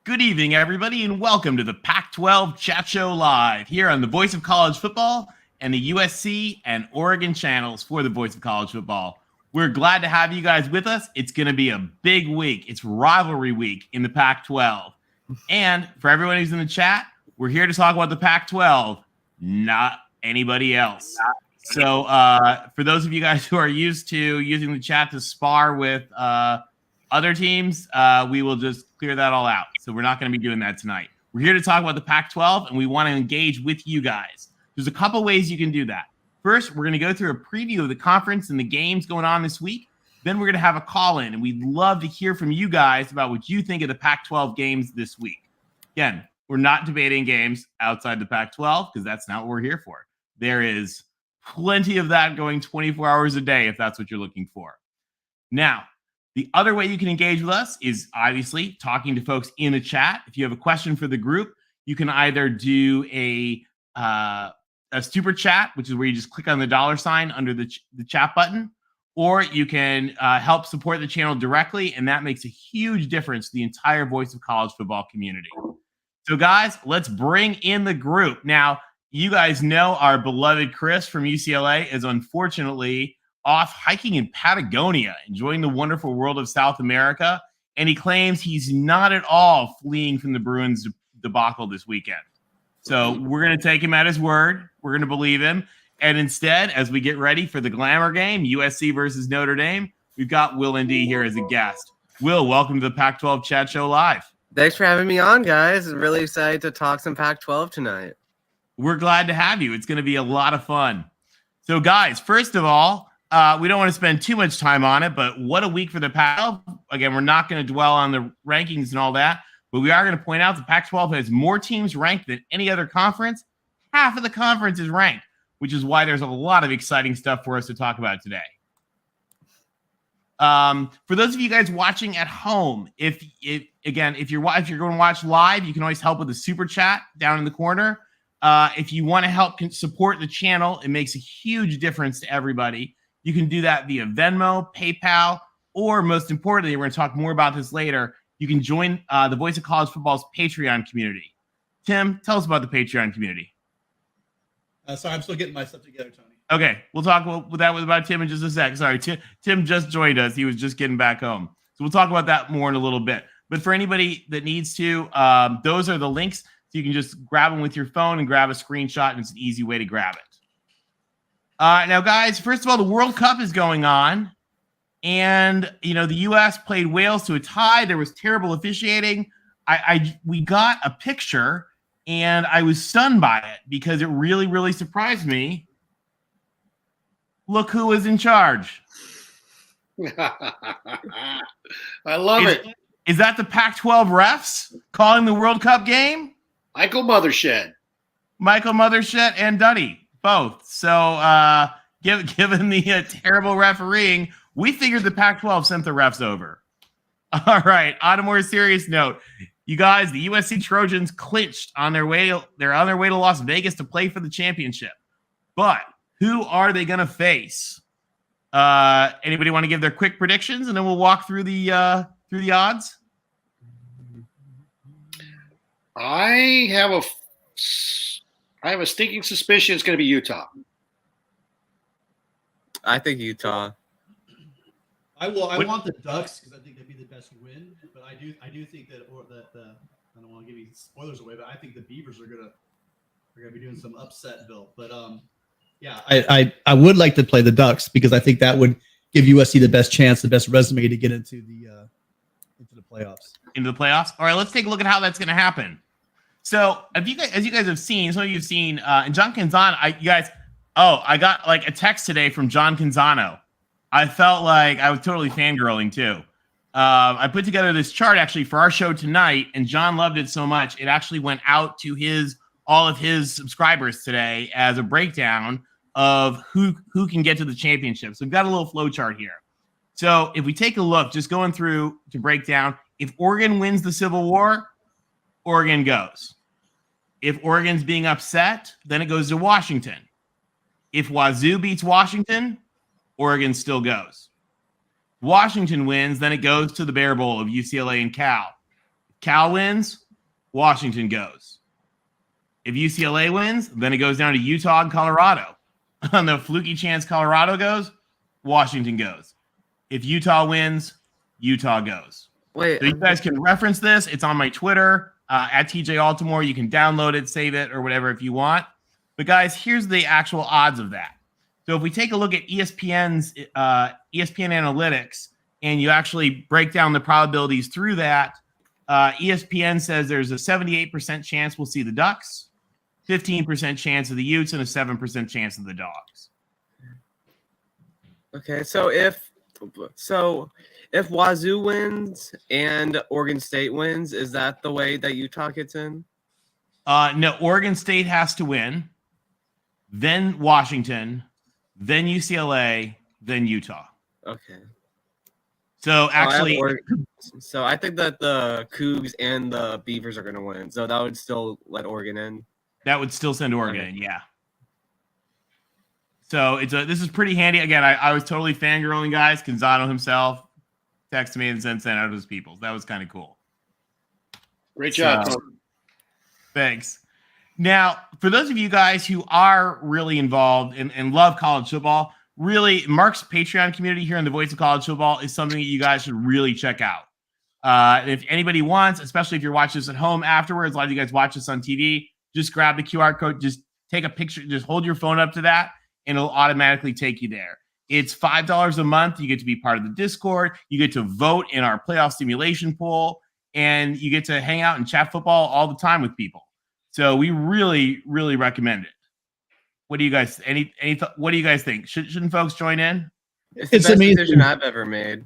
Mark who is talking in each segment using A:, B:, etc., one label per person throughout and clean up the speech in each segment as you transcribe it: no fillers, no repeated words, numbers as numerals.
A: Good evening, everybody, and welcome to the Pac-12 Chat Show Live here on the Voice of College Football and the USC and Oregon channels for the Voice of College Football. We're glad to have you guys with us. It's going to be a big week. It's rivalry week in the Pac-12. And for everyone who's in the chat, we're here to talk about the Pac-12, not anybody else. So for those of you guys who are used to using the chat to spar with other teams, we will just clear that all out. So we're not going to be doing that tonight. We're here to talk about the Pac-12, and we want to engage with you guys. There's a couple ways you can do that. First, we're going to go through a preview of the conference and the games going on this week. Then we're going to have a call-in, and we'd love to hear from you guys about what you think of the Pac-12 games this week. Again, we're not debating games outside the Pac-12 because that's not what we're here for. There is plenty of that going 24 hours a day if that's what you're looking for. Now, the other way you can engage with us is obviously talking to folks in the chat. If you have a question for the group, you can either do a super chat, which is where you just click on the $ under the chat button, or you can help support the channel directly, and that makes a huge difference to the entire Voice of College Football community. So, guys, let's bring in the group. Now, you guys know our beloved Chris from UCLA is unfortunately off hiking in Patagonia, enjoying the wonderful world of South America, and he claims he's not at all fleeing from the Bruins debacle this weekend. So we're going to take him at his word. We're going to believe him. And instead, as we get ready for the glamour game, USC versus Notre Dame, we've got Will and D here as a guest. Will, welcome to the Pac-12 Chat Show Live.
B: Thanks for having me on, guys. I'm really excited to talk some Pac-12 tonight.
A: We're glad to have you. It's going to be a lot of fun. So, guys, first of all, we don't want to spend too much time on it, but what a week for the Pac-12. Again, we're not going to dwell on the rankings and all that, but we are going to point out the Pac-12 has more teams ranked than any other conference. Half of the conference is ranked, which is why there's a lot of exciting stuff for us to talk about today. For those of you guys watching at home, if you're going to watch live, you can always help with the super chat down in the corner. If you want to help support the channel, it makes a huge difference to everybody. You can do that via Venmo, PayPal, or most importantly, we're going to talk more about this later, you can join the Voice of College Football's Patreon community. Tim, tell us about the Patreon community.
C: Sorry, I'm still getting my stuff together, Tony.
A: Okay, we'll talk about Tim in just a sec. Sorry, Tim just joined us. He was just getting back home. So we'll talk about that more in a little bit. But for anybody that needs to, those are the links. So you can just grab them with your phone and grab a screenshot, and it's an easy way to grab it. Now, guys, first of all, the World Cup is going on. And, the U.S. played Wales to a tie. There was terrible officiating. We got a picture, and I was stunned by it because it really, really surprised me. Look who was in charge.
D: I love it.
A: Is that the Pac-12 refs calling the World Cup game?
D: Michael Mothershed
A: and Duddy, both. So given the terrible refereing, we figured the Pac-12 sent the refs over. All right, on a more serious note, you guys, the USC Trojans clinched on their way. They're on their way to Las Vegas to play for the championship. But who are they going to face? Anybody want to give their quick predictions, and then we'll walk through the odds?
D: I have a stinking suspicion it's going to be Utah.
B: I think Utah.
C: I want the Ducks because I think they'd be the best win. But I do think that I don't want to give you spoilers away, but I think the Beavers are gonna be doing some Upsetville. But yeah, I would like to play the Ducks because I think that would give USC the best chance, the best resume to get into the playoffs.
A: Into the playoffs. All right, let's take a look at how that's going to happen. So, as you guys have seen, some of you have seen, and John Canzano, I got like a text today from John Canzano. I felt like I was totally fangirling too. I put together this chart actually for our show tonight, and John loved it so much it actually went out to all of his subscribers today as a breakdown of who can get to the championship. So we've got a little flow chart here. So if we take a look, just going through to break down, if Oregon wins the Civil War, Oregon goes. If Oregon's being upset, then it goes to Washington. If Wazoo beats Washington, Oregon still goes. Washington wins, then it goes to the Bear Bowl of UCLA and Cal. Cal wins, Washington goes. If UCLA wins, then it goes down to Utah and Colorado. On the fluky chance Colorado goes, Washington goes. If Utah wins, Utah goes.
B: Wait,
A: So you guys can reference this. It's on my Twitter at TJ Altimore. You can download it, save it, or whatever if you want. But guys, here's the actual odds of that. So if we take a look at ESPN's ESPN Analytics, and you actually break down the probabilities through that, ESPN says there's a 78% chance we'll see the Ducks, 15% chance of the Utes, and a 7% chance of the Dogs.
B: okay, so if Wazoo wins and Oregon State wins, is that the way that Utah gets in?
A: No, Oregon State has to win, then Washington, then UCLA, then Utah.
B: Okay.
A: So actually,
B: so I think that the Cougs and the Beavers are going to win. So that would still let Oregon in.
A: that would still send Oregon in, yeah. So this is pretty handy. Again, I was totally fangirling, guys. Canzano himself texted me and sent out his people. That was kind of cool.
D: Great job.
A: So, thanks. Now, for those of you guys who are really involved and love college football, really, Mark's Patreon community here in the Voice of College Football is something that you guys should really check out. If anybody wants, especially if you're watching this at home afterwards, a lot of you guys watch this on TV, just grab the QR code, just take a picture, just hold your phone up to that, and it'll automatically take you there. It's $5 a month. You get to be part of the Discord. You get to vote in our playoff simulation pool, and you get to hang out and chat football all the time with people. So we really, really recommend it. What do you guys what do you guys think? Shouldn't folks join in?
B: It's the best decision I've ever made.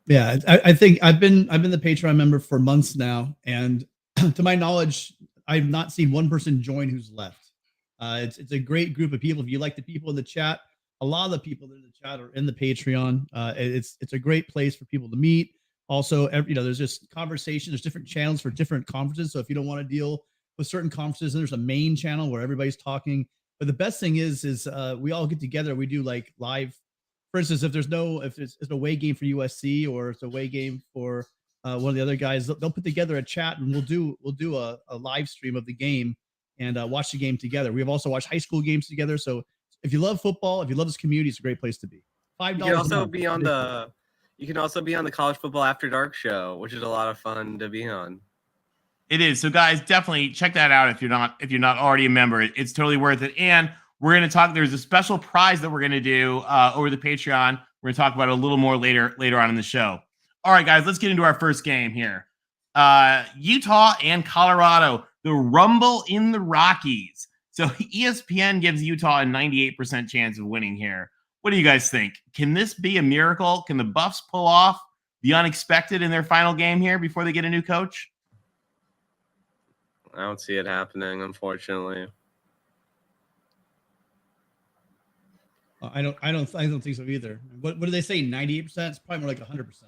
E: Yeah, I think I've been the Patreon member for months now, and to my knowledge, I've not seen one person join who's left. It's a great group of people. If you like the people in the chat, a lot of the people in the chat are in the Patreon. It's a great place for people to meet. Also, there's just conversation. There's different channels for different conferences. So if you don't want to deal with certain conferences, there's a main channel where everybody's talking. But the best thing is we all get together. We do like live. For instance, if it's an away game for USC or it's a away game for one of the other guys, they'll put together a chat and we'll do a live stream of the game and watch the game together. We've also watched high school games together. So if you love football, if you love this community, it's a great place to be. $5.
B: You can also be on the College Football After Dark show, which is a lot of fun to be on.
A: It is. So guys, definitely check that out if you're not already a member. It's totally worth it. And we're going to talk. There's a special prize that we're going to do over the Patreon. We're going to talk about it a little more later on in the show. All right, guys, let's get into our first game here. Utah and Colorado, the rumble in the Rockies. So ESPN gives Utah a 98% chance of winning here. What do you guys think? Can this be a miracle? Can the Buffs pull off the unexpected in their final game here before they get a new coach?
B: I don't see it happening, unfortunately.
E: I don't think so either. What do they say? 98%? It's probably more like 100%.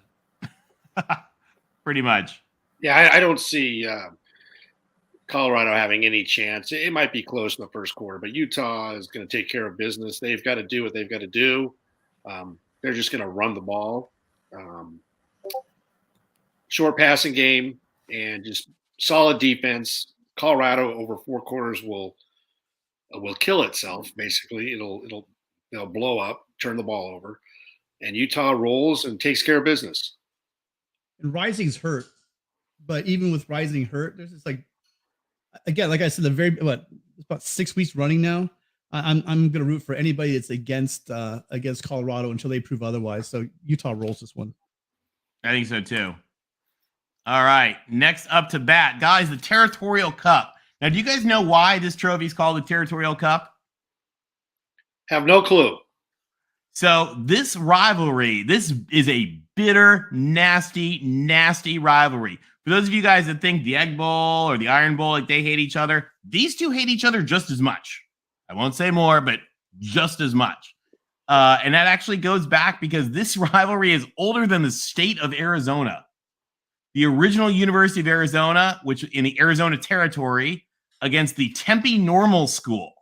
A: Pretty much.
D: Yeah, I don't see Colorado having any chance. It might be close in the first quarter, but Utah is going to take care of business. They've got to do what they've got to do. They're just going to run the ball. Short passing game and just solid defense. Colorado over 4 quarters will kill itself. Basically, it'll blow up, turn the ball over, and Utah rolls and takes care of business.
E: And Rising's hurt, but even with Rising hurt, there's just like I said, it's about 6 weeks running now. I'm going to root for anybody that's against Colorado until they prove otherwise. So Utah rolls this one.
A: I think so too. All right, next up to bat, guys, the Territorial Cup. Now, do you guys know why this trophy is called the Territorial Cup?
D: Have no clue.
A: So this rivalry, this is a bitter, nasty, nasty rivalry. For those of you guys that think the Egg Bowl or the Iron Bowl, like they hate each other, these two hate each other just as much. I won't say more, but just as much. And that actually goes back because this rivalry is older than the state of Arizona. The original University of Arizona, which in the Arizona Territory, against the Tempe Normal School,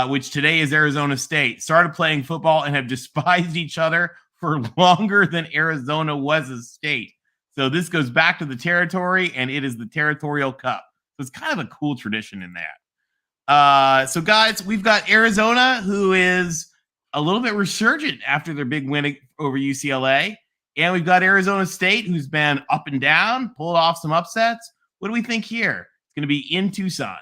A: which today is Arizona State, started playing football and have despised each other for longer than Arizona was a state. So this goes back to the territory, and it is the Territorial Cup. So it's kind of a cool tradition in that. So guys, we've got Arizona, who is a little bit resurgent after their big win over UCLA. And we've got Arizona State, who's been up and down, pulled off some upsets. What do we think here? It's going to be in Tucson.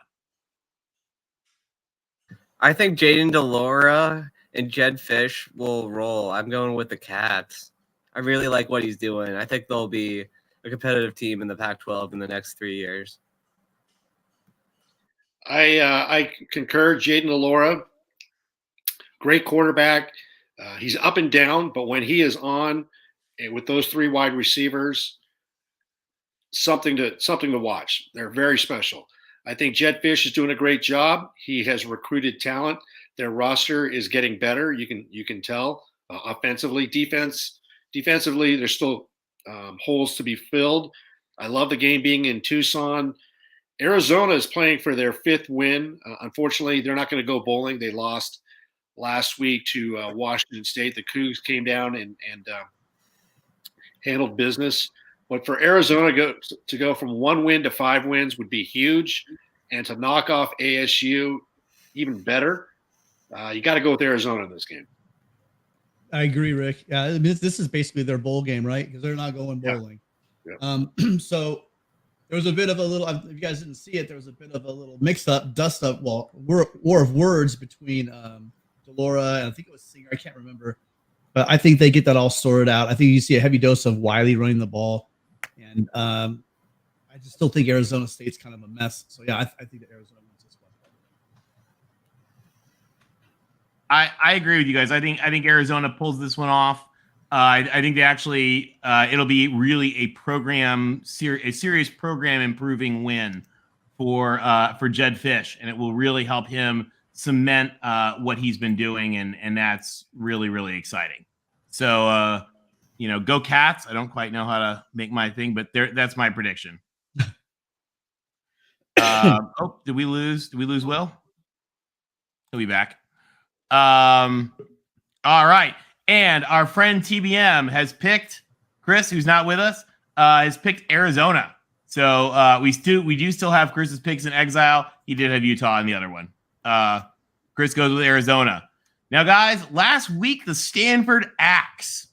B: I think Jaden Delora and Jed Fish will roll. I'm going with the Cats. I really like what he's doing. I think they'll be a competitive team in the Pac-12 in the next 3 years.
D: I concur. Jaden Delora, great quarterback. He's up and down, but when he is on with those 3 wide receivers, something to watch. They're very special. I think Jed Fish is doing a great job. He has recruited talent. Their roster is getting better. You can tell offensively, defensively. There's still holes to be filled. I love the game being in Tucson. Arizona is playing for their 5th win. Unfortunately, they're not going to go bowling. They lost last week to Washington State. The Cougs came down and handled business. But for Arizona to go from 1 win to 5 wins would be huge, and to knock off ASU, even better. You got to go with Arizona in this game.
E: I agree, Rick. Yeah, I mean, this is basically their bowl game, right? Because they're not going bowling.
D: Yeah.
E: So there was a bit of a little. If you guys didn't see it, there was a bit of a little mix-up, dust-up, war of words between Delora and I think it was Singer. I can't remember, but I think they get that all sorted out. I think you see a heavy dose of Wiley running the ball, and I just still think Arizona State's kind of a mess. So yeah, I think that Arizona wins this one.
A: I agree with you guys. I think Arizona pulls this one off. I think they actually it'll be really a serious program improving win for Jed Fish, and it will really help him cement what he's been doing, and that's really, really exciting. So go Cats. I don't quite know how to make my thing, but that's my prediction. Did we lose? Did we lose Will? He'll be back. All right. And our friend TBM has picked Chris, who's not with us, has picked Arizona. So we do still have Chris's picks in exile. He did have Utah in the other one. Chris goes with Arizona. Now, guys, last week the Stanford Axe,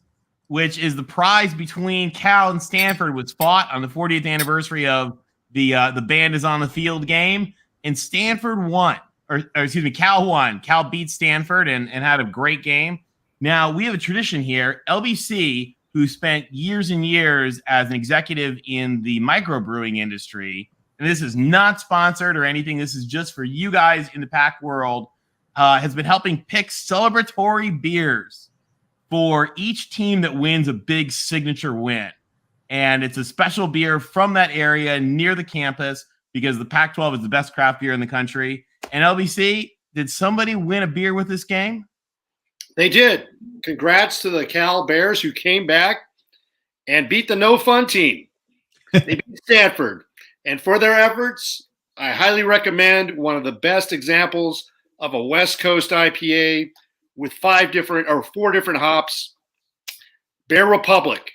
A: which is the prize between Cal and Stanford, was fought on the 40th anniversary of the Band is on the Field game, and Stanford won. Or excuse me, Cal won. Cal beat Stanford and had a great game. Now, we have a tradition here. LBC, who spent years and years as an executive in the microbrewing industry, and this is not sponsored or anything, this is just for you guys in the Pac world, has been helping pick celebratory beers for each team that wins a big signature win. And it's a special beer from that area near the campus because the Pac-12 is the best craft beer in the country. And LBC, did somebody win a beer with this game?
D: They did. Congrats to the Cal Bears who came back and beat the No Fun team. They beat Stanford. And for their efforts, I highly recommend one of the best examples of a West Coast IPA with 4 different hops, Bear Republic,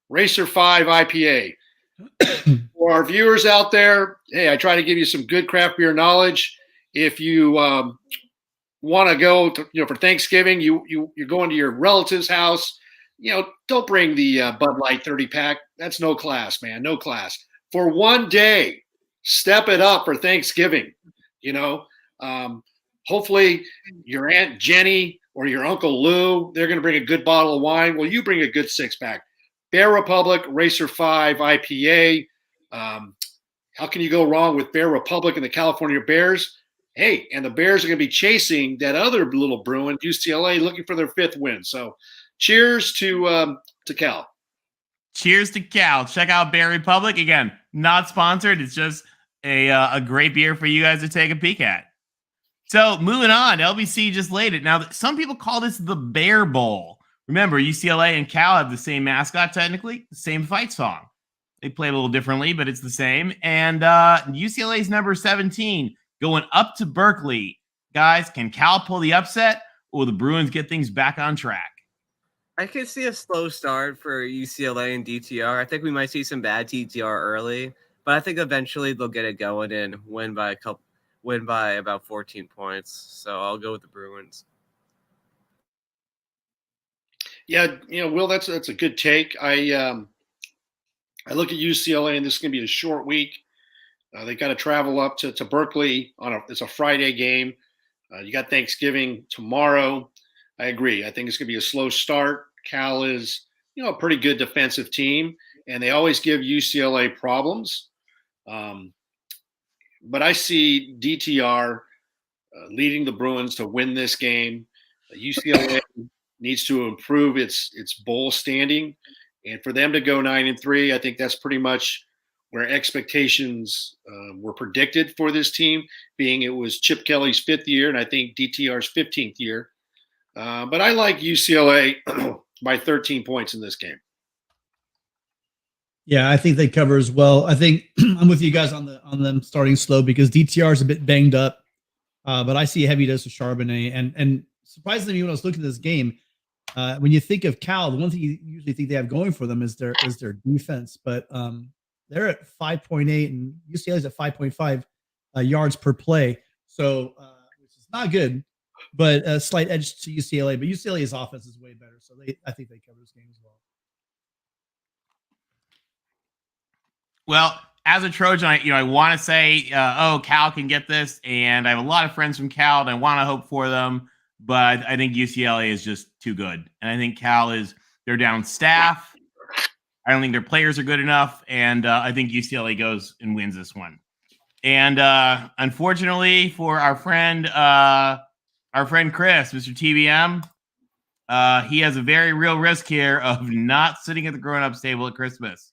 D: Racer 5 IPA. For our viewers out there, hey, I try to give you some good craft beer knowledge. If you want to go to, for Thanksgiving, you're going to your relative's house, don't bring the Bud Light 30 pack. That's no class, man. No class. For one day, step it up for Thanksgiving. Hopefully your Aunt Jenny or your Uncle Lou, they're going to bring a good bottle of wine. Well, you bring a good 6-pack. Bear Republic Racer 5 IPA. How can you go wrong with Bear Republic and the California Bears? Hey, and the Bears are going to be chasing that other little Bruin, UCLA, looking for their 5th win. So cheers to Cal.
A: Cheers to Cal. Check out Bear Republic. Again, not sponsored. It's just a great beer for you guys to take a peek at. So moving on, LBC just laid it. Now, some people call this the Bear Bowl. Remember, UCLA and Cal have the same mascot, technically, the same fight song. They play a little differently, but it's the same. And UCLA's number 17 going up to Berkeley. Guys, can Cal pull the upset, or will the Bruins get things back on track?
B: I could see a slow start for UCLA and DTR. I think we might see some bad DTR early, but I think eventually they'll get it going and win by about 14 points. So I'll go with the Bruins.
D: Yeah, Will, that's a good take. I look at UCLA, and this is going to be a short week. They got to travel up to Berkeley it's a Friday game. You got Thanksgiving tomorrow. I agree. I think it's going to be a slow start. Cal is, a pretty good defensive team, and they always give UCLA problems. But I see DTR leading the Bruins to win this game. UCLA needs to improve its bowl standing, and for them to go 9-3, I think that's pretty much where expectations were predicted for this team, being it was Chip Kelly's 5th year, and I think DTR's 15th year. But I like UCLA by 13 points in this game.
E: Yeah, I think they cover as well. I think I'm with you guys on them starting slow because DTR is a bit banged up, but I see a heavy dose of Charbonnet. And surprisingly, when I was looking at this game, when you think of Cal, the one thing you usually think they have going for them is their defense. But they're at 5.8 and UCLA's at 5.5 yards per play, so which is not good, but a slight edge to UCLA. But UCLA's offense is way better, so I think they cover this game as well.
A: Well, as a Trojan, I want to say, Cal can get this, and I have a lot of friends from Cal, and I want to hope for them, but I think UCLA is just too good, and I think they're down staff. I don't think their players are good enough, and I think UCLA goes and wins this one. And unfortunately for our friend Chris, Mr. TBM, he has a very real risk here of not sitting at the grown-ups table at Christmas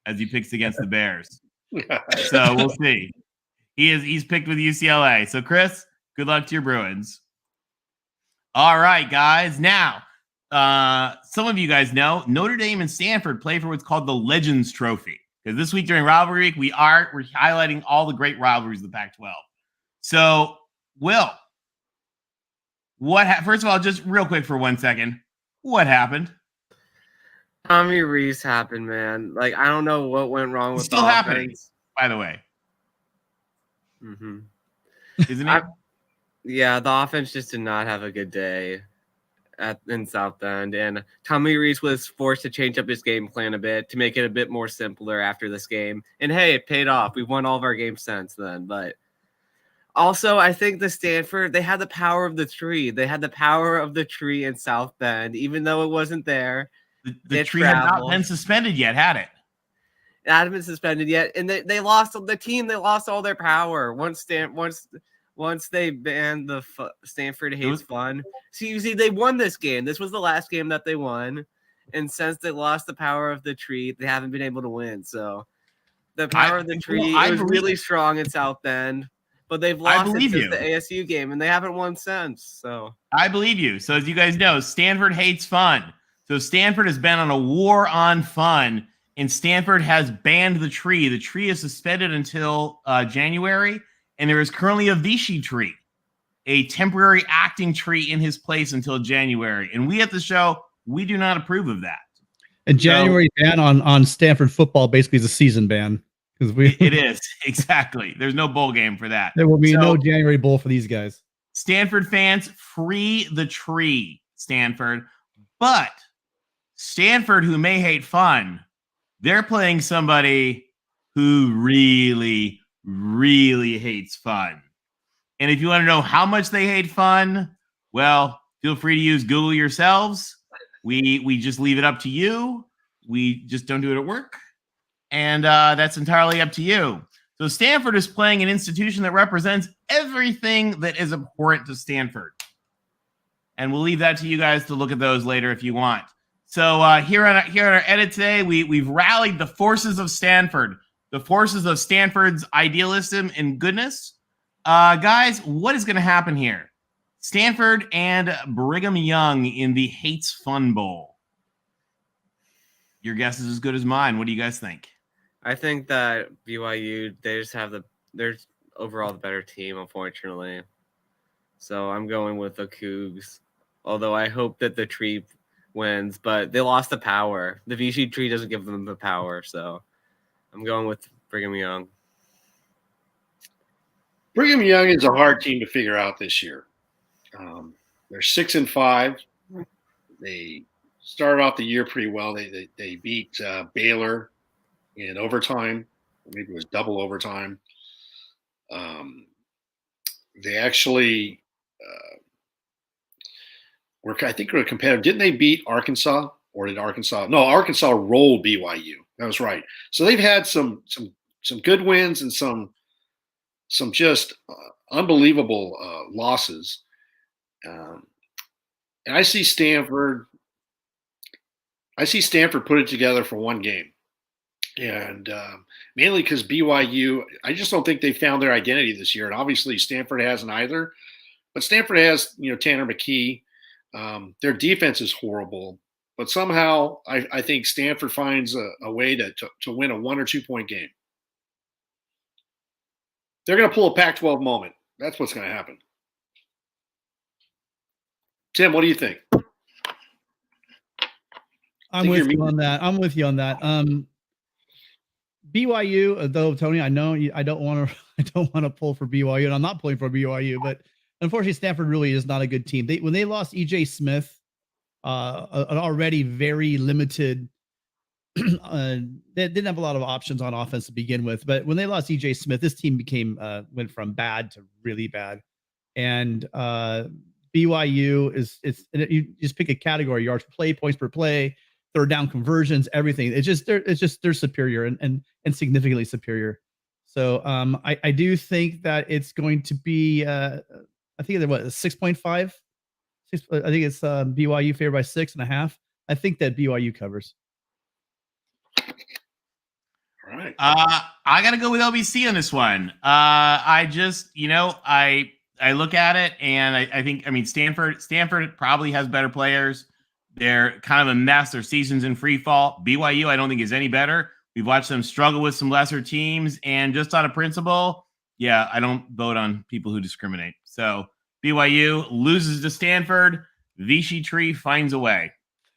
A: as he picks against the Bears. So we'll see. He's picked with UCLA. So Chris, good luck to your Bruins. All right, guys. Now, some of you guys know Notre Dame and Stanford play for what's called the Legends Trophy. Because this week during Rivalry Week, we're highlighting all the great rivalries of the Pac-12. So, Will, first of all, just real quick for 1 second, what happened?
B: Tommy Rees happened, man. Like, I don't know what went wrong with
A: it's still
B: the
A: happening,
B: offense.
A: By the way.
B: Mm-hmm.
A: Isn't it?
B: Yeah, the offense just did not have a good day in South Bend, and Tommy Rees was forced to change up his game plan a bit to make it a bit more simpler after this game. And hey, it paid off. We've won all of our games since then. But also, I think the Stanford, they had the power of the tree. They had the power of the tree in South Bend, even though it wasn't there.
A: The tree had not been suspended yet, had it?
B: It hadn't been suspended yet, and they lost the team. They lost all their power once they banned the Stanford Hates Fun. So you see, they won this game. This was the last game that they won, and since they lost the power of the tree, they haven't been able to win. So the power of the tree was really strong in South Bend, but they've lost it since the ASU game, and they haven't won since. So
A: I believe you. So as you guys know, Stanford hates fun. So Stanford has been on a war on fun, and Stanford has banned the tree. The tree is suspended until January, and there is currently a Vichy tree, a temporary acting tree in his place until January. And we at the show, we do not approve of that.
E: A January ban on Stanford football basically is a season ban.
A: It is, exactly. There's no bowl game for that.
E: There will be no January bowl for these guys.
A: Stanford fans, free the tree, Stanford. But Stanford, who may hate fun, they're playing somebody who really, really hates fun. And if you want to know how much they hate fun, well, feel free to use Google yourselves. We just leave it up to you. We just don't do it at work. And that's entirely up to you. So Stanford is playing an institution that represents everything that is important to Stanford. And we'll leave that to you guys to look at those later if you want. So here on our edit today, we've rallied the forces of Stanford, the forces of Stanford's idealism and goodness. Guys, what is going to happen here? Stanford and Brigham Young in the Hates Fun Bowl. Your guess is as good as mine. What do you guys think?
B: I think that BYU, they're overall the better team, unfortunately. So I'm going with the Cougs. Although I hope that the tree wins, but they lost the power. The Vichy tree doesn't give them the power, so I'm going with Brigham Young.
D: Brigham Young is a hard team to figure out this year. They're 6-5. They started off the year pretty well. They beat Baylor in overtime. Maybe it was double overtime. They actually I think we're competitive. Didn't they beat Arkansas, or did Arkansas? No, Arkansas rolled BYU. That was right. So they've had some good wins and some just unbelievable losses. And I see Stanford put it together for one game, and mainly because BYU, I just don't think they found their identity this year. And obviously Stanford hasn't either. But Stanford has, Tanner McKee. Their defense is horrible, but somehow I think Stanford finds a way to win a 1 or 2 point game. They're going to pull a Pac-12 moment. That's what's going to happen. Tim, what do you think?
E: I'm with you on that. BYU, though, Tony, I know I don't want to pull for BYU, and I'm not pulling for BYU, but unfortunately, Stanford really is not a good team. When they lost EJ Smith, an already very limited, they didn't have a lot of options on offense to begin with. But when they lost EJ Smith, this team went from bad to really bad. And BYU you just pick a category: yards per play, points per play, third down conversions, everything. They're superior and significantly superior. So I do think that it's going to be I think they're 6.5. I think it's BYU favored by 6.5. I think that BYU covers.
D: All right.
A: I got to go with LBC on this one. I just, I look at it and I think Stanford probably has better players. They're kind of a mess. Their season's in free fall. BYU, I don't think is any better. We've watched them struggle with some lesser teams, and just out of principle, yeah, I don't vote on people who discriminate. So BYU loses to Stanford. Vichy Tree finds a way.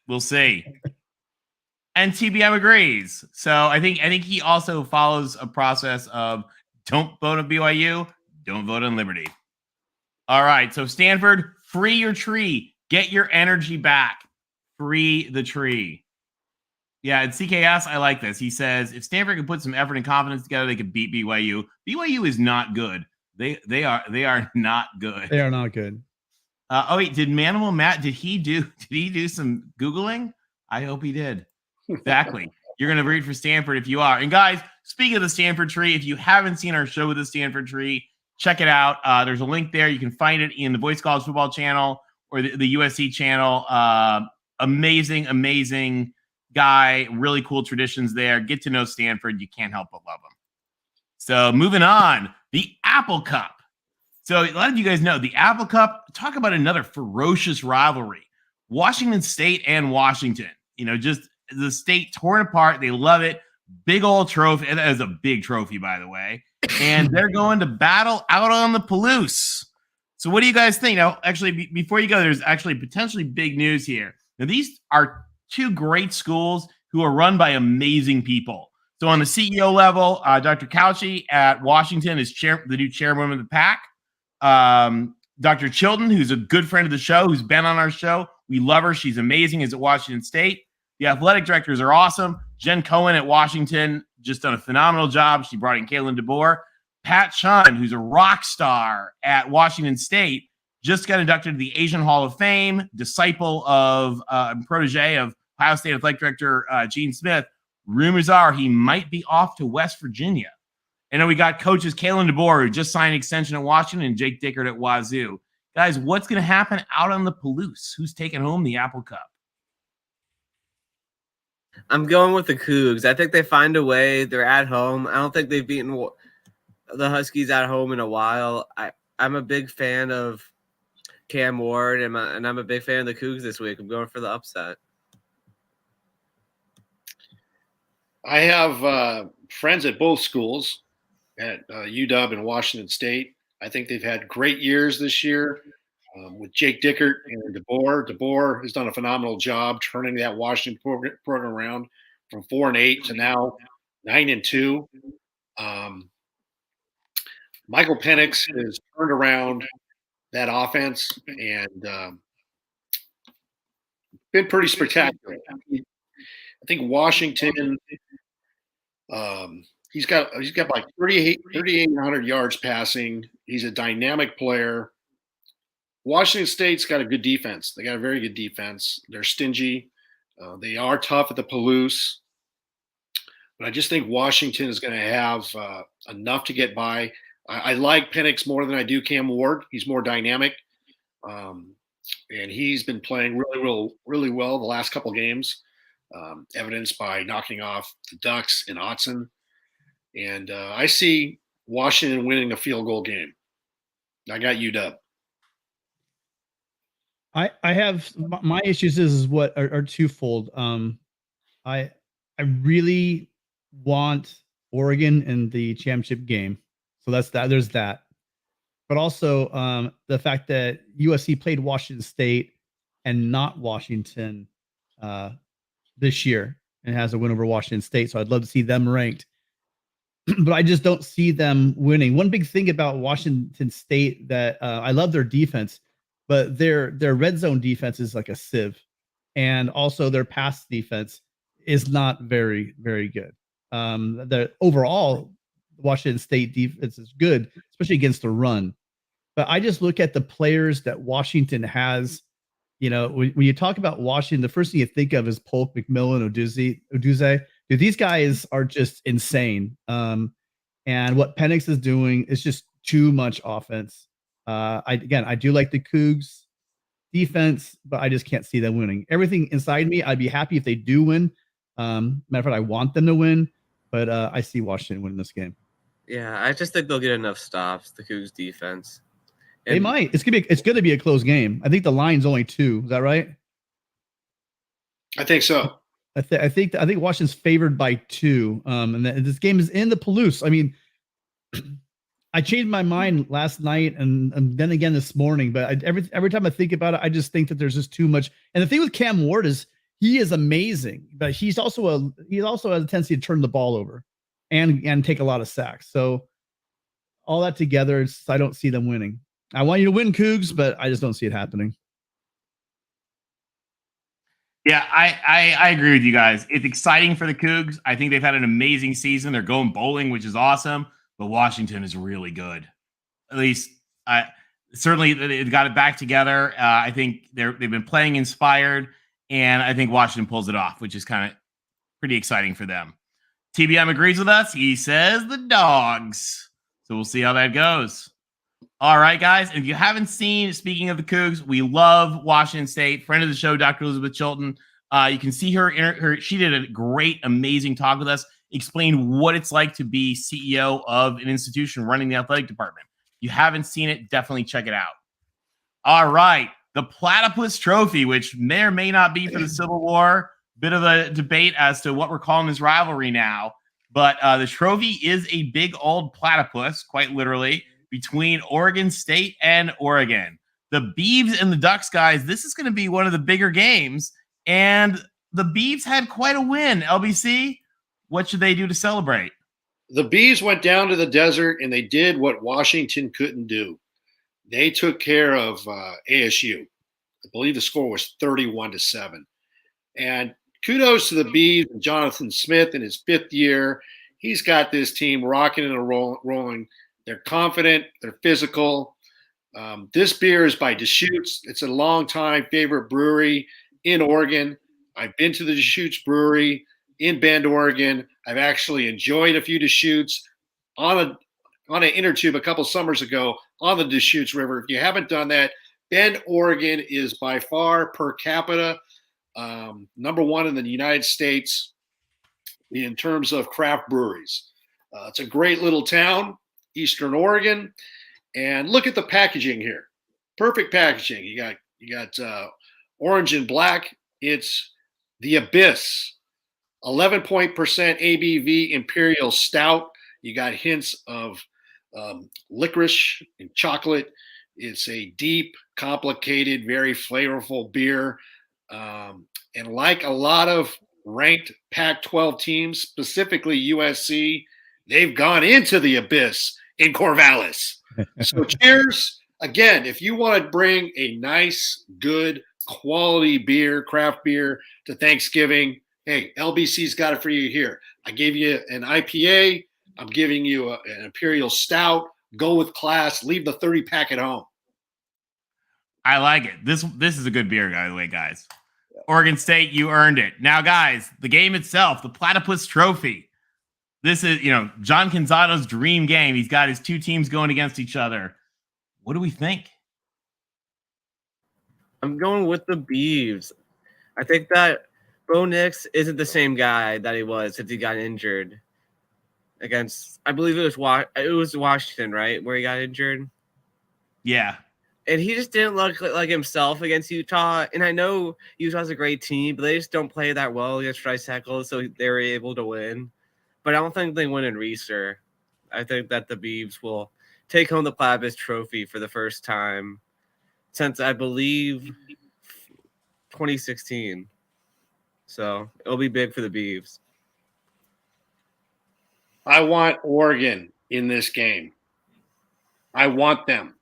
A: We'll see. And TBM agrees. So I think he also follows a process of don't vote on BYU, don't vote on Liberty. All right. So Stanford, free your tree. Get your energy back. Free the tree. Yeah, and CKS, I like this. He says if Stanford could put some effort and confidence together, they could beat BYU. BYU is not good. They are not good.
E: They are not good.
A: Oh wait, did Manimal Matt? Did he do some Googling? I hope he did. Exactly. You're gonna read for Stanford if you are. And guys, speaking of the Stanford tree, if you haven't seen our show with the Stanford tree, check it out. There's a link there. You can find it in the Voice College Football channel or the USC channel. Amazing guy. Really cool traditions there. Get to know Stanford. You can't help but love them. So moving on, the Apple Cup. So a lot of you guys know the Apple Cup. Talk about another ferocious rivalry. Washington State and Washington. Just the state torn apart. They love it. Big old trophy. That is a big trophy, by the way. And they're going to battle out on the Palouse. So what do you guys think? Now, actually, before you go, there's actually potentially big news here. Now, these are two great schools who are run by amazing people. So on the CEO level, Dr. Cauchi at Washington is the new chairwoman of the PAC. Dr. Chilton, who's a good friend of the show, who's been on our show. We love her. She's amazing. Is at Washington State. The athletic directors are awesome. Jen Cohen at Washington just done a phenomenal job. She brought in Kalen DeBoer. Pat Chun, who's a rock star at Washington State, just got inducted to the Asian Hall of Fame, disciple of protege of Ohio State athletic director Gene Smith. Rumors are he might be off to West Virginia. And then we got coaches Kalen DeBoer, who just signed an extension at Washington, and Jake Dickert at Wazoo. Guys, what's going to happen out on the Palouse? Who's taking home the Apple Cup?
B: I'm going with the Cougs. I think they find a way. They're at home. I don't think they've beaten the Huskies at home in a while. I'm a big fan of Cam Ward, and I'm a big fan of the Cougs this week. I'm going for the upset.
D: I have friends at both schools, at UW and Washington State. I think they've had great years this year. with Jake Dickert and DeBoer. DeBoer has done a phenomenal job turning that Washington program around from 4-8 to now 9-2. Michael Penix has turned around that offense and been pretty spectacular. I think Washington, he's got like 3,800 yards passing. He's a dynamic player. Washington State's got a good defense. They got a very good defense. They're stingy. They are tough at the Palouse. But I just think Washington is going to have enough to get by. I like Penix more than I do Cam Ward. He's more dynamic. And he's been playing really well the last couple games, evidenced by knocking off the Ducks and Autzen. And I see Washington winning a field goal game. I got UW.
E: I have my issues is what are twofold. I really want Oregon in the championship game, so that's that. There's that, but also the fact that USC played Washington State and not Washington this year and has a win over Washington State. So I'd love to see them ranked, but I just don't see them winning. One big thing about Washington State that I love their defense. But their red zone defense is like a sieve, and also their pass defense is not very, very good. The overall Washington State defense is good, especially against the run. But I just look at the players that Washington has. You know, when you talk about Washington, the first thing you think of is Polk, McMillan, Oduze. Dude, these guys are just insane. And what Penix is doing is just too much offense. I do like the Cougs defense, but I just can't see them winning. Everything inside me, I'd be happy if they do win. Matter of fact, I want them to win, but I see Washington winning this game.
B: Yeah, I just think they'll get enough stops, the Cougs defense. And
E: They might. It's gonna be a close game. I think the line's only 2. Is that right?
D: I think so.
E: I think Washington's favored by 2. And this game is in the Palouse. I mean, I changed my mind last night and then again this morning, but every time I think about it, I just think that there's just too much. And the thing with Cam Ward is he is amazing, but he also has a tendency to turn the ball over and take a lot of sacks. So all that together, I don't see them winning. I want you to win, Cougs, but I just don't see it happening.
A: Yeah, I agree with you guys. It's exciting for the Cougs. I think they've had an amazing season. They're going bowling, which is awesome. But Washington is really good. At least, certainly, they've got it back together. I think they've been playing inspired, and I think Washington pulls it off, which is kind of pretty exciting for them. TBM agrees with us. He says the Dogs. So we'll see how that goes. All right, guys. If you haven't seen, speaking of the Cougs, we love Washington State. Friend of the show, Dr. Elizabeth Chilton. You can see her. She did a great, amazing talk with us. Explain what it's like to be CEO of an institution running the athletic department. If you haven't seen it, definitely check it out. All right. The Platypus Trophy, which may or may not be for the Civil War. Bit of a debate as to what we're calling this rivalry now. But the trophy is a big old platypus, quite literally, between Oregon State and Oregon. The Beavs and the Ducks, guys, this is going to be one of the bigger games. And the Beavs had quite a win. LBC, what should they do to celebrate?
D: The Bees went down to the desert and they did what Washington couldn't do. They took care of ASU. I believe the score was 31-7. And kudos to the Bees and Jonathan Smith in his 5th year. He's got this team rocking and rolling. They're confident. They're physical. This beer is by Deschutes. It's a long-time favorite brewery in Oregon. I've been to the Deschutes Brewery in Bend, Oregon. I've actually enjoyed a few Deschutes on an inner tube a couple summers ago on the Deschutes River. If you haven't done that, Bend, Oregon is by far per capita number 1 in the United States in terms of craft breweries. It's a great little town, Eastern Oregon, and look at the packaging here. Perfect packaging. You got orange and black. It's the Abyss. 11% ABV Imperial Stout. You got hints of licorice and chocolate. It's a deep, complicated, very flavorful beer. And like a lot of ranked Pac-12 teams, specifically USC, they've gone into the abyss in Corvallis. So cheers. Again, if you want to bring a nice, good, quality beer, craft beer to Thanksgiving, hey, LBC's got it for you here. I gave you an IPA. I'm giving you an Imperial Stout. Go with class. Leave the 30-pack at home.
A: I like it. This is a good beer, by the way, guys. Oregon State, you earned it. Now, guys, the game itself, the Platypus Trophy. This is, John Canzano's dream game. He's got his two teams going against each other. What do we think?
B: I'm going with the Beavs. I think that Bo Nix isn't the same guy that he was if he got injured against, I believe it was Washington, right, where he got injured.
A: Yeah.
B: And he just didn't look like himself against Utah. And I know Utah's a great team, but they just don't play that well against Tricycle, so they were able to win. But I don't think they win in Reeser. I think that the Beavs will take home the Platypus Trophy for the first time since, I believe, 2016. So it'll be big for the Beavs.
D: I want Oregon in this game. I want them.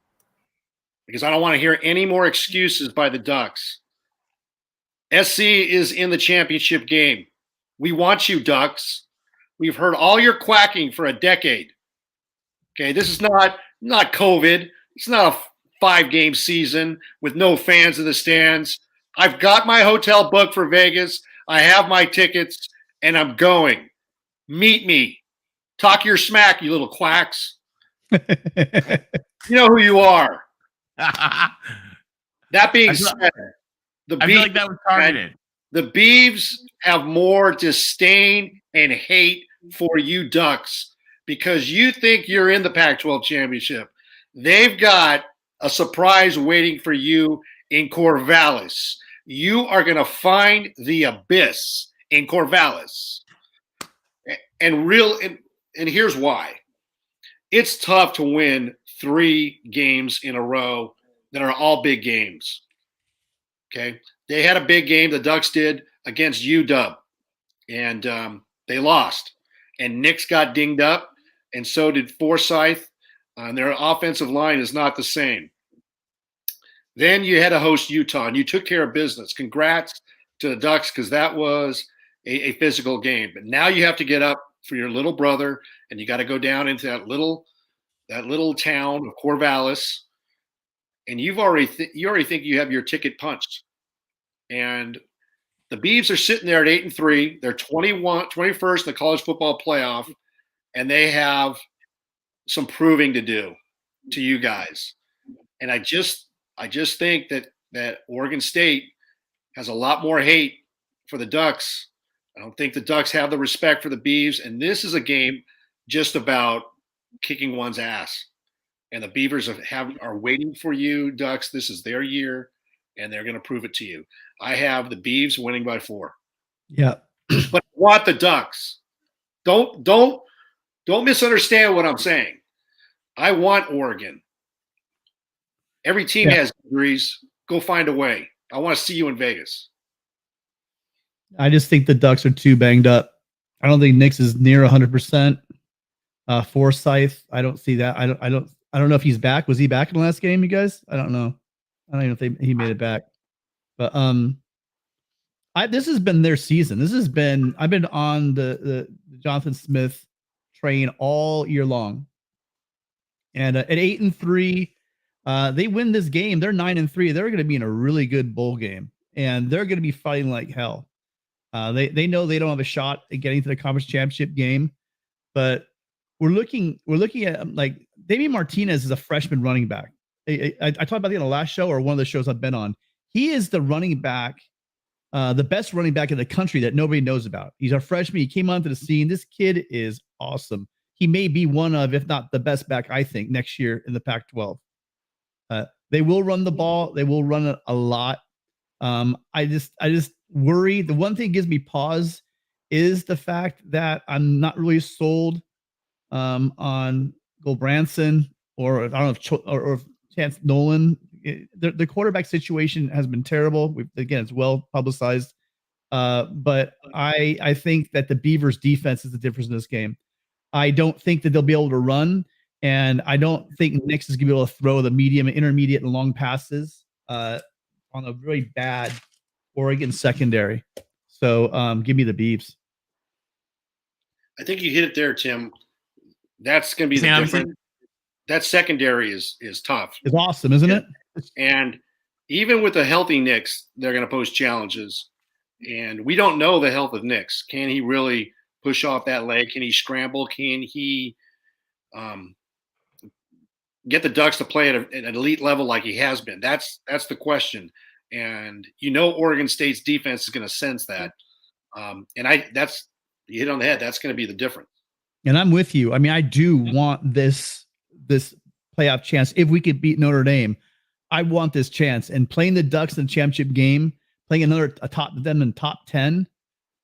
D: Because I don't want to hear any more excuses by the Ducks. SC is in the championship game. We want you, Ducks. We've heard all your quacking for a decade. Okay, this is not COVID. It's not a 5-game season with no fans in the stands. I've got my hotel booked for Vegas. I have my tickets, and I'm going. Meet me. Talk your smack, you little quacks. You know who you are. That being said,
A: I feel like that was targeted.
D: The Beavs have more disdain and hate for you Ducks because you think you're in the Pac-12 championship. They've got a surprise waiting for you in Corvallis. You are going to find the abyss in Corvallis. And here's why. It's tough to win 3 games in a row that are all big games. Okay. They had a big game, the Ducks did, against UW, and they lost. And Nix got dinged up, and so did Forsyth. And their offensive line is not the same. Then you had to host Utah, and you took care of business. Congrats to the Ducks because that was a physical game. But now you have to get up for your little brother, and you got to go down into that little town of Corvallis, and you already think you have your ticket punched. And the Beavs are sitting there at 8-3. They're 21st in the college football playoff, and they have some proving to do to you guys. And I just think that Oregon State has a lot more hate for the Ducks. I don't think the Ducks have the respect for the Beavs, and this is a game just about kicking one's ass. And the Beavers are waiting for you, Ducks. This is their year, and they're going to prove it to you. I have the Beavs winning by 4.
E: Yeah.
D: But I want the Ducks. Don't misunderstand what I'm saying. I want Oregon. Every team has injuries. Go find a way. I want to see you in Vegas.
E: I just think the Ducks are too banged up. I don't think Nix is near 100%. Forsyth, I don't see that. I don't know if he's back. Was he back in the last game, you guys? I don't know. I don't even think he made it back. But this has been their season. I've been on the Jonathan Smith train all year long. And at 8-3, they win this game. They're 9-3. They're going to be in a really good bowl game, and they're going to be fighting like hell. They know they don't have a shot at getting to the conference championship game, but we're looking at like Damian Martinez is a freshman running back. I talked about that on the last show or one of the shows I've been on. He is the running back, the best running back in the country that nobody knows about. He's a freshman. He came onto the scene. This kid is awesome. He may be one of, if not the best back, I think, next year in the Pac-12. They will run the ball. They will run it a lot. I just worry. The one thing that gives me pause is the fact that I'm not really sold on Gulbranson, or I don't know if Chance Nolan. The quarterback situation has been terrible. Again, it's well publicized. But I think that the Beavers defense is the difference in this game. I don't think that they'll be able to run, and I don't think Nix is going to be able to throw the medium, intermediate, and long passes on a really bad Oregon secondary. So give me the Beavs.
D: I think you hit it there, Tim. That's going to be the difference. That secondary is tough.
E: It's awesome, isn't it?
D: And even with a healthy Nix, they're going to pose challenges. And we don't know the health of Nix. Can he really push off that leg? Can he scramble? Can he get the Ducks to play at an elite level like he has been? That's the question. And Oregon State's defense is going to sense that. That's you hit on the head. That's going to be the difference.
E: And I'm with you. I mean, I do want this playoff chance. If we could beat Notre Dame, I want this chance. And playing the Ducks in the championship game, playing a top 10,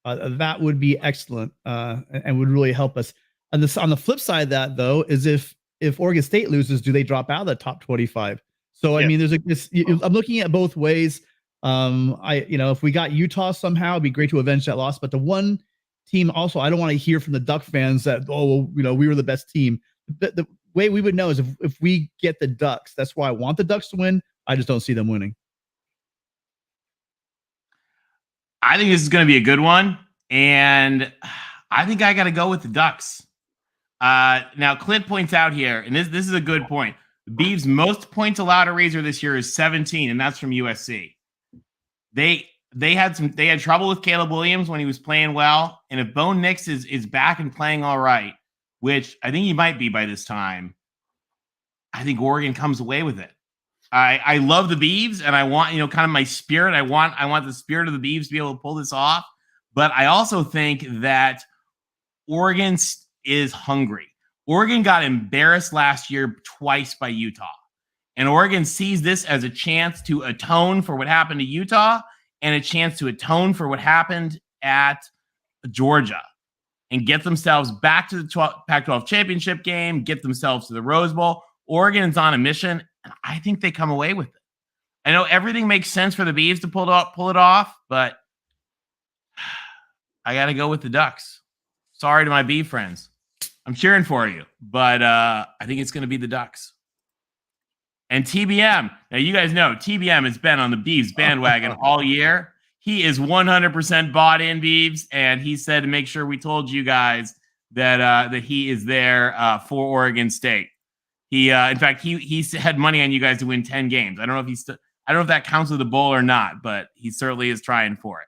E: that would be excellent and would really help us. On the flip side of that, though, is if Oregon State loses, do they drop out of the top 25? So I mean, I'm looking at both ways. If we got Utah somehow, it'd be great to avenge that loss. But the one team also, I don't want to hear from the Duck fans that we were the best team. The way we would know is if we get the Ducks. That's why I want the Ducks to win. I just don't see them winning.
A: I think this is going to be a good one, and I think I got to go with the Ducks. Now, Clint points out here, and this is a good point. The Beavs' most points allowed to Razor this year is 17, and that's from USC. They had trouble with Caleb Williams when he was playing well, and if Bo Nix is back and playing all right, which I think he might be by this time, I think Oregon comes away with it. I love the Beavs, and I want, kind of my spirit. I want the spirit of the Beavs to be able to pull this off. But I also think that Oregon is hungry. Oregon got embarrassed last year twice by Utah. And Oregon sees this as a chance to atone for what happened to Utah and a chance to atone for what happened at Georgia and get themselves back to the Pac-12 championship game, get themselves to the Rose Bowl. Oregon's on a mission, and I think they come away with it. I know everything makes sense for the Beavs to pull it off, but I got to go with the Ducks. Sorry to my Beav friends. I'm cheering for you, but I think it's going to be the Ducks. And TBM, now you guys know TBM has been on the Beavs bandwagon all year. He is 100% bought in, Beavs, and he said to make sure we told you guys that he is there for Oregon State. He, in fact, he had money on you guys to win 10 games. I don't know if that counts with the bowl or not, but he certainly is trying for it.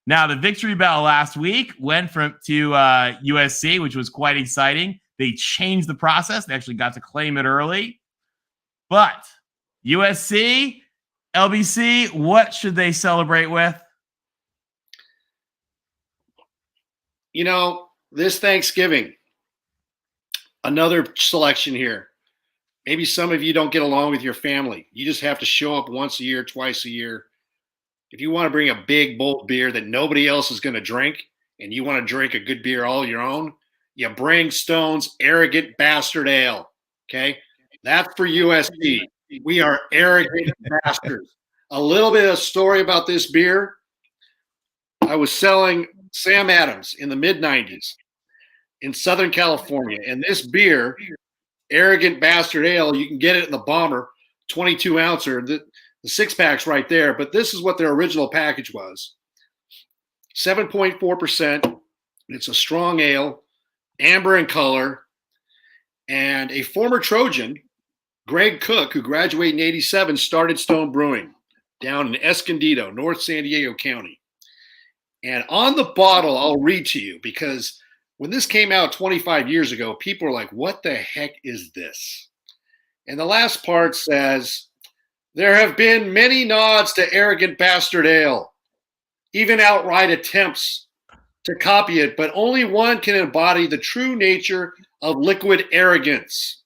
A: Now, the victory bell last week went to USC, which was quite exciting. They changed the process. They actually got to claim it early. But USC, LBC, what should they celebrate with?
D: This Thanksgiving, another selection here. Maybe some of you don't get along with your family. You just have to show up once a year, twice a year. If you want to bring a big, bold beer that nobody else is going to drink, and you want to drink a good beer all your own, you bring Stone's Arrogant Bastard Ale, okay? That's for USC. We are arrogant bastards. A little bit of story about this beer. I was selling Sam Adams in the mid-'90s in Southern California, and this beer, Arrogant Bastard Ale, you can get it in the Bomber, 22-ouncer. The six-pack's right there, but this is what their original package was. 7.4%. It's a strong ale, amber in color, and a former Trojan, Greg Cook, who graduated in 87, started Stone Brewing down in Escondido, North San Diego County. And on the bottle, I'll read to you, because when this came out 25 years ago, people were like, what the heck is this? And the last part says, there have been many nods to Arrogant Bastard Ale, even outright attempts to copy it, but only one can embody the true nature of liquid arrogance.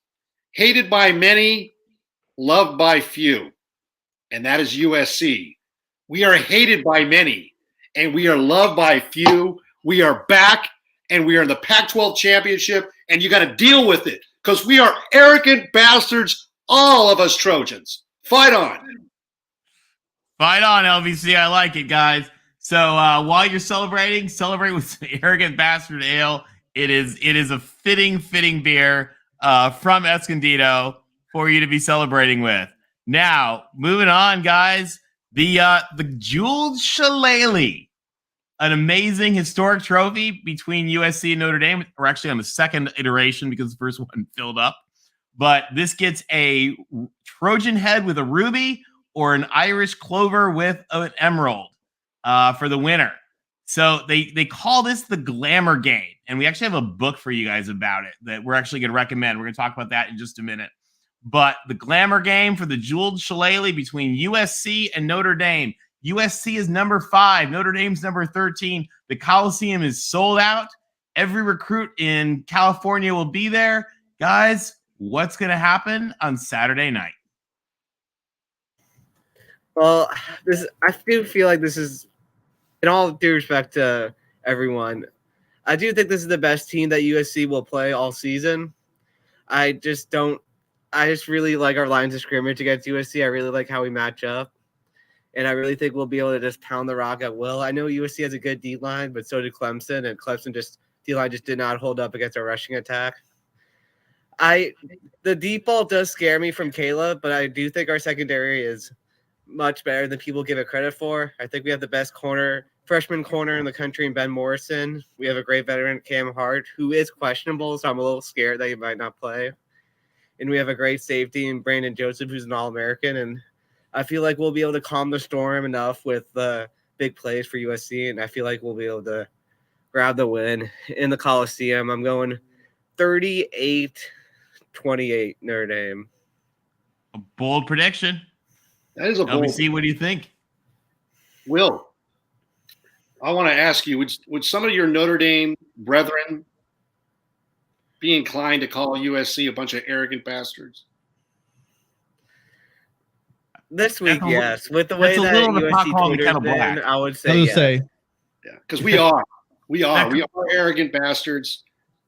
D: Hated by many, loved by few. And that is USC. We are hated by many, and we are loved by few. We are back, and we are in the Pac-12 championship, and you got to deal with it, because we are arrogant bastards All of us Trojans. Fight on.
A: Fight on, LVC. I like it, guys. So while you're celebrate with some Arrogant Bastard Ale. It is a fitting beer from Escondido for you to be celebrating with. Now, moving on, guys. The Jeweled Shillelagh, an amazing historic trophy between USC and Notre Dame. We're actually on the second iteration because the first one filled up. But this gets a Trojan head with a ruby or an Irish clover with an emerald for the winner. So they call this the Glamour Game. And we actually have a book for you guys about it that we're actually going to recommend. We're going to talk about that in just a minute. But the Glamour Game for the Jeweled Shillelagh between USC and Notre Dame. USC is number 5. Notre Dame's number 13. The Coliseum is sold out. Every recruit in California will be there. Guys, what's going to happen on Saturday night?
B: Well, I do feel like this is, in all due respect to everyone, I do think this is the best team that USC will play all season. I just really like our lines of scrimmage against USC. I really like how we match up. And I really think we'll be able to just pound the rock at will. I know USC has a good D-line, but so did Clemson. And Clemson D-line just did not hold up against our rushing attack. The deep ball does scare me from Caleb, but I do think our secondary is much better than people give it credit for. I think we have the best freshman corner in the country in Ben Morrison. We have a great veteran, Cam Hart, who is questionable, so I'm a little scared that he might not play. And we have a great safety in Brandon Joseph, who's an All-American. And I feel like we'll be able to calm the storm enough with the big plays for USC, and I feel like we'll be able to grab the win in the Coliseum. I'm going 38-28 Notre Dame.
A: A bold prediction.
D: That is a bold.
A: LBC, what do you think?
D: Will, I want to ask you, would some of your Notre Dame brethren be inclined to call USC a bunch of arrogant bastards?
B: This week, yes. With the way that USC Twitter's been, I would say yes.
D: Yeah, because we are arrogant bastards,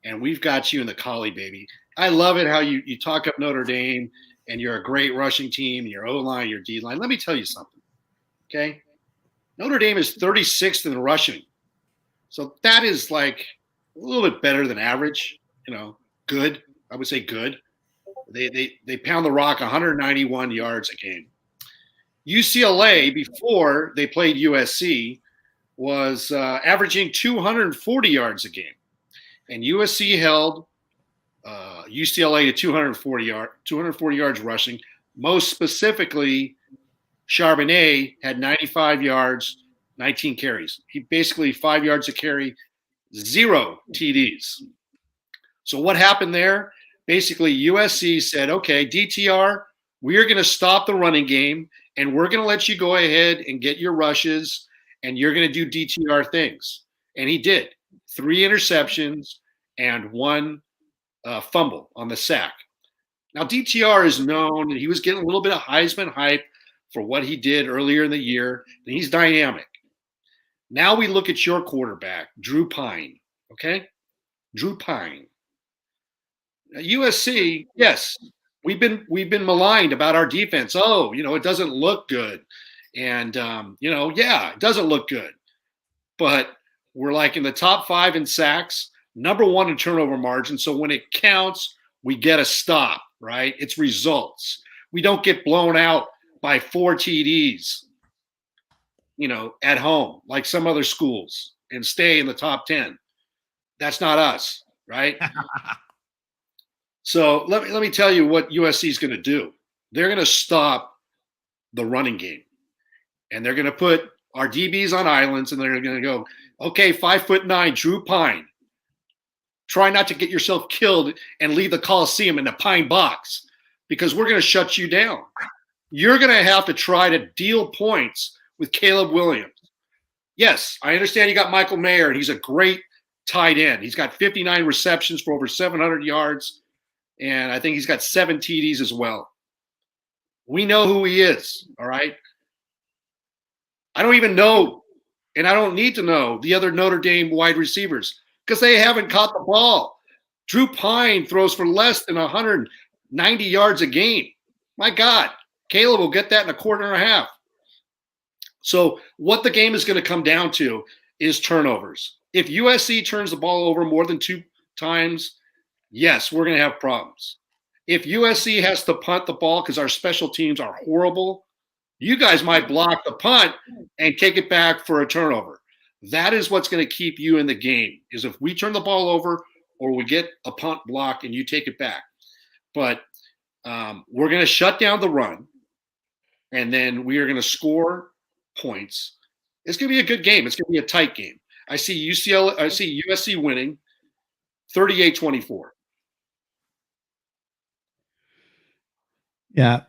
D: and we've got you in the collie, baby. I love it how you talk up Notre Dame, and you're a great rushing team, your O-line, your D-line. Let me tell you something, okay? Notre Dame is 36th in rushing. So that is like a little bit better than average, good. I would say good. They pound the rock 191 yards a game. UCLA, before they played USC, was averaging 240 yards a game. And USC held UCLA to 240 yards rushing. Most specifically, Charbonnet had 95 yards, 19 carries. He basically 5 yards a carry, 0 TDs. So what happened there? Basically, USC said, okay, DTR, we are going to stop the running game, and we're going to let you go ahead and get your rushes, and you're going to do DTR things. And he did. 3 interceptions and 1 fumble on the sack. Now, DTR is known. He was getting a little bit of Heisman hype for what he did earlier in the year. And he's dynamic. Now we look at your quarterback, Drew Pine. Okay? Drew Pine. Now, USC, yes, we've been maligned about our defense. Oh, it doesn't look good. And, yeah, it doesn't look good. But we're like in the top 5 in sacks, number 1 in turnover margin. So when it counts, we get a stop, right? It's results. We don't get blown out by 4 TDs, at home, like some other schools, and stay in the top 10. That's not us, right? So let me tell you what USC is going to do. They're going to stop the running game, and they're going to put our DBs on islands, and they're going to go, okay, 5'9", Drew Pine. Try not to get yourself killed and leave the Coliseum in the pine box, because we're going to shut you down. You're going to have to try to deal points with Caleb Williams. Yes, I understand you got Michael Mayer, and he's a great tight end. He's got 59 receptions for over 700 yards, and I think he's got 7 TDs as well. We know who he is, all right? I don't even know, and I don't need to know, the other Notre Dame wide receivers because they haven't caught the ball. Drew Pine throws for less than 190 yards a game. My God, Caleb will get that in a quarter and a half. So what the game is going to come down to is turnovers. If USC turns the ball over more than 2 times, yes, we're going to have problems. If USC has to punt the ball because our special teams are horrible, you guys might block the punt and take it back for a turnover. That is what's going to keep you in the game, is if we turn the ball over or we get a punt block and you take it back. But we're going to shut down the run, and then we are going to score points. It's going to be a good game. It's going to be a tight game. I see USC winning 38-24.
E: Yeah.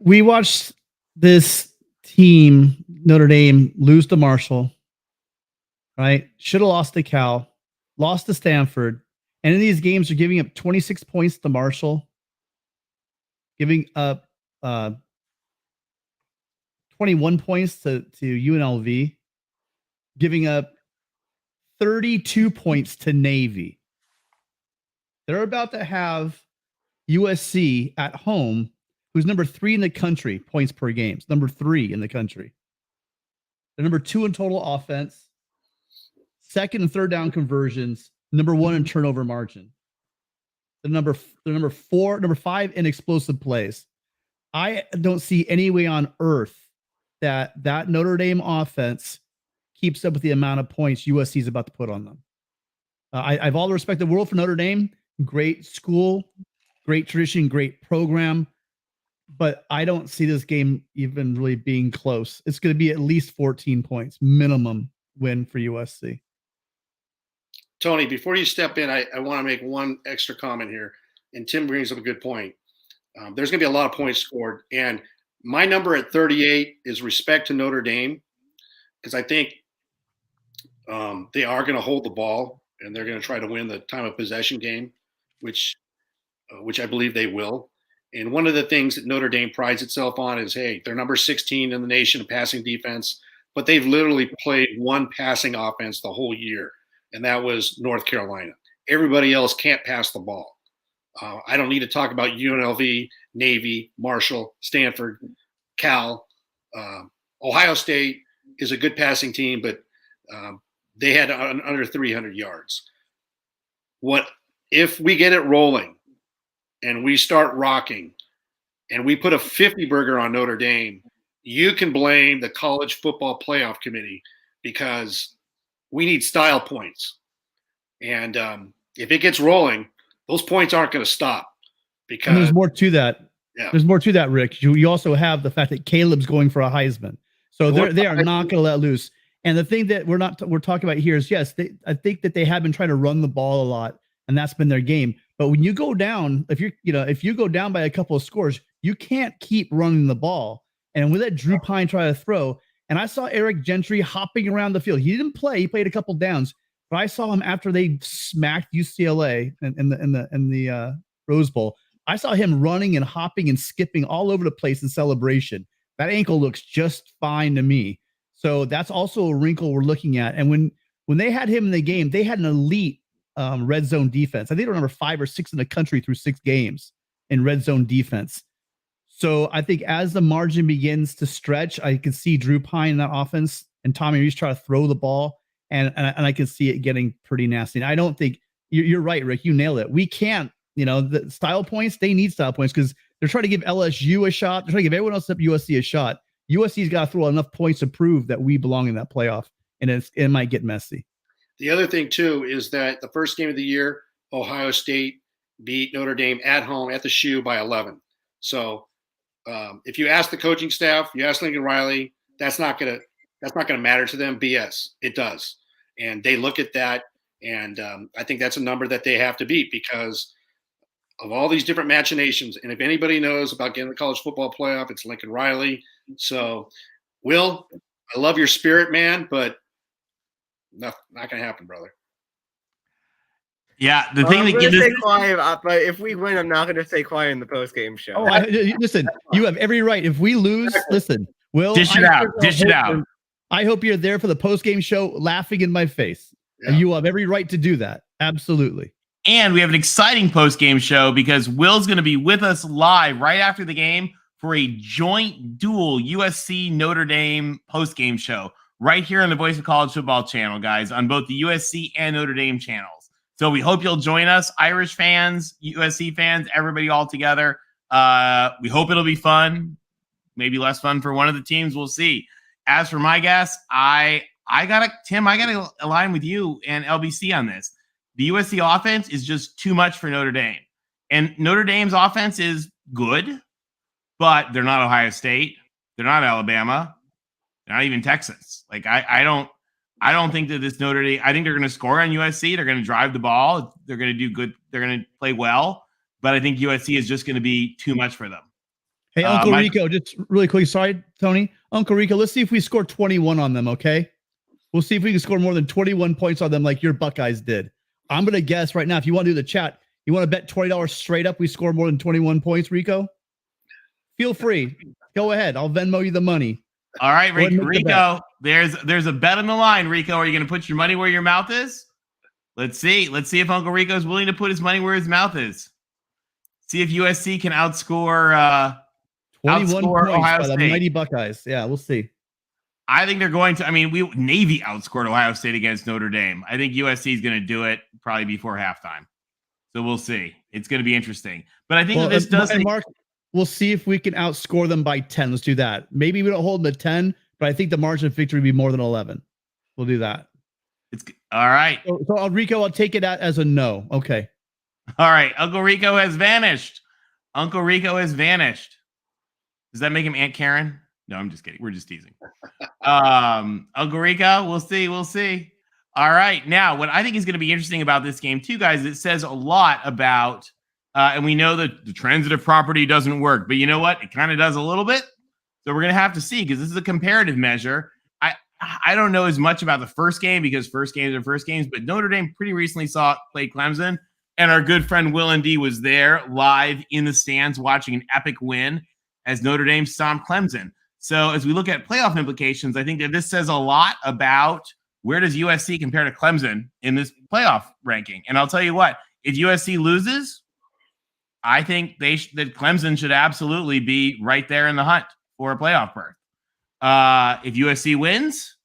E: We watched this team, Notre Dame, lose to Marshall, right? Should have lost to Cal, lost to Stanford. And in these games, they're giving up 26 points to Marshall, giving up 21 points to UNLV, giving up 32 points to Navy. They're about to have USC at home, who's number 3 in the country, points per game. It's number 3 in the country. They're number 2 in total offense, 2nd and 3rd down conversions, number 1 in turnover margin. They're number 5 in explosive plays. I don't see any way on earth that Notre Dame offense keeps up with the amount of points USC is about to put on them. I have all the respect in the world for Notre Dame. Great school, great tradition, great program. But I don't see this game even really being close. It's going to be at least 14 points, minimum win for USC.
D: Tony, before you step in, I want to make one extra comment here. And Tim brings up a good point. There's going to be a lot of points scored. And my number at 38 is respect to Notre Dame, because I think they are going to hold the ball and they're going to try to win the time of possession game, which I believe they will. And one of the things that Notre Dame prides itself on is, hey, they're number 16 in the nation in passing defense, but they've literally played one passing offense the whole year, and that was North Carolina. Everybody else can't pass the ball. I don't need to talk about UNLV, Navy, Marshall, Stanford, Cal. Ohio State is a good passing team, but they had under 300 yards. What if we get it rolling and we start rocking and we put a 50 burger on Notre Dame? You can blame the College Football Playoff Committee, because we need style points. And if it gets rolling, those points aren't going to stop. Because
E: and there's more to that.
D: Yeah.
E: There's more to that, Rick. You also have the fact that Caleb's going for a Heisman. So they are not going to let loose. And the thing that we're talking about here is, yes, I think that they have been trying to run the ball a lot, and that's been their game. But when you go down, if you go down by a couple of scores, you can't keep running the ball. And we let Drew Pine try to throw. And I saw Eric Gentry hopping around the field. He didn't play. He played a couple downs. But I saw him after they smacked UCLA in the Rose Bowl. I saw him running and hopping and skipping all over the place in celebration. That ankle looks just fine to me. So that's also a wrinkle we're looking at. And when they had him in the game, they had an elite red zone defense. I think they were number 5 or 6 in the country through 6 games in red zone defense. So I think as the margin begins to stretch, I can see Drew Pine in that offense and Tommy Rees try to throw the ball, and I can see it getting pretty nasty. And I don't think you're right, Rick. You nailed it. We can't, the style points, they need style points because they're trying to give LSU a shot. They're trying to give everyone else except USC a shot. USC's got to throw enough points to prove that we belong in that playoff, and it might get messy.
D: The other thing, too, is that the first game of the year, Ohio State beat Notre Dame at home at the Shoe by 11. So if you ask the coaching staff, you ask Lincoln Riley, that's not gonna matter to them. BS. It does, and they look at that, and I think that's a number that they have to beat because of all these different machinations. And if anybody knows about getting the college football playoff, it's Lincoln Riley. So, Will, I love your spirit, man, but not gonna happen, brother.
A: Yeah, the thing that
B: I'm
A: gives
B: gonna
A: us
B: stay quiet, but if we win, I'm not going to stay quiet in the post-game show.
E: Oh, listen, you have every right. If we lose, listen, Will,
A: dish it out.
E: I hope you're there for the post-game show laughing in my face.
D: Yeah.
E: And you have every right to do that. Absolutely.
A: And we have an exciting post-game show because Will's going to be with us live right after the game for a joint dual USC Notre Dame post-game show right here on the Voice of College Football channel, guys, on both the USC and Notre Dame channels. So we hope you'll join us, Irish fans, USC fans, everybody all together. We hope it'll be fun. Maybe less fun for one of the teams. We'll see. As for my guess, I gotta align with you and LBC on this. The USC offense is just too much for Notre Dame. And Notre Dame's offense is good, but they're not Ohio State. They're not Alabama. They're not even Texas. Like I don't think that this Notre Dame, I think they're going to score on USC. They're going to drive the ball. They're going to do good. They're going to play well, but I think USC is just going to be too much for them.
E: Hey, Uncle Rico, just really quick. Sorry, Tony. Uncle Rico, let's see if we score 21 on them, okay? We'll see if we can score more than 21 points on them like your Buckeyes did. I'm going to guess right now, if you want to do the chat, you want to bet $20 straight up we score more than 21 points, Rico? Feel free. Go ahead. I'll Venmo you the money.
A: All right, Rico, there's a bet on the line, Rico. Are you going to put your money where your mouth is? Let's see. Let's see if Uncle Rico is willing to put his money where his mouth is. See if USC can outscore
E: 21 points
A: Ohio
E: by
A: State.
E: the mighty Buckeyes. Yeah, we'll see.
A: I think they're going to. I mean, Navy outscored Ohio State against Notre Dame. I think USC is going to do it probably before halftime. So we'll see. It's going to be interesting. But I think that this does.
E: Mark, we'll see if we can outscore them by 10. Let's do that. Maybe we don't hold them to 10, but I think the margin of victory will be more than 11. We'll do that.
A: It's all right.
E: So Rico, I'll take it as a no. Okay.
A: All right. Uncle Rico has vanished. Uncle Rico has vanished. Does that make him Aunt Karen? No, I'm just kidding. We're just teasing. Uncle Rico, we'll see. We'll see. All right. Now, what I think is going to be interesting about this game, too, guys, it says a lot about, and we know that the transitive property doesn't work, but you know what? It kind of does a little bit. So we're going to have to see because this is a comparative measure. I don't know as much about the first game because first games are first games, but Notre Dame pretty recently played Clemson, and our good friend Will and D was there live in the stands watching an epic win as Notre Dame stomped Clemson. So as we look at playoff implications, I think that this says a lot about where does USC compare to Clemson in this playoff ranking. And I'll tell you what, if USC loses, I think that Clemson should absolutely be right there in the hunt for a playoff berth. If USC wins,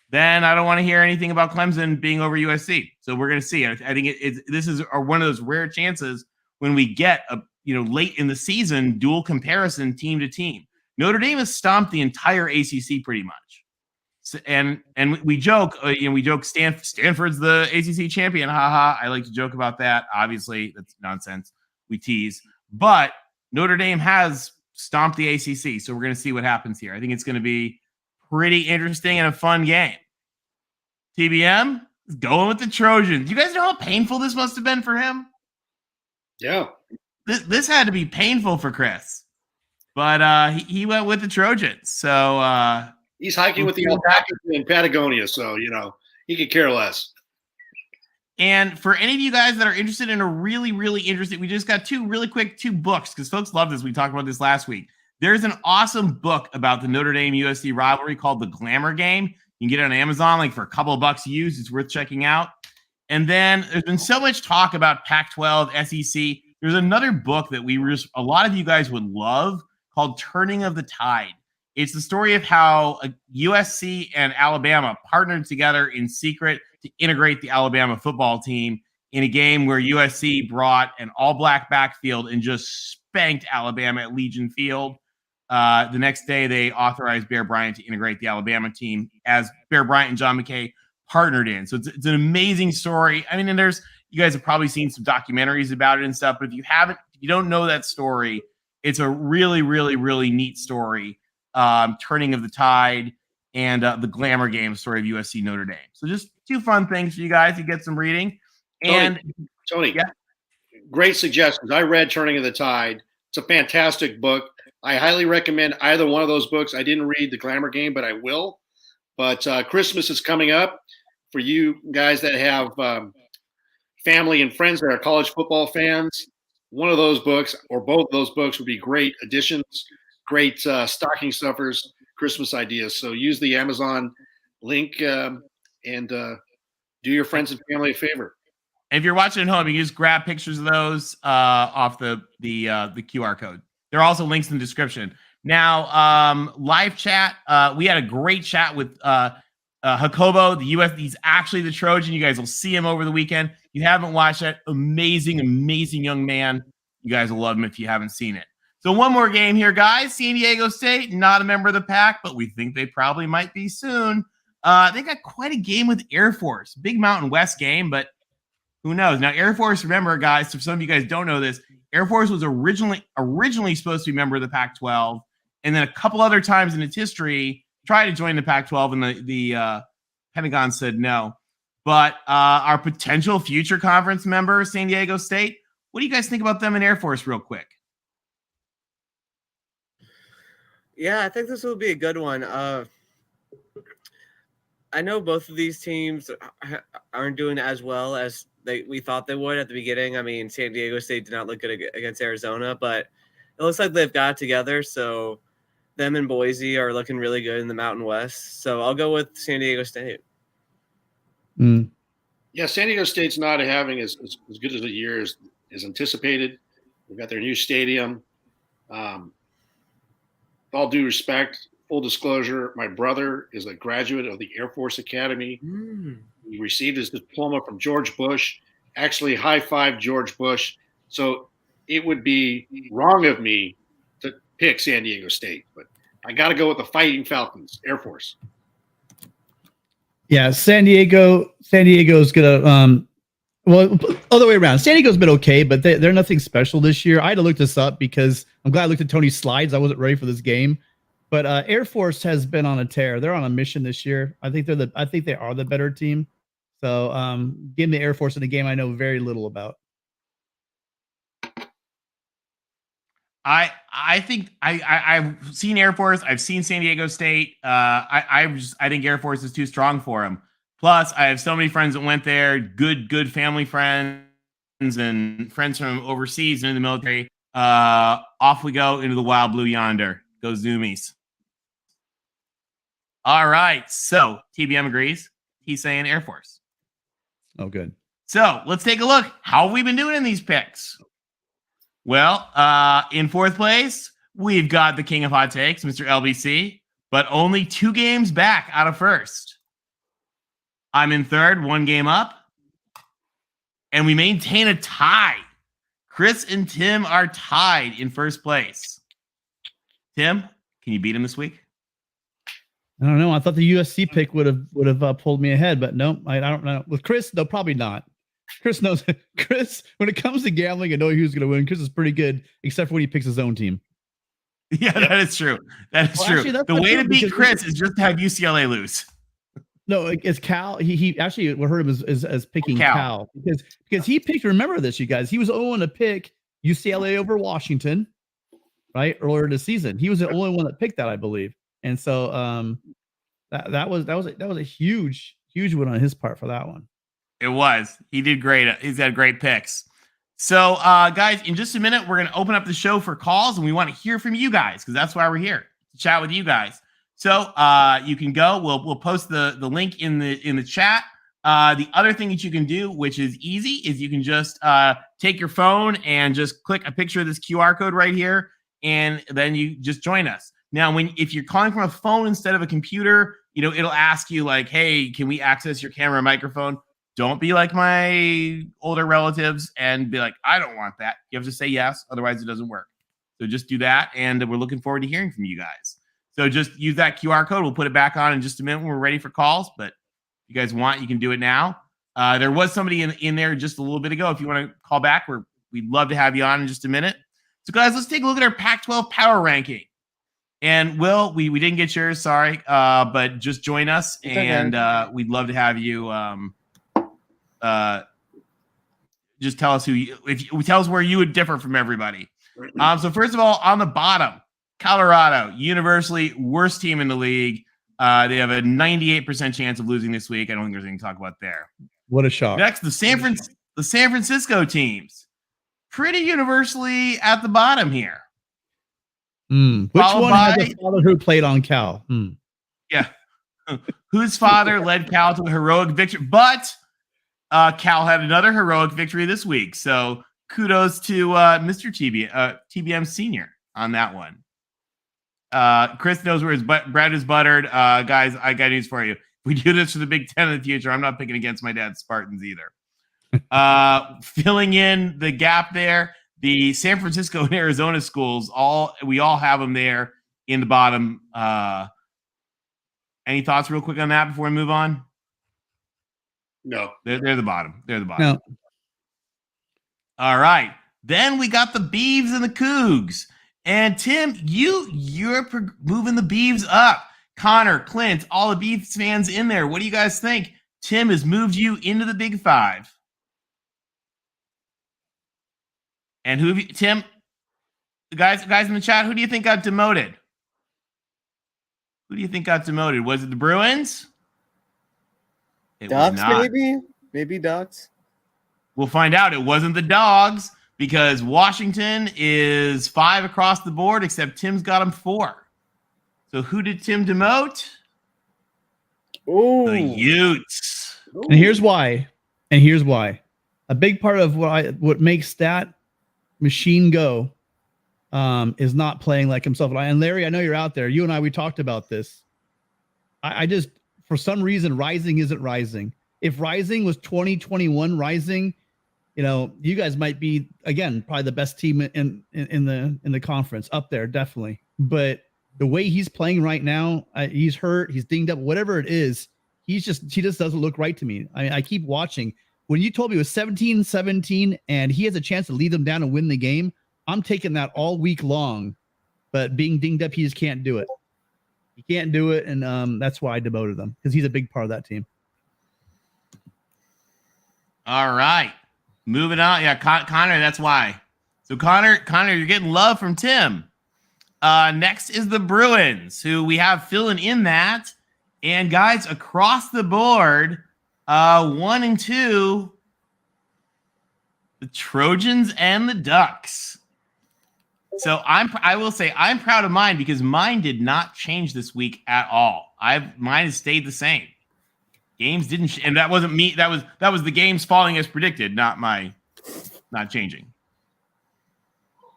A: then I don't want to hear anything about Clemson being over USC. So we're going to see. I think this is one of those rare chances when we get late in the season dual comparison team to team. Notre Dame has stomped the entire ACC pretty much. So, and we joke, Stanford's the ACC champion. Haha. I like to joke about that. Obviously, that's nonsense. We tease, but Notre Dame has stomped the ACC. So we're going to see what happens here. I think it's going to be pretty interesting and a fun game. TBM is going with the Trojans. You guys know how painful this must have been for him?
D: Yeah.
A: This had to be painful for Chris, but he went with the Trojans. So
D: he's hiking with the alpacas in Patagonia, so he could care less.
A: And for any of you guys that are interested in a really, really interesting, we just got two books because folks love this. We talked about this last week. There's an awesome book about the Notre Dame USC rivalry called The Glamour Game. You can get it on Amazon for a couple of bucks used. It's worth checking out. And then there's been so much talk about Pac-12, SEC. There's another book that a lot of you guys would love called Turning of the Tide. It's the story of how USC and Alabama partnered together in secret to integrate the Alabama football team in a game where USC brought an all-black backfield and just spanked Alabama at Legion Field. The next day, they authorized Bear Bryant to integrate the Alabama team as Bear Bryant and John McKay partnered in. So it's an amazing story. I mean, and you guys have probably seen some documentaries about it and stuff, but if you don't know that story, it's a really, really, really neat story. Turning of the Tide and the Glamour Game story of USC Notre Dame. So just two fun things for you guys to get some reading. And
D: Tony,
A: yeah.
D: Great suggestions. I read Turning of the Tide. It's a fantastic book. I highly recommend either one of those books. I didn't read The Glamour Game, but I will. But Christmas is coming up. For you guys that have family and friends that are college football fans, one of those books or both of those books would be great additions, great stocking stuffers, Christmas ideas. So use the Amazon link and do your friends and family a favor.
A: And if you're watching at home, you can just grab pictures of those off the QR code. There are also links in the description. Now, live chat. We had a great chat with Jacobo, the US. He's actually the Trojan. You guys will see him over the weekend. If you haven't watched that, amazing young man. You guys will love him if you haven't seen it. So one more game here, guys. San Diego State, not a member of the pack, but we think they probably might be soon. They got quite a game with Air Force. Big Mountain West game, but who knows? Now, Air Force, remember, guys, if some of you guys don't know this, Air Force was originally supposed to be a member of the Pac-12, and then a couple other times in its history tried to join the Pac-12, and the Pentagon said no. But our potential future conference member, San Diego State, what do you guys think about them in Air Force real quick?
B: Yeah, I think this will be a good one. I know both of these teams aren't doing as well as we thought they would at the beginning. I mean, San Diego State did not look good against Arizona, but it looks like they've got it together. So them and Boise are looking really good in the Mountain West. So I'll go with San Diego State.
D: Yeah, San Diego State's not having as good as a year as anticipated. They've got their new stadium. All due respect, full disclosure, my brother is a graduate of the Air Force Academy. He received his diploma from George Bush, actually high-fived George Bush. So it would be wrong of me to pick San Diego State, but I got to go with the Fighting Falcons, Air Force.
E: Yeah, San Diego's gonna well, other way around. San Diego's been okay, but they're nothing special this year. I had to look this up because I'm glad I looked at Tony's slides. I wasn't ready for this game, but Air Force has been on a tear. They're on a mission this year. I think they are the better team. So give me Air Force in a game I know very little about.
A: I think I've seen Air Force. I've seen San Diego State. I think Air Force is too strong for them. Plus, I have so many friends that went there. Good family friends and friends from overseas and in the military. Off we go into the wild blue yonder. Go Zoomies. All right. So TBM agrees. He's saying Air Force.
E: Oh, good.
A: So let's take a look. How have we been doing in these picks? Well, in fourth place, we've got the king of hot takes, Mr. LBC, but only 2 games back out of first. I'm in third, 1 game up, and we maintain a tie. Chris and Tim are tied in first place. Tim, can you beat him this week?
E: I don't know. I thought the USC pick would have pulled me ahead, but no, I don't know. With Chris, no, probably not. Chris knows. Chris, when it comes to gambling and knowing who's going to win, Chris is pretty good, except for when he picks his own team.
A: Yeah, that is true. That is true.
E: Actually,
A: the way to beat Chris is just to have UCLA lose.
E: No, it's Cal. He actually heard him as picking Cal because he picked. Remember this, you guys. He was the only one to pick UCLA over Washington, right? Earlier this season, he was the only one that picked that, I believe. And so that was a huge win on his part for that one.
A: It was. He did great. He's had great picks. So, guys, in just a minute, we're going to open up the show for calls, and we want to hear from you guys because that's why we're here to chat with you guys. So, you can go. We'll post the link in the chat. The other thing that you can do, which is easy, is you can just take your phone and just click a picture of this QR code right here, and then you just join us. Now, if you're calling from a phone instead of a computer, it'll ask you like, "Hey, can we access your camera and microphone?" Don't be like my older relatives and be like, I don't want that. You have to say yes. Otherwise, it doesn't work. So just do that. And we're looking forward to hearing from you guys. So just use that QR code. We'll put it back on in just a minute when we're ready for calls. But if you guys want, you can do it now. There was somebody in there just a little bit ago. If you want to call back, we'd love to have you on in just a minute. So, guys, let's take a look at our Pac-12 power ranking. And Will, we didn't get yours. Sorry. But just join us. And we'd love to have you just tell us tell us where you would differ from everybody. So first of all, on the bottom, Colorado, universally worst team in the league. They have a 98% chance of losing this week. I don't think there's anything to talk about there.
E: What a shock.
A: Next, the San Francisco teams, pretty universally at the bottom here.
E: Which one has a father who played on Cal?
A: Yeah. Whose father led Cal to a heroic victory? But Cal had another heroic victory this week. So kudos to Mr. TBM Senior on that one. Chris knows where his bread is buttered. Guys, I got news for you. If we do this for the Big Ten in the future, I'm not picking against my dad's Spartans either. Filling in the gap there, the San Francisco and Arizona schools, we all have them there in the bottom. Any thoughts real quick on that before we move on?
D: No.
A: They're the bottom. They're the bottom.
E: No.
A: All right. Then we got the Beavs and the Cougs. And Tim, you're moving the Beavs up. Connor, Clint, all the Beavs fans in there. What do you guys think? Tim has moved you into the Big Five. And Tim, the guys in the chat, who do you think got demoted? Who do you think got demoted? Was it the Bruins? It
B: Ducks,
A: was not.
B: maybe Ducks.
A: We'll find out. It wasn't the Dogs because Washington is 5 across the board, except Tim's got them 4. So who did Tim demote?
B: Ooh.
A: The Utes.
E: And here's why. A big part of what makes that machine go is not playing like himself. And Larry, I know you're out there. You and I, we talked about this. I just, for some reason, Rising isn't rising. If Rising was 2021 Rising, you guys might be, again, probably the best team in the conference, up there, definitely. But the way he's playing right now, he's hurt, he's dinged up, whatever it is, he just doesn't look right to me. I keep watching. When you told me it was 17-17 and he has a chance to lead them down and win the game, I'm taking that all week long. But being dinged up, he just can't do it. He can't do it, and that's why I demoted him, because he's a big part of that team.
A: All right. Moving on. Yeah, Connor, that's why. So, Connor, you're getting love from Tim. Next is the Bruins, who we have filling in that. And, guys, across the board, 1 and 2, the Trojans and the Ducks. So I will say I'm proud of mine because mine did not change this week at all. Mine has stayed the same. Games didn't, and that wasn't me. That was the games falling as predicted, not changing.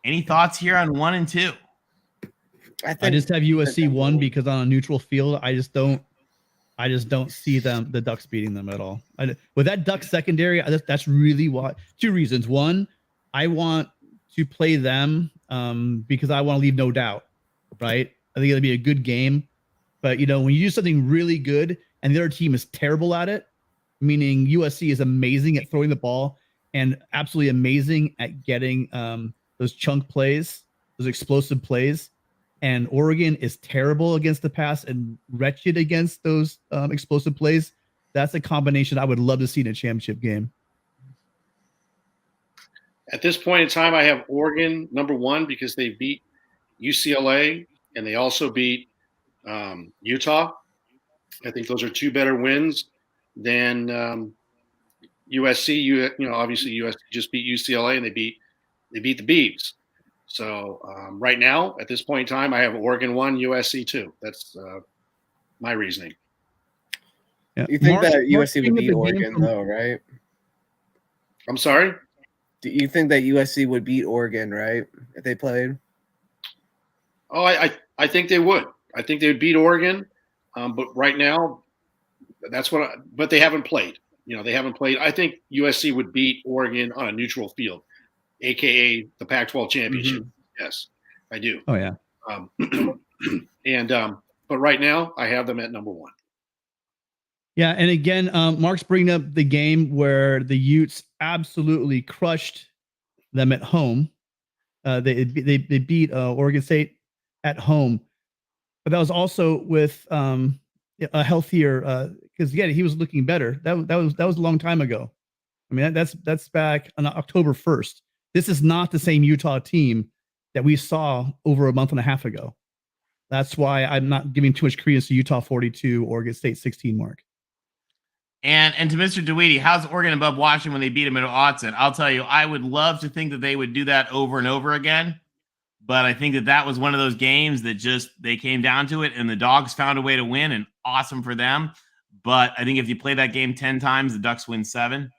A: Any thoughts here on 1 and 2?
E: I just have USC 1 because on a neutral field, I just don't see the Ducks beating them at all. With that Ducks secondary, that's really why. 2 reasons. 1, I want to play them because I want to leave no doubt, right? I think it'll be a good game. But, when you do something really good and the other team is terrible at it, meaning USC is amazing at throwing the ball and absolutely amazing at getting those chunk plays, those explosive plays, and Oregon is terrible against the pass and wretched against those explosive plays, that's a combination I would love to see in a championship game.
D: At this point in time, I have Oregon number 1 because they beat UCLA and they also beat Utah. I think those are 2 better wins than USC. Obviously USC just beat UCLA and they beat the Beavs. So right now, at this point in time, I have Oregon 1, USC 2. That's my reasoning.
E: Yeah.
B: You think that USC would beat Oregon, though, right?
D: I'm sorry?
B: Do you think that USC would beat Oregon, right, if they played?
D: Oh, I think they would. I think they would beat Oregon. But right now, but they haven't played. They haven't played. I think USC would beat Oregon on a neutral field, AKA the Pac-12 championship. Mm-hmm. Yes, I do.
E: Oh, yeah.
D: But right now, I have them at number 1.
E: Yeah, and again, Mark's bringing up the game where the Utes absolutely crushed them at home. They beat Oregon State at home, but that was also with a healthier. Because again, he was looking better. That was a long time ago. I mean, that's back on October 1st. This is not the same Utah team that we saw over a month and a half ago. That's why I'm not giving too much credence to Utah 42, Oregon State 16 mark.
A: And to Mr. DeWeedy, how's Oregon above Washington when they beat him at Autzen? I'll tell you, I would love to think that they would do that over and over again. But I think that was one of those games that just they came down to it and the Dogs found a way to win, and awesome for them. But I think if you play that game 10 times, the Ducks win 7.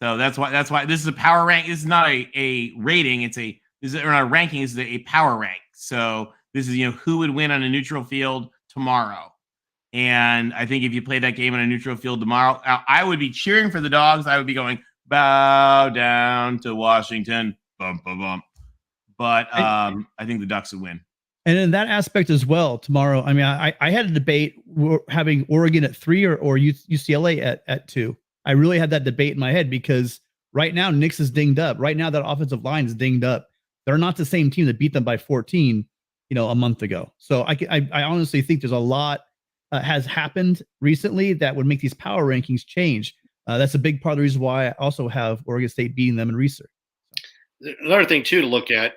A: So that's why this is a power rank. This is not a rating. This is not a ranking. This is a power rank. So this is who would win on a neutral field tomorrow. And I think if you play that game on a neutral field tomorrow, I would be cheering for the Dogs. I would be going, bow down to Washington, bump, bump, bump. But I think the Ducks would win.
E: And in that aspect as well, tomorrow, I mean, I had a debate having Oregon at 3 or UCLA at 2. I really had that debate in my head because right now Nix is dinged up. Right now that offensive line is dinged up. They're not the same team that beat them by 14, a month ago. So I honestly think there's a lot has happened recently that would make these power rankings change. That's a big part of the reason why I also have Oregon State beating them in research.
D: Another thing too to look at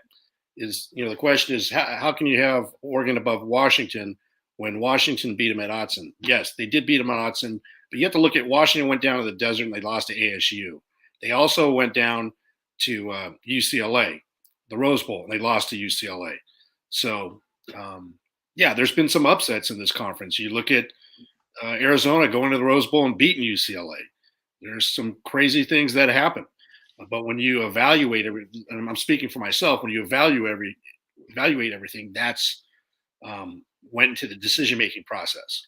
D: is, the question is how can you have Oregon above Washington when Washington beat them at Autzen? Yes, they did beat them at Autzen, but you have to look at Washington went down to the desert and they lost to ASU. They also went down to UCLA, the Rose Bowl, and they lost to UCLA. So, there's been some upsets in this conference. You look at Arizona going to the Rose Bowl and beating UCLA. There's some crazy things that happen. But when you evaluate everything, and I'm speaking for myself, when you evaluate everything, that's went into the decision-making process.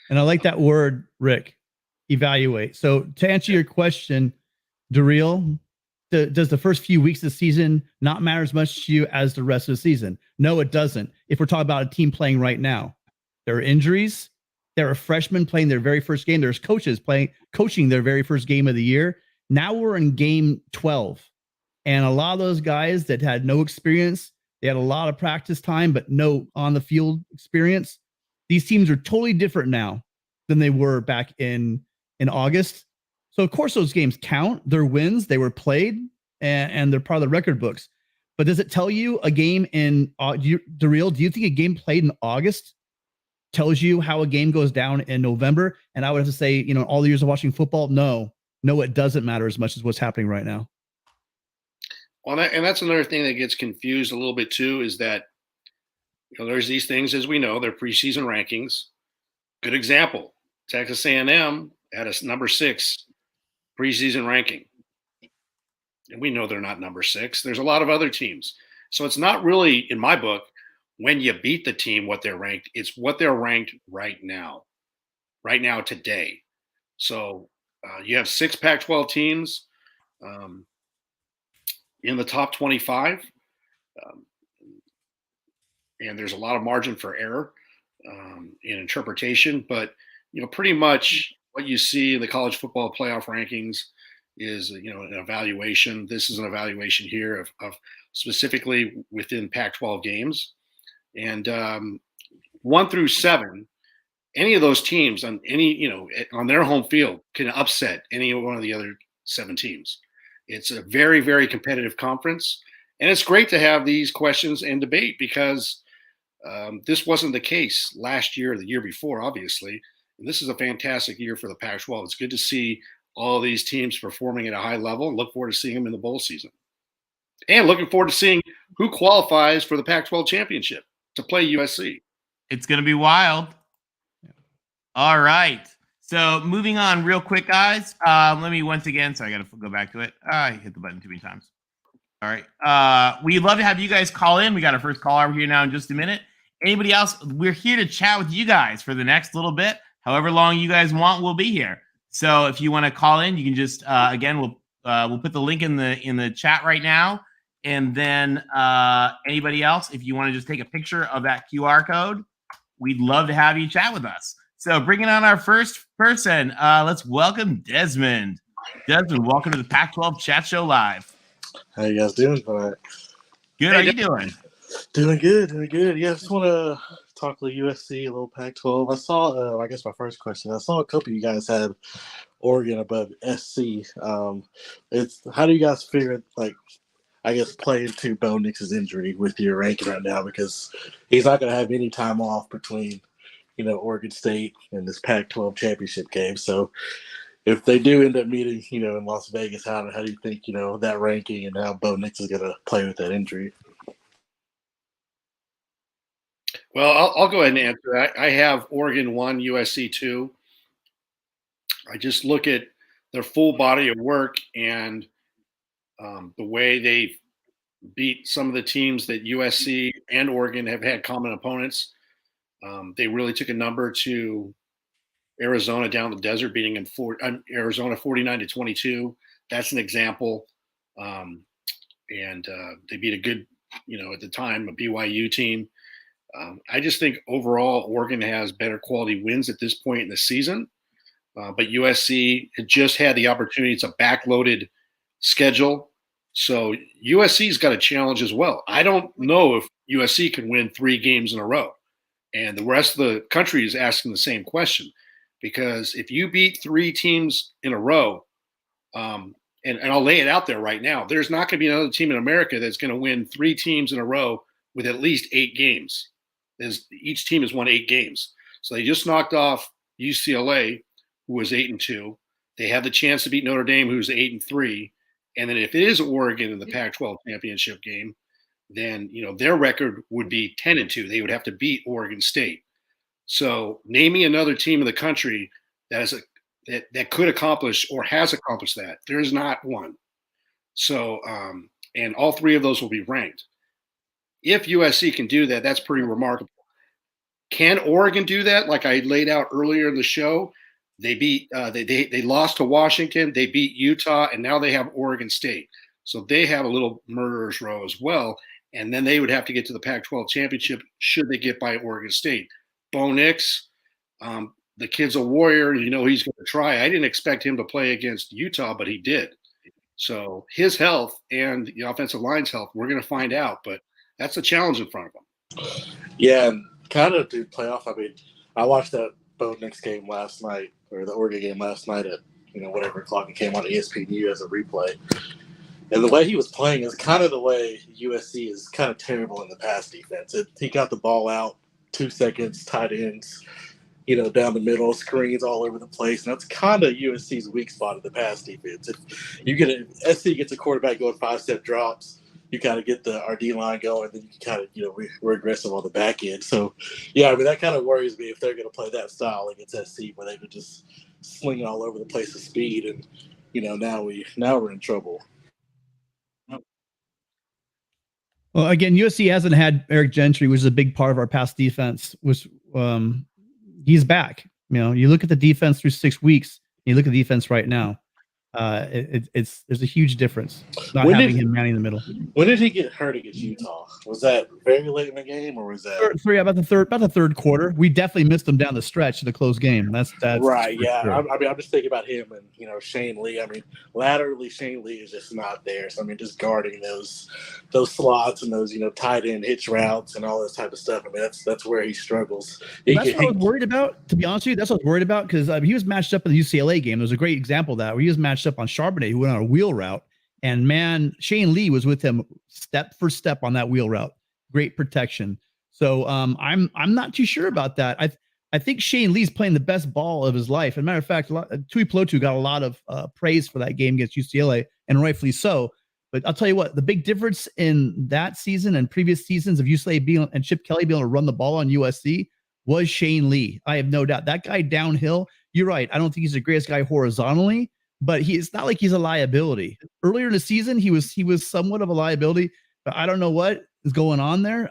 E: And I like that word, Rick, evaluate. So to answer your question, Daryl, does the first few weeks of the season not matter as much to you as the rest of the season? No, it doesn't. If we're talking about a team playing right now, there are injuries. There are freshmen playing their very first game. There's coaches coaching their very first game of the year. Now we're in game 12. And a lot of those guys that had no experience, they had a lot of practice time, but no on the field experience. These teams are totally different now than they were back in August. So of course those games count. They're wins. They were played and they're part of the record books. But does it tell you a game in Daryl, do you think a game played in August tells you how a game goes down in November? And I would have to say, all the years of watching football, no, it doesn't matter as much as what's happening right now.
D: Well, and that's another thing that gets confused a little bit too, is that there's these things, as we know, they're preseason rankings. Good example, Texas A&M had a number 6 preseason ranking. And we know they're not number 6. There's a lot of other teams. So it's not really, in my book, when you beat the team, what they're ranked. It's what they're ranked right now today. So you have 6 Pac-12 teams in the top 25. And there's a lot of margin for error in interpretation. But, pretty much what you see in the college football playoff rankings is, an evaluation. This is an evaluation here of specifically within Pac-12 games. And 1 through 7, any of those teams on on their home field can upset any one of the other 7 teams. It's a very, very competitive conference. And it's great to have these questions and debate because this wasn't the case last year or the year before, obviously. And this is a fantastic year for the Pac-12. It's good to see all these teams performing at a high level. Look forward to seeing them in the bowl season. And looking forward to seeing who qualifies for the Pac-12 championship to play USC.
A: It's going to be wild. All right. So moving on real quick, guys. Let me once again, so I got to go back to it. I hit the button too many times. All right. We'd love to have you guys call in. We got our first call over here now in just a minute. Anybody else? We're here to chat with you guys for the next little bit. However long you guys want, we'll be here. So if you want to call in, you can just again, we'll put the link in the chat right now. And then anybody else, if you want to just take a picture of that QR code, we'd love to have you chat with us. So bringing on our first person, let's welcome Desmond. Desmond, welcome to the Pac-12 Chat Show Live.
F: How you guys doing tonight?
A: Good. How you doing?
F: Doing good. Yeah, I just want to talk a little USC, a little Pac-12. I saw, I guess my first question, I saw a couple of you guys had Oregon above SC. It's how do you guys figure, I guess, play into Bo Nix's injury with your ranking right now? Because he's not going to have any time off between, Oregon State and this Pac-12 championship game. So if they do end up meeting, in Las Vegas, how do you think, that ranking and how Bo Nix is going to play with that injury?
D: Well, I'll go ahead and answer that. I have Oregon 1, USC 2. I just look at their full body of work and the way they beat some of the teams that USC and Oregon have had common opponents. They really took a number to Arizona down the desert, beating Arizona 49-22. That's an example. And they beat a good, at the time, a BYU team. I just think overall Oregon has better quality wins at this point in the season. But USC had just had the opportunity. It's a backloaded schedule. So USC's got a challenge as well. I don't know if USC can win 3 games in a row. And the rest of the country is asking the same question. Because if you beat 3 teams in a row, and I'll lay it out there right now, there's not going to be another team in America that's going to win 3 teams in a row with at least 8 games. Each team has won 8 games. So they just knocked off UCLA, who was 8-2. They have the chance to beat Notre Dame, who's 8-3. And then if it is Oregon in the Pac-12 championship game, then their record would be 10-2. They would have to beat Oregon State. So name me another team in the country that could accomplish or has accomplished that. There's not one. So and all 3 of those will be ranked. If USC can do that, that's pretty remarkable. Can Oregon do that? Like I laid out earlier in the show, they beat they lost to Washington, they beat Utah, and now they have Oregon State. So they have a little murderer's row as well. And then they would have to get to the Pac-12 championship should they get by Oregon State. Bo Nix, the kid's a warrior. He's going to try. I didn't expect him to play against Utah, but he did. So his health and the offensive line's health, we're going to find out. But that's a challenge in front of him.
F: Yeah, and kind of to play off, I watched that Bo Nix game last night, or the Oregon game last night at whatever o'clock it came on ESPN as a replay. And the way he was playing is kind of the way USC is kind of terrible in the pass defense. He got the ball out 2 seconds, tight ends, down the middle, screens all over the place. And that's kind of USC's weak spot in the pass defense. If you SC gets a quarterback going 5-step drops, you kind of get the RD line going, then you can kind of, we're aggressive on the back end. So, yeah, that kind of worries me if they're going to play that style against SC where they could just sling it all over the place with speed. And, now we're in trouble.
E: Well, again, USC hasn't had Eric Gentry, which is a big part of our pass defense. He's back. You look at the defense through 6 weeks. You look at the defense right now. There's a huge difference not having him manning the middle.
F: When did he get hurt against Utah? Was that very late in the game, or was that
E: about the third quarter? We definitely missed him down the stretch in a close game. That's
F: right. Yeah, sure. I'm just thinking about him and Shane Lee. Laterally Shane Lee is just not there. So just guarding those slots and those tight end hitch routes and all this type of stuff. That's where he struggles.
E: That's what I was worried about. To be honest with you, that's what I was worried about because he was matched up in the UCLA game. There's a great example of that where he was matched up on Charbonnet, who went on a wheel route, and man, Shane Lee was with him step for step on that wheel route. Great protection. So I'm not too sure about that. I think Shane Lee's playing the best ball of his life. As a matter of fact, Tui Pelotu got a lot of praise for that game against UCLA, and rightfully so. But I'll tell you what, the big difference in that season and previous seasons of UCLA and Chip Kelly being able to run the ball on USC was Shane Lee. I have no doubt. That guy downhill, you're right. I don't think he's the greatest guy horizontally, but it's not like he's a liability. Earlier in the season, he was somewhat of a liability, but I don't know what is going on there.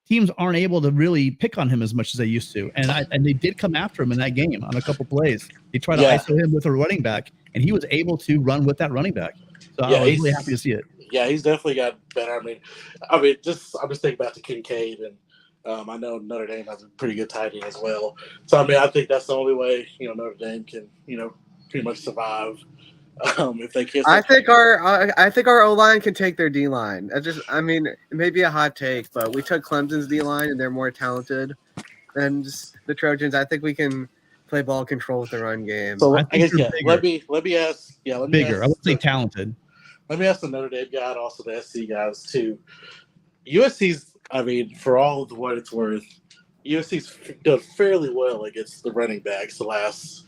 E: Teams aren't able to really pick on him as much as they used to, and they did come after him in that game on a couple plays. They tried to ISO him with a running back, and he was able to run with that running back. So I was really happy to see it.
F: Yeah, he's definitely got better. I'm just thinking about the Kincaid, and I know Notre Dame has a pretty good tight end as well. So I think that's the only way Notre Dame can pretty much survive. If they can't,
B: I think our O-line can take their D-line. It may be a hot take, but we took Clemson's D-line, and they're more talented than the Trojans. I think we can play ball control with the run game.
F: So I guess let me ask.
E: I would say talented.
F: Let me ask the Notre Dame guy and also the SC guys too. USC's, for all of what it's worth, USC's done fairly well against the running backs the last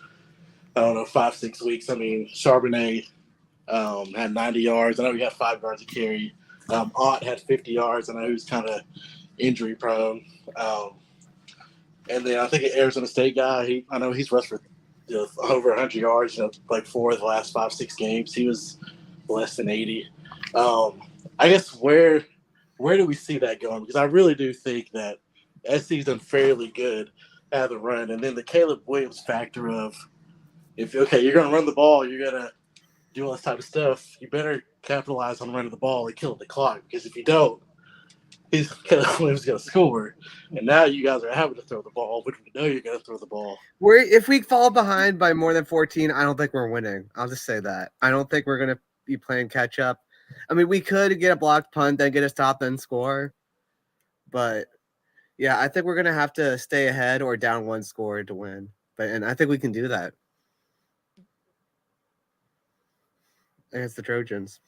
F: 5-6 weeks. Charbonnet had 90 yards. I know he got 5 yards to carry. Ott had 50 yards. I know he was kind of injury prone. And then I think an Arizona State guy, I know he's rushed for over 100 yards, like 4 of the last 5-6 games. He was less than 80. I guess where do we see that going? Because I really do think that SC's done fairly good at the run. And then the Caleb Williams factor of, you're going to run the ball, you're going to do all this type of stuff, you better capitalize on running the ball and killing the clock. Because if you don't, Caleb Williams going to score. And now you guys are having to throw the ball, which we know you're going to throw the ball.
B: If we fall behind by more than 14, I don't think we're winning. I'll just say that. I don't think we're going to be playing catch up. I mean, we could get a blocked punt, then get a stop, then score. But, yeah, I think we're going to have to stay ahead or down 1 score to win. And I think we can do that against the Trojans.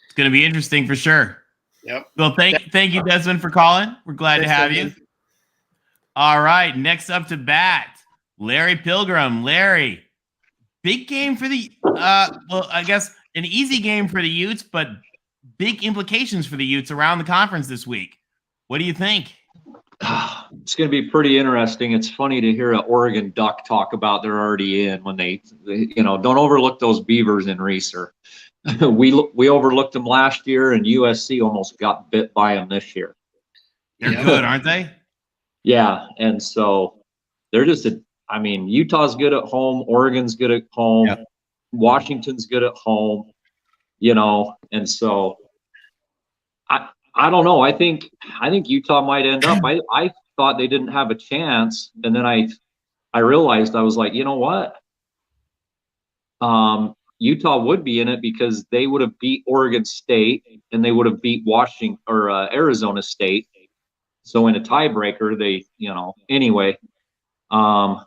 A: It's going to be interesting for sure.
D: Yep.
A: Well, thank you, Desmond, for calling. We're glad to have you. All right, next up to bat, Larry Pilgrim. Larry, big game for the well, I guess an easy game for the Utes, but big implications for the Utes around the conference this week. What do you think?
G: It's going to be pretty interesting. It's funny to hear an Oregon Duck talk about they're already in when they don't overlook those Beavers in Reeser. We overlooked them last year, and USC almost got bit by them this year.
A: They're good, aren't they?
G: Yeah, and so they're just Utah's good at home, Oregon's good at home, yeah. Washington's good at home, and so I don't know. I think Utah might end up. I thought they didn't have a chance, and then I realized, I was like, you know what? Utah would be in it because they would have beat Oregon State and they would have beat Washington or Arizona State. So in a tiebreaker, anyway, I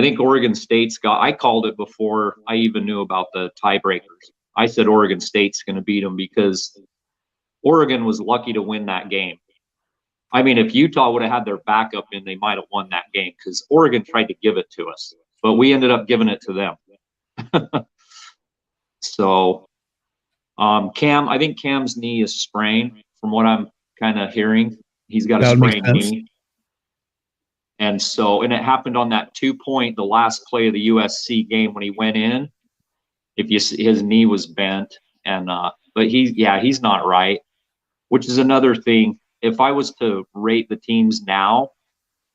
G: think Oregon State's I called it before I even knew about the tiebreakers. I said Oregon State's going to beat them because Oregon was lucky to win that game. I mean, if Utah would have had their backup in, they might have won that game because Oregon tried to give it to us, but we ended up giving it to them. So Cam, I think Cam's knee is sprained from what I'm kind of hearing. He's got a sprained knee. And it happened on that 2-point, the last play of the USC game when he went in. His knee was bent, and but he's not right, which is another thing. If I was to rate the teams now,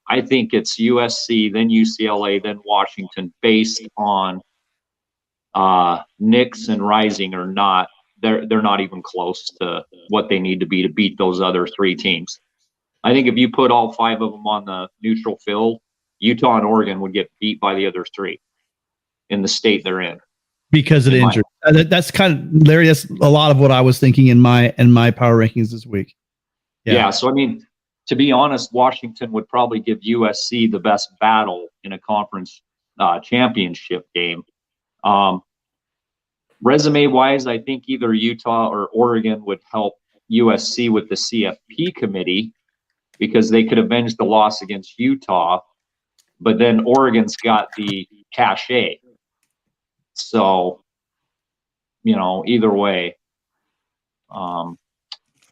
G: I think it's USC, then UCLA, then Washington, based on Knicks and Rising or not. They're not even close to what they need to beat those other 3 teams. I think if you put all 5 of them on the neutral field, Utah and Oregon would get beat by the other 3 in the state they're in.
E: Because of the injury. That's kind of, Larry, that's a lot of what I was thinking in my power rankings this week.
G: Yeah. So, to be honest, Washington would probably give USC the best battle in a conference championship game. Resume-wise, I think either Utah or Oregon would help USC with the CFP committee because they could avenge the loss against Utah, but then Oregon's got the cachet. So, either way,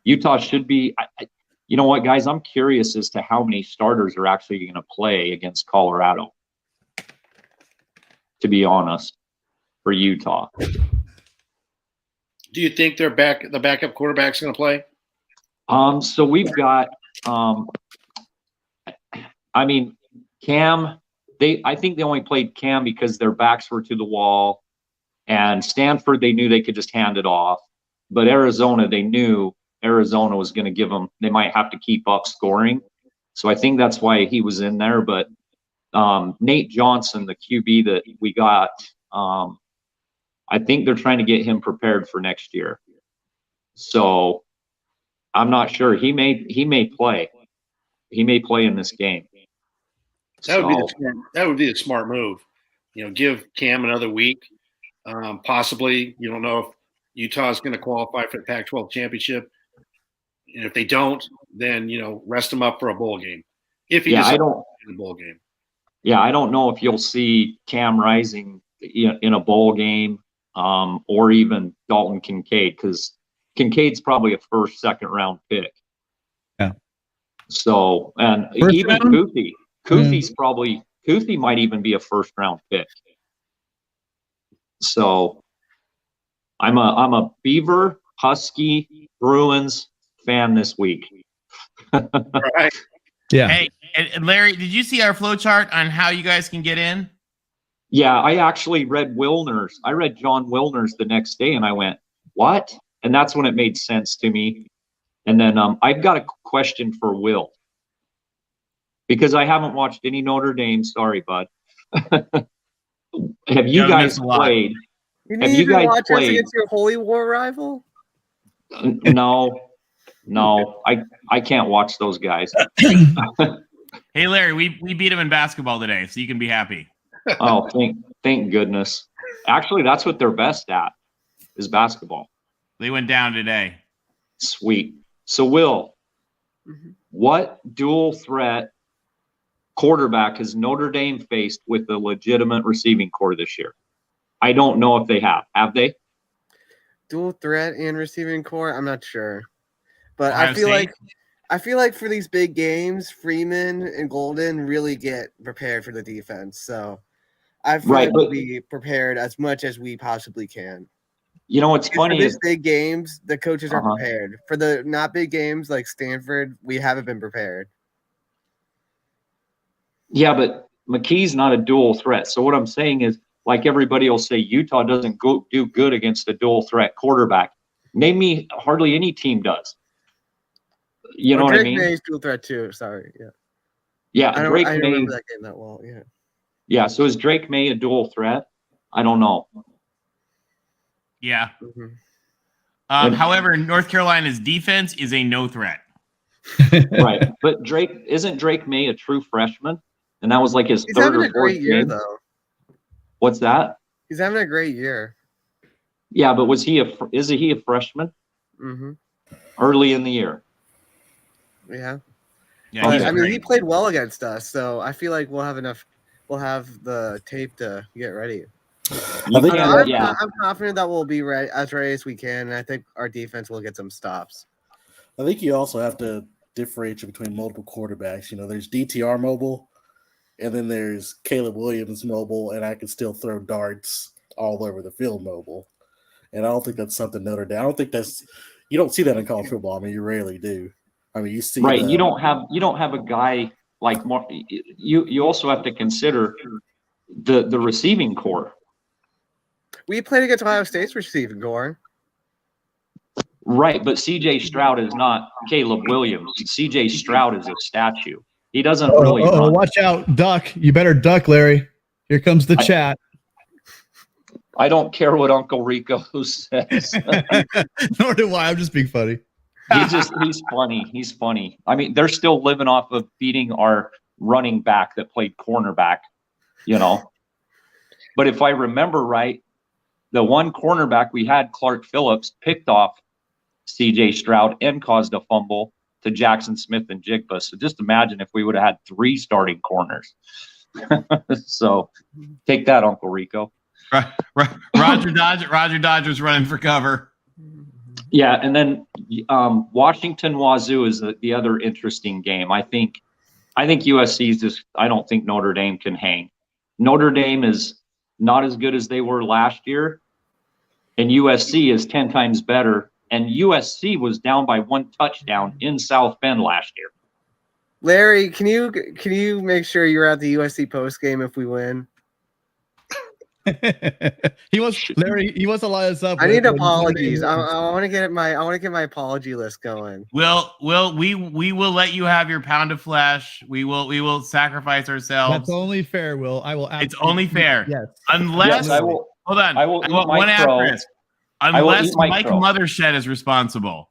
G: Utah should be. You know what, guys? I'm curious as to how many starters are actually going to play against Colorado. To be honest, for Utah.
D: Do you think the backup quarterback's going to play?
G: So we've got. Cam. I think they only played Cam because their backs were to the wall, and Stanford they knew they could just hand it off, but Arizona they knew Arizona was going to give them. They might have to keep up scoring, so I think that's why he was in there. But Nate Johnson, the QB that we got, I think they're trying to get him prepared for next year. So I'm not sure. He may play. He may play in this game.
D: That would be the smart move. Give Cam another week. Possibly, you don't know if Utah is going to qualify for the Pac-12 championship. And if they don't, then rest him up for a bowl game. If he decides in a bowl game.
G: Yeah, I don't know if you'll see Cam Rising in a bowl game, or even Dalton Kincaid, because Kincaid's probably a first, second round pick. Yeah. So, and even Kufi. Kufi's probably Kuthi might even be a first-round pick. So I'm a Beaver, Husky, Bruins fan this week.
D: Right.
E: Yeah.
A: Hey, and Larry, did you see our flow chart on how you guys can get in?
G: Yeah, I actually read Wilner's. I read John Wilner's the next day, and I went, "What?" And that's when it made sense to me. And then I've got a question for Will, because I haven't watched any Notre Dame. Sorry, bud. Have you guys played?
B: You
G: Have
B: need
G: you
B: to
G: guys
B: watch us
G: played?
B: against your Holy War rival?
G: No, I can't watch those guys.
A: Hey, Larry, we beat him in basketball today, so you can be happy.
G: Oh, thank goodness. Actually, that's what they're best at, is basketball.
A: They went down today.
G: Sweet. So, Will, what dual threat quarterback has Notre Dame faced with a legitimate receiving core this year? I don't know if they have. Have they?
B: Dual threat and receiving core? I'm not sure. But
A: Ohio
B: I feel like for these big games, Freeman and Golden really get prepared for the defense. So I feel like we'll be prepared as much as we possibly can.
G: You know what's funny
B: for
G: is
B: these big games, the coaches are prepared. For the not big games like Stanford, we haven't been prepared.
G: Yeah, but McKee's not a dual threat. So what I'm saying is, like everybody will say, Utah doesn't do good against a dual threat quarterback. Name me, hardly any team does. You know what I mean?
B: Drake May's dual threat too. Sorry. Yeah.
G: Yeah,
B: I
G: Drake May.
B: remember that game that well. Yeah.
G: Yeah. So is Drake May a dual threat? I don't know.
A: Yeah.
B: Mm-hmm.
A: However, North Carolina's defense is a no threat.
G: Right. But isn't Drake May a true freshman? And that was like his third or fourth game. He's having a great year, though. What's that?
B: He's having a great year.
G: Yeah, but is he a freshman?
B: Mm-hmm.
G: Early in the year.
B: Yeah.
A: Yeah.
B: But, I mean, he played well against us, so I feel like we'll have enough. We'll have the tape to get ready. I'm confident that we'll be ready as we can, and I think our defense will get some stops.
F: I think you also have to differentiate between multiple quarterbacks. You know, there's DTR mobile, and then there's Caleb Williams mobile, and I can still throw darts all over the field mobile. And I don't think that's something Notre Dame. I don't think you don't see that in college football. I mean, you rarely do. I mean, you see
G: you don't have a guy like Mark. You also have to consider the receiving core.
B: We played against Ohio State's receiving core.
G: Right, but C.J. Stroud is not Caleb Williams. C.J. Stroud is a statue. He doesn't really run.
E: Watch out, duck. You better duck, Larry. Here comes the chat.
G: I don't care what Uncle Rico says.
E: Nor do I. I'm just being funny.
G: He's funny. He's funny. I mean, they're still living off of beating our running back that played cornerback, you know. But if I remember right, the one cornerback we had, Clark Phillips, picked off C.J. Stroud and caused a fumble to Jackson Smith and Jigba. So just imagine if we would have had 3 starting corners. So take that, Uncle Rico.
A: Roger Dodger's running for cover.
G: Yeah, and then Washington Wazoo is the other interesting game. I think USC is just. I don't think Notre Dame can hang. Notre Dame is not as good as they were last year, and USC is 10 times better. And USC was down by 1 touchdown in South Bend last year.
B: Larry, can you make sure you're at the USC post game if we win?
E: He wants to lie us up.
B: I need apologies. I want to get my apology list going.
A: We will let you have your pound of flesh. We will sacrifice ourselves.
E: That's only fair, Will. I will.
A: It's only fair.
E: Yes.
A: Unless
G: I will.
A: Hold on.
G: I will eat my
A: one
G: crow.
A: asterisk. Unless Mike
G: crow.
A: Mothershed is responsible.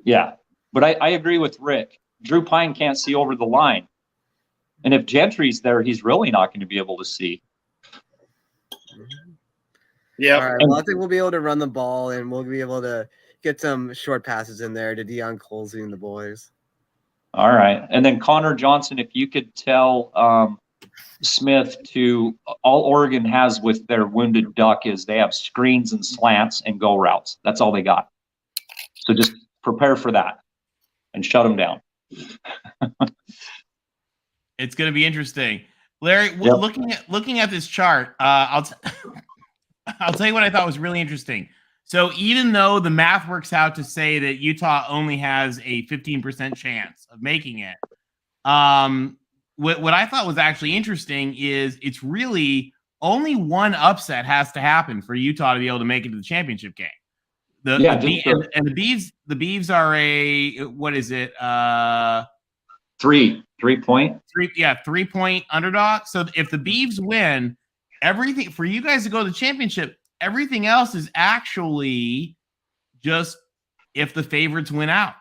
G: Yeah, but I agree with Rick. Drew Pine can't see over the line, and if Gentry's there, he's really not going to be able to see.
D: Yeah.
B: All right. Well, I think we'll be able to run the ball, and we'll be able to get some short passes in there to Deion Colsey and the boys.
G: All right, and then Connor Johnson, if you could tell Smith to all Oregon has with their wounded duck is they have screens and slants and go routes. That's all they got. So just prepare for that and shut them down.
A: It's going to be interesting. Larry,
G: Yep.
A: looking at this chart, I'll tell you what I thought was really interesting. So even though the math works out to say that Utah only has a 15% chance of making it, what I thought was actually interesting is it's really only one upset has to happen for Utah to be able to make it to the championship game. The Beavs are a, what is it?
G: 3-point.
A: 3-point underdog. So if the Beavs win, everything for you guys to go to the championship, everything else is actually just if the favorites win out.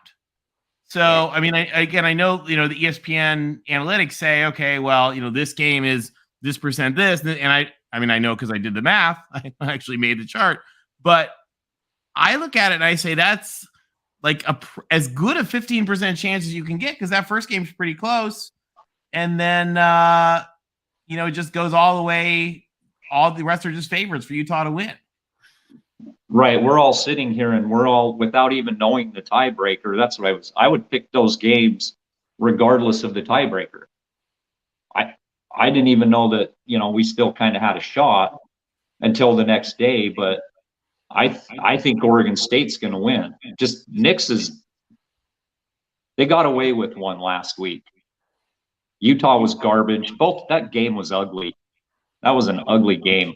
A: So, I mean, I know, the ESPN analytics say, okay, well, this game is this percent this, and I know because I did the math, I actually made the chart, but I look at it and I say that's like as good a 15% chance as you can get because that first game's pretty close, and then it just goes all the way. All the rest are just favorites for Utah to win.
G: Right. We're all sitting here and we're all, without even knowing the tiebreaker. That's what I would pick those games regardless of the tiebreaker. I didn't even know that, we still kind of had a shot until the next day, but I think Oregon State's going to win. Just they got away with one last week. Utah was garbage. That game was ugly. That was an ugly game.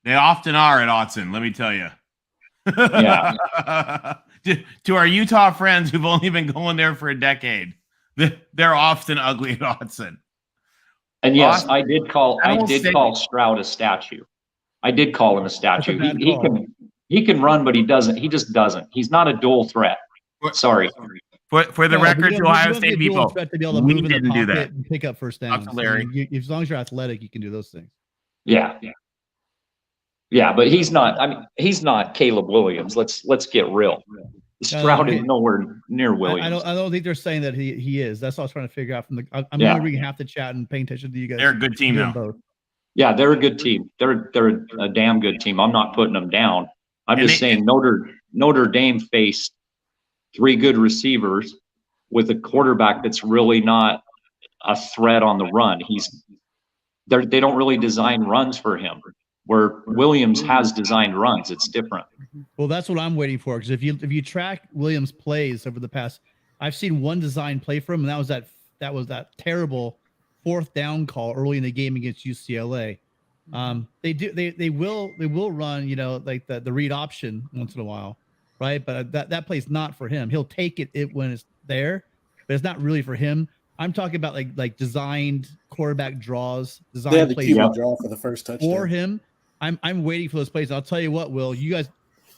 A: They often are at Autzen, let me tell you.
G: Yeah.
A: To our Utah friends who've only been going there for a decade, they're often ugly at Autzen.
G: And yes, I did call Stroud a statue. I did call him a statue. He can run, but he doesn't. He just doesn't. He's not a dual threat. Sorry.
A: For the record, to Ohio State people, we didn't do that.
E: And pick up first downs.
A: Larry.
E: As long as you're athletic, you can do those things.
G: Yeah, but he's not. I mean, he's not Caleb Williams. Let's get real. Stroud is nowhere near Williams.
E: I don't think they're saying that he is. That's what I was trying to figure out. I'm only reading half the chat and paying attention to you guys.
A: They're a good team now.
E: Both.
G: Yeah, they're a good team. They're a damn good team. I'm not putting them down. I'm just saying Notre Dame faced 3 good receivers with a quarterback that's really not a threat on the run. They don't really design runs for him, where Williams has designed runs. It's different.
E: Well, that's what I'm waiting for, because if you track Williams' plays over the past, I've seen one design play for him, and that was that terrible 4th down call early in the game against UCLA. They will run, like the read option once in a while, right? But that play's not for him. He'll take it when it's there, but it's not really for him. I'm talking about like designed quarterback draws, designed plays
F: draw for the first touchdown
E: for him. I'm waiting for those plays. I'll tell you what, Will, you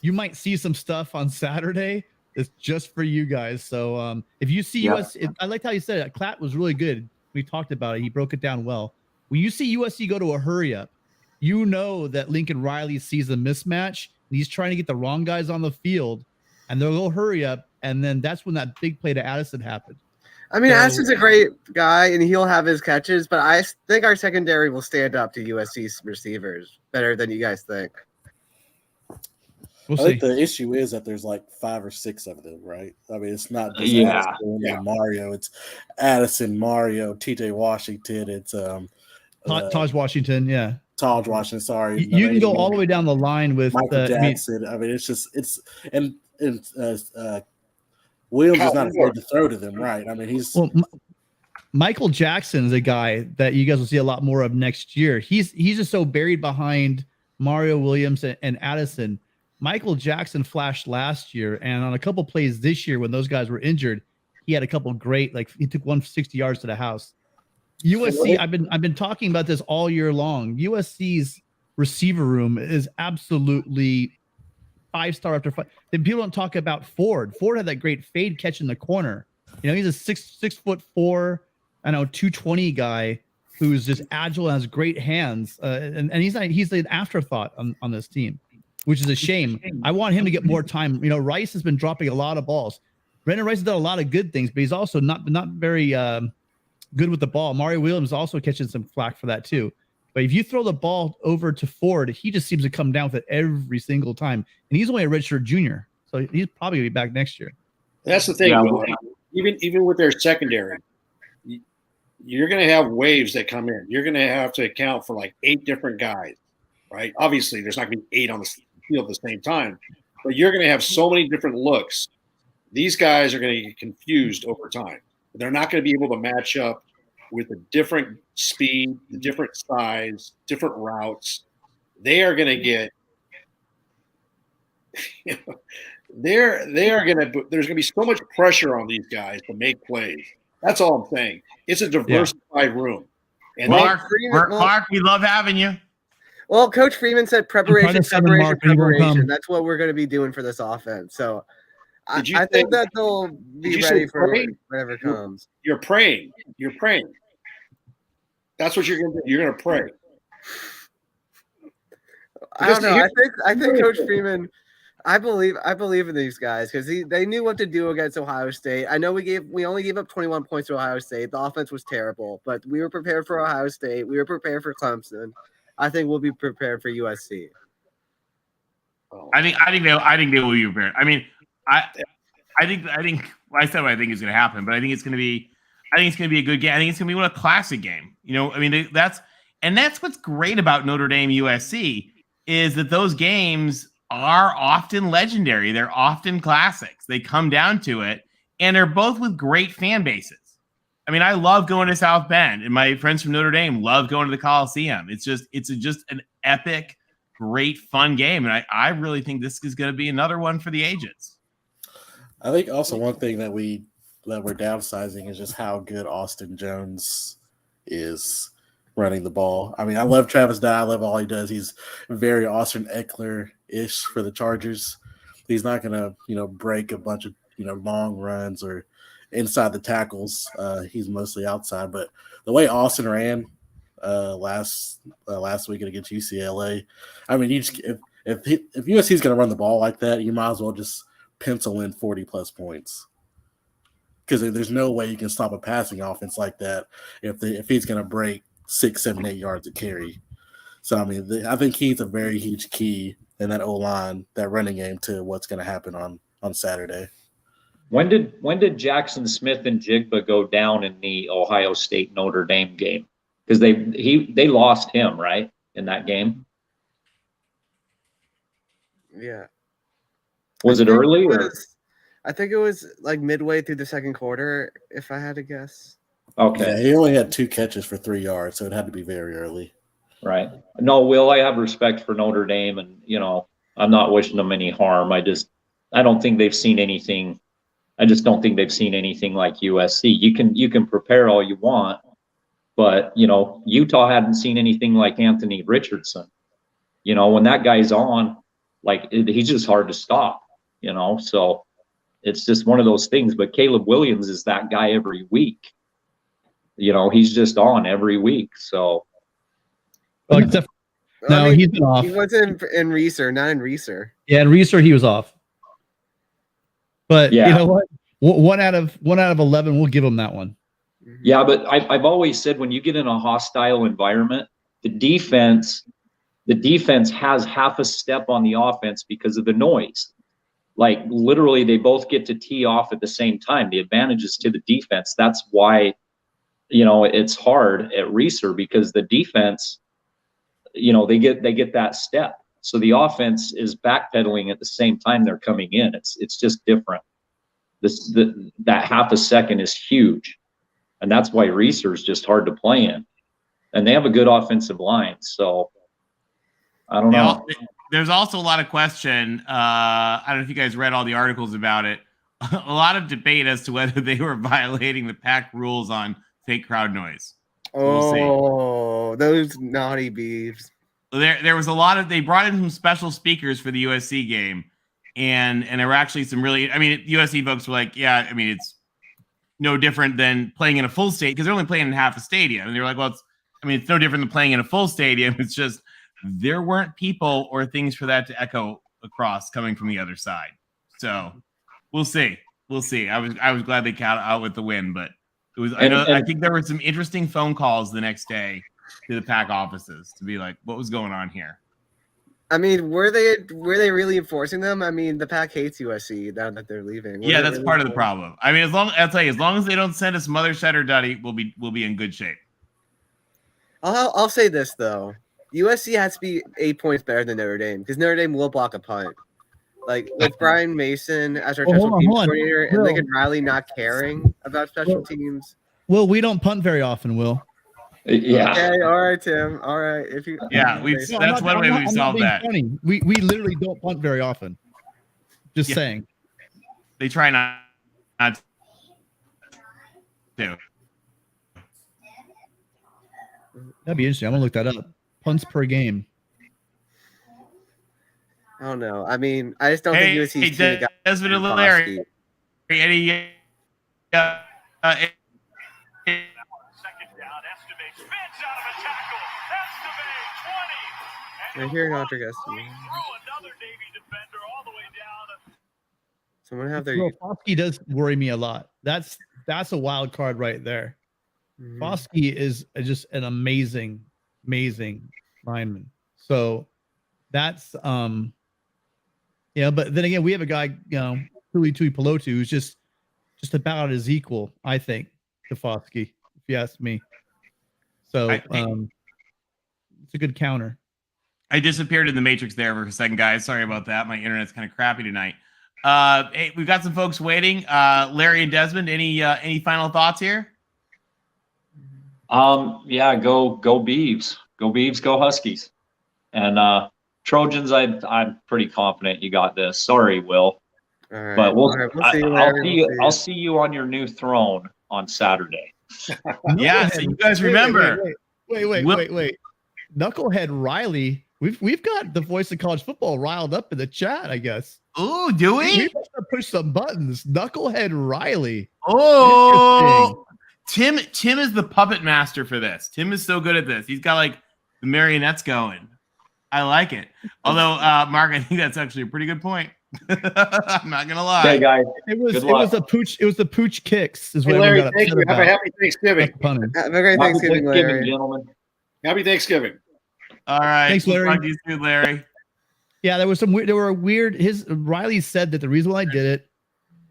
E: might see some stuff on Saturday. It's just for you guys. So if you see USC, I liked how you said it. Klatt was really good. We talked about it. He broke it down well. When you see USC go to a hurry up, that Lincoln Riley sees a mismatch and he's trying to get the wrong guys on the field, and they'll go hurry up, and then that's when that big play to Addison happened.
B: I mean, Addison's a great guy, and he'll have his catches, but I think our secondary will stand up to USC's receivers better than you guys think.
F: I think the issue is that there's like 5 or 6 of them, right? I mean, it's not just Addison and Mario. It's Addison, Mario, TJ Washington. It's
E: Taj Washington,
F: Taj Washington, sorry.
E: You can go all the way down the line with
F: Michael Jackson. I mean, Williams is not afraid to throw to them, right? I mean,
E: Michael Jackson is a guy that you guys will see a lot more of next year. He's just so buried behind Mario Williams and Addison. Michael Jackson flashed last year, and on a couple plays this year when those guys were injured, he had a couple great, he took 160 yards to the house. USC, I've been talking about this all year long. USC's receiver room is absolutely 5-star after 5. Then people don't talk about Ford. Ford had that great fade catch in the corner. He's a 6'4", 220 guy who's just agile and has great hands. And he's an afterthought on this team, which is a shame. I want him to get more time. Rice has been dropping a lot of balls. Brandon Rice has done a lot of good things, but he's also not very good with the ball. Mario Williams also catching some flack for that too. But if you throw the ball over to Ford, he just seems to come down with it every single time. And he's only a redshirt junior, so he's probably going to be back next year.
D: That's the thing. Even with their secondary, you're going to have waves that come in. You're going to have to account for like 8 different guys, right? Obviously, there's not going to be 8 on the field at the same time, but you're going to have so many different looks. These guys are going to get confused over time. They're not going to be able to match up with the different speed, the different size, different routes. They are going to get they are going to there's going to be so much pressure on these guys to make plays. That's all I'm saying. It's a diversified room. And
A: Mark, we love having you.
B: Well, Coach Freeman said preparation.
E: Mark,
B: That's what we're going to be doing for this offense. So I
D: Did you
B: think
D: think-
B: that they'll be
D: did you
B: ready
D: say
B: for
D: pray?
B: whatever comes.
D: You're praying. You're praying. That's what you're going to do. You're going to pray.
B: I don't know. I think Coach Freeman. I believe in these guys because they knew what to do against Ohio State. I know we only gave up 21 points to Ohio State. The offense was terrible, but we were prepared for Ohio State. We were prepared for Clemson. I think we'll be prepared for USC.
A: I think they will be prepared. I mean, I think I said what I think is going to happen, but I think it's going to be a good game. I think it's going to be a classic game. You know, I mean, that's what's great about Notre Dame USC is that those games are often legendary. They're often classics. They come down to it, and they're both with great fan bases. I mean, I love going to South Bend, and my friends from Notre Dame love going to the Coliseum. It's just an epic, great, fun game, and I really think this is going to be another one for the ages.
F: I think also one thing that we're downsizing is just how good Austin Jones is running the ball. I mean, I love Travis Dye. I love all he does. He's very Austin Eckler-ish for the Chargers. He's not going to, break a bunch of, long runs or inside the tackles. He's mostly outside. But the way Austin ran last weekend against UCLA, I mean, if USC is going to run the ball like that, you might as well just pencil in 40-plus points. Because there's no way you can stop a passing offense like that if he's going to break 6, 7, 8 yards a carry. So, I mean, I think he's a very huge key in that O-line, that running game to what's going to happen on Saturday.
G: When did Jackson Smith and Jigba go down in the Ohio State Notre Dame game? Because they lost him, right, in that game?
B: Yeah.
G: Was it early?
B: I think it was like midway through the second quarter, if I had to guess.
G: Okay.
F: Yeah, he only had 2 catches for 3 yards, so it had to be very early.
G: Right. No, Will, I have respect for Notre Dame, and I'm not wishing them any harm. I don't think they've seen anything. I just don't think they've seen anything like USC. You can prepare all you want, but Utah hadn't seen anything like Anthony Richardson. When that guy's on, he's just hard to stop. So it's just one of those things. But Caleb Williams is that guy every week. He's just on every week. So.
E: Well, except he's been off.
B: He was in Reeser, not in Reeser.
E: Yeah, in Reeser he was off. But
G: yeah.
E: You know what? One out of 11, we'll give him that one.
G: Yeah, but I've always said when you get in a hostile environment, the defense has half a step on the offense because of the noise. Like literally, they both get to tee off at the same time. The advantage is to the defense. That's why, it's hard at Reeser because the defense, they get that step. So the offense is backpedaling at the same time they're coming in. It's just different. That half a second is huge. And that's why Reeser is just hard to play in. And they have a good offensive line. So I don't know.
A: There's also a lot of question. I don't know if you guys read all the articles about it. A lot of debate as to whether they were violating the PAC rules on fake crowd noise.
B: Oh, those naughty beeves.
A: There was a lot of, they brought in some special speakers for the USC game. And there were actually some really, USC folks were like, yeah, it's no different than playing in a full stadium because they're only playing in half a stadium. And they were like, well, it's no different than playing in a full stadium. It's just there weren't people or things for that to echo across coming from the other side. So we'll see. I was glad they got out with the win, but it was. I think there were some interesting phone calls the next day to the PAC offices to be like, what was going on here?
B: I mean, were they really enforcing them? I mean, the Pac hates USC now that they're leaving.
A: Yeah, that's part of the problem. I mean, I'll tell you, as long as they don't send us Mother Shed or Duddy, we'll be in good shape.
B: I'll say this though, USC has to be 8 points better than Notre Dame because Notre Dame will block a punt. Like with Brian Mason as our special teams coordinator and Lincoln Riley not caring about special teams.
E: Will, we don't punt very often, Will.
G: Yeah.
B: Okay, all right, Tim. All right. If you
A: That's one way we've solved that.
E: Funny. We literally don't punt very often. Just saying.
A: They try not to.
E: That'd be interesting. I'm gonna look that up. Punts per game.
B: I don't know. I mean, I just don't think USC's team got
A: Desmond and Larry. Any
B: Right here, Notre Dame. Someone have their.
E: Foskey does worry me a lot. That's a wild card right there.
B: Mhm.
E: Foskey is just an amazing lineman. So that's but then again, we have a guy, Tui Pelotu, who's just about his equal, I think, to Foskey, if you ask me. So it's a good counter.
A: I disappeared in the matrix there for a second, guys. Sorry about that. My internet's kind of crappy tonight. Hey, we've got some folks waiting. Larry and Desmond, any final thoughts here?
G: Yeah, go Beavs. Go Beavs, go Huskies. And Trojans, I'm pretty confident you got this. Sorry, Will.
B: All right.
G: But
B: We'll see you, Larry.
G: I'll see you on your new throne on Saturday.
A: Yeah, so you guys remember.
E: Wait. Knucklehead Riley. We've got the voice of college football riled up in the chat, I guess.
A: Oh, do we?
E: We must have pushed some buttons. Knucklehead Riley.
A: Oh, Tim is the puppet master for this. Tim is so good at this. He's got like the marionettes going. I like it. Although, Mark, I think that's actually a pretty good point. I'm not gonna lie.
G: Hey guys,
E: it was the pooch kicks. Is what
D: Hey, Larry,
E: got
D: thank you. Have a happy Thanksgiving.
B: Have a great Thanksgiving, Larry.
G: Gentlemen.
D: Happy Thanksgiving.
A: All right.
E: Thanks, Larry.
A: Talk to you soon, Larry.
E: Yeah, there were weird. Riley said that the reason why I did it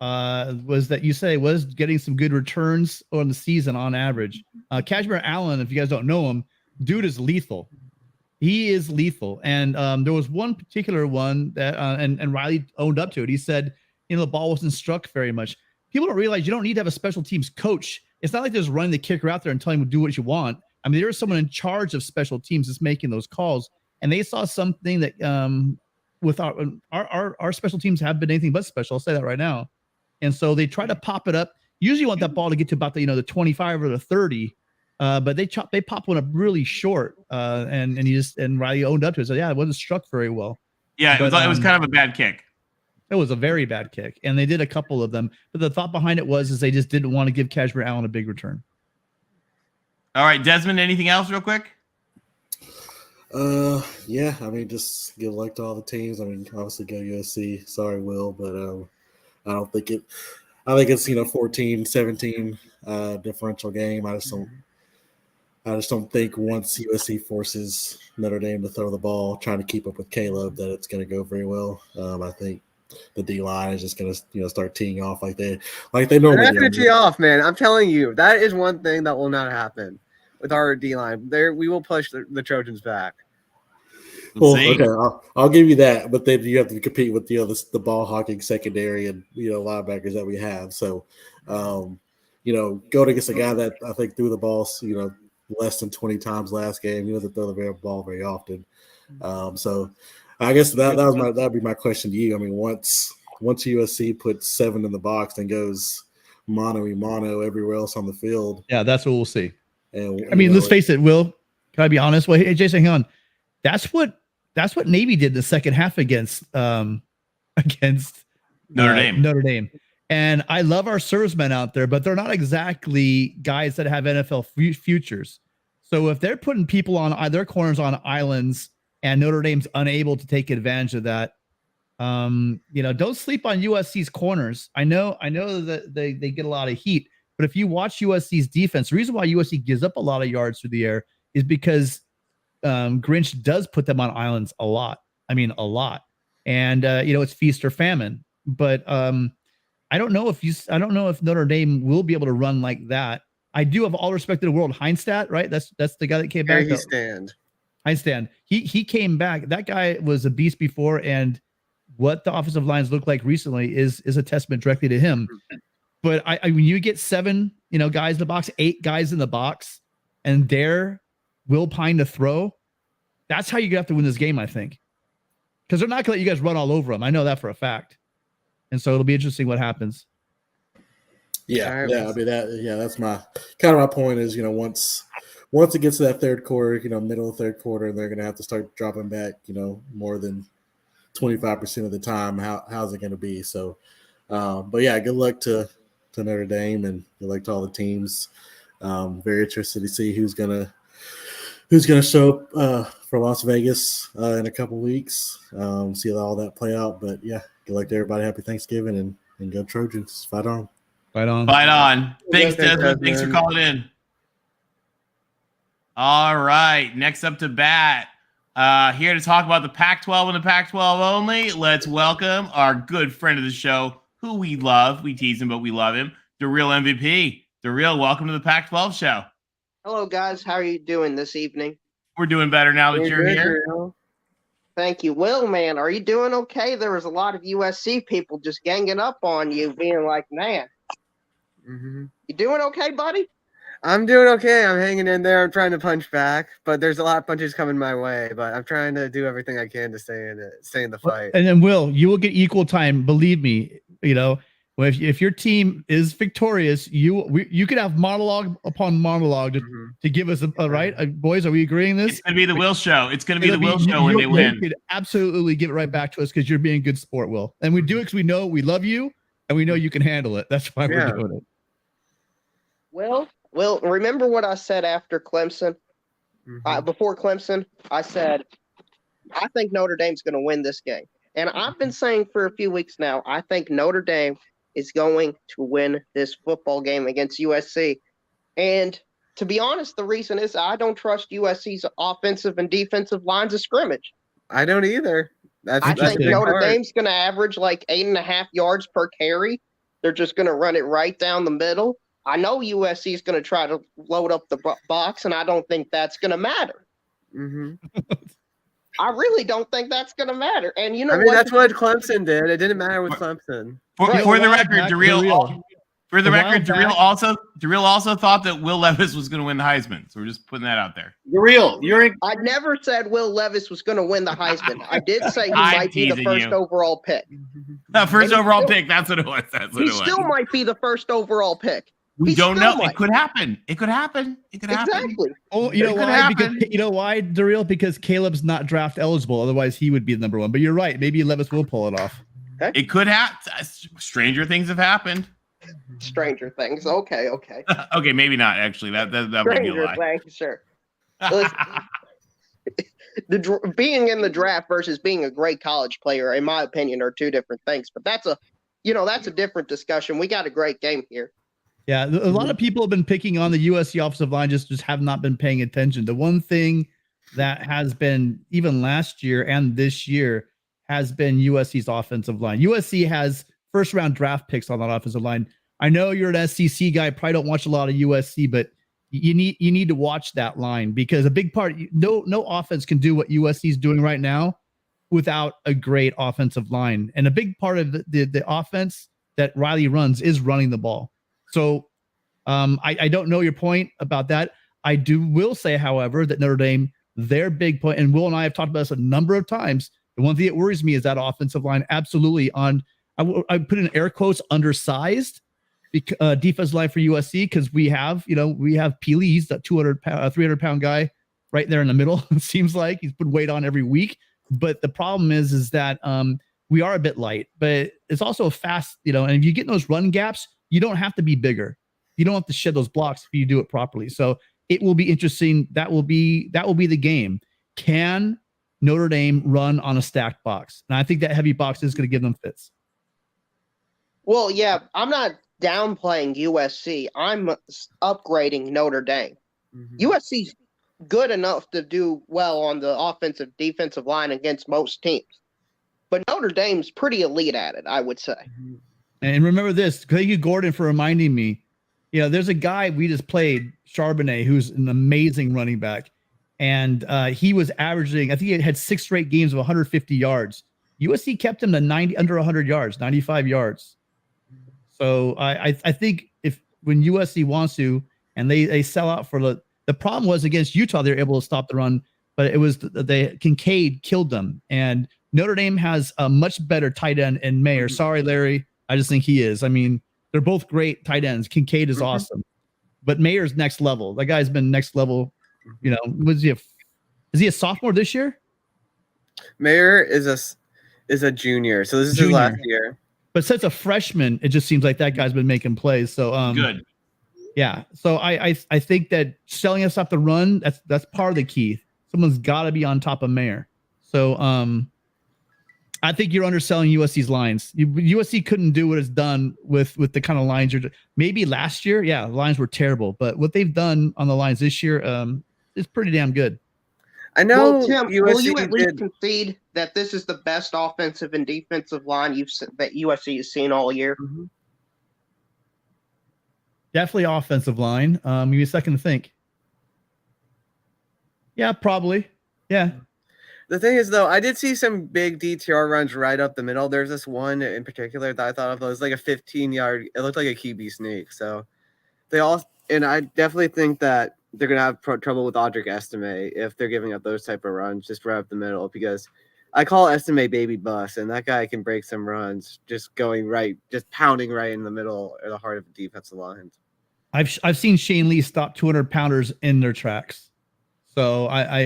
E: was that you said it was getting some good returns on the season on average. Kashmir Allen, if you guys don't know him, dude is lethal. He is lethal. And there was one particular one that and Riley owned up to it. He said, the ball wasn't struck very much. People don't realize you don't need to have a special teams coach. It's not like they're just running the kicker out there and telling him to do what you want. I mean, there's someone in charge of special teams that's making those calls, and they saw something that with our special teams have been anything but special. I'll say that right now. And so they try to pop it up. Usually you want that ball to get to about the 25 or the 30, but they pop one up really short. And Riley owned up to it. So yeah, it wasn't struck very well.
A: Yeah, it was kind of a bad kick.
E: It was a very bad kick, and they did a couple of them. But the thought behind it was they just didn't want to give Kashmir Allen a big return.
A: All right, Desmond, anything else real quick?
F: Yeah, I mean, just give luck to all the teams. I mean, obviously go USC. Sorry, Will, but I don't think it. I think it's 14-17 differential game. I just don't think once USC forces Notre Dame to throw the ball, trying to keep up with Caleb, that it's going to go very well. I think the D line is just going to start teeing off like they normally do.
B: They're not going to tee off, man. I'm telling you, that is one thing that will not happen with our D line. We will push the Trojans back.
F: Well, okay, I'll give you that, but then you have to compete with the ball hawking secondary and linebackers that we have. So, going against a guy that I think threw the ball less than 20 times last game, he doesn't throw the ball very often. So, I guess that'd be my question to you. I mean, once USC puts 7 in the box and goes mano everywhere else on the field,
E: yeah, that's what we'll see.
F: And
E: I mean, let's face it, Will. Can I be honest? Well, hey, Jason, hang on. That's what Navy did in the second half against Notre Dame. And I love our servicemen out there, but they're not exactly guys that have NFL futures. So if they're putting people on their corners on islands and Notre Dame's unable to take advantage of that, don't sleep on USC's corners. I know that they get a lot of heat, but if you watch USC's defense, the reason why USC gives up a lot of yards through the air is because Grinch does put them on islands a lot. I I mean, a lot. And it's feast or famine. But I don't know if Notre Dame will be able to run like that. I do have all respect in the world. Heinstadt, right? That's the guy that came back. Heinstadt. He came back. That guy was a beast before, and what the offensive lines look like recently is a testament directly to him. But I when you get 7, guys in the box, 8 guys in the box, and dare Will Pine to throw, that's how you have to win this game, I think. Because they're not going to let you guys run all over them. I know that for a fact. And so it'll be interesting what happens.
F: Yeah. I mean that's my point is, once it gets to that third quarter, middle of third quarter, they're going to have to start dropping back, more than 25% of the time. How's it going to be? So, but yeah, good luck to Notre Dame and good luck to all the teams. Very interested to see who's gonna show up for Las Vegas in a couple weeks. See all that play out. But yeah, good luck to everybody. Happy Thanksgiving and go Trojans. Fight on.
E: Fight on.
A: Fight on. Thanks, Desmond. Thanks for calling in. All right. Next up to bat. Here to talk about the Pac-12 and the Pac-12 only. Let's welcome our good friend of the show, who we love. We tease him, but we love him. The real MVP. The real, welcome to the Pac-12 show.
H: Hello, guys. How are you doing this evening?
A: We're doing better now that you're here.
H: Thank you. Will, man, are you doing okay? There was a lot of USC people just ganging up on you, being like, man.
B: Mm-hmm.
H: You doing okay, buddy?
B: I'm doing okay. I'm hanging in there. I'm trying to punch back, but there's a lot of punches coming my way. But I'm trying to do everything I can to stay in the fight.
E: And then, Will, you will get equal time. Believe me. If your team is victorious, you could have monologue upon monologue to give us a right. Boys, are we agreeing this?
A: It's gonna be the Will show. It's gonna be the Will show when they win.
E: You could absolutely give it right back to us because you're being good sport, Will. And we do it because we know we love you and we know you can handle it. That's why we're doing it.
H: Well, remember what I said after Clemson? Before Clemson, I said, I think Notre Dame's going to win this game. And I've been saying for a few weeks now, I think Notre Dame is going to win this football game against USC. And to be honest, the reason is I don't trust USC's offensive and defensive lines of scrimmage.
B: I don't either.
H: I think Notre Dame's going to average like 8.5 yards per carry. They're just going to run it right down the middle. I know USC is going to try to load up the box, and I don't think that's going to matter. I really don't think that's going to matter. And
B: that's what Clemson did. It didn't matter with Clemson.
A: For the record, Darrell also thought that Will Levis was going to win the Heisman. So we're just putting that out there.
H: I never said Will Levis was going to win the Heisman. I did say he might be the first overall pick.
A: First overall pick. That's what it was.
H: He still might be the first overall pick.
A: We don't know. It could happen.
H: Exactly.
E: Oh, you know why? Because Darrell? Because Caleb's not draft eligible. Otherwise, he would be the number one. But you're right. Maybe Levis will pull it off.
H: Okay.
A: It could happen. Stranger things have happened.
H: Stranger things. Okay.
A: Okay, maybe not. Actually, that would be a lie.
H: Things, sure. Being in the draft versus being a great college player, in my opinion, are two different things. But that's a different discussion. We got a great game here.
E: Yeah, a lot of people have been picking on the USC offensive line, just have not been paying attention. The one thing that has been, even last year and this year, has been USC's offensive line. USC has first-round draft picks on that offensive line. I know you're an SEC guy, probably don't watch a lot of USC, but you need to watch that line because a big part, no offense can do what USC is doing right now without a great offensive line. And a big part of the offense that Riley runs is running the ball. So I don't know your point about that. Will say, however, that Notre Dame, their big point, and Will and I have talked about this a number of times. The one thing that worries me is that offensive line absolutely I put in air quotes undersized defensive line for USC because we have Peely, he's that 300-pound guy right there in the middle. It seems like he's put weight on every week. But the problem is that we are a bit light, but it's also fast, and if you get in those run gaps, you don't have to be bigger. You don't have to shed those blocks if you do it properly. So it will be interesting. That will be the game. Can Notre Dame run on a stacked box? And I think that heavy box is going to give them fits.
H: Well, yeah, I'm not downplaying USC. I'm upgrading Notre Dame. USC's good enough to do well on the offensive defensive line against most teams. But Notre Dame's pretty elite at it, I would say.
E: And remember this, thank you, Gordon, for reminding me. You know, there's a guy we just played, Charbonnet, who's an amazing running back. And he was averaging, I think he had 6 straight games of 150 yards. USC kept him to 90, under 100 yards, 95 yards. So I think when USC wants to, and they sell out for the problem was against Utah, they were able to stop the run, but it was Kincaid killed them. And Notre Dame has a much better tight end in Mayer. Sorry, Larry. I just think he is. I mean, they're both great tight ends. Kincaid is awesome, but Mayer's next level. That guy's been next level. You know, is he a sophomore this year?
B: Mayer is a junior, so this is his last year.
E: But since a freshman, it just seems like that guy's been making plays. So
A: good.
E: Yeah. So I think that selling us up the run, that's part of the key. Someone's got to be on top of Mayer. So I think you're underselling USC's lines. USC couldn't do what it's done with the kind of lines maybe last year. Yeah, the lines were terrible, but what they've done on the lines this year is pretty damn good.
B: I know.
H: Well, Tim,
B: USC
H: will you at least concede that this is the best offensive and defensive line that USC has seen all year?
E: Definitely offensive line. Give me a second to think. Yeah, probably. Yeah.
B: The thing is, though, I did see some big DTR runs right up the middle. There's this one in particular that I thought of. It was like a 15-yard. It looked like a QB sneak. So they all, and I definitely think that they're gonna have trouble with Audric Estime if they're giving up those type of runs just right up the middle, because I call Estime baby bus, and that guy can break some runs just going right, just pounding right in the middle or the heart of the defensive line.
E: I've seen Shane Lee stop 200-pounders in their tracks, so I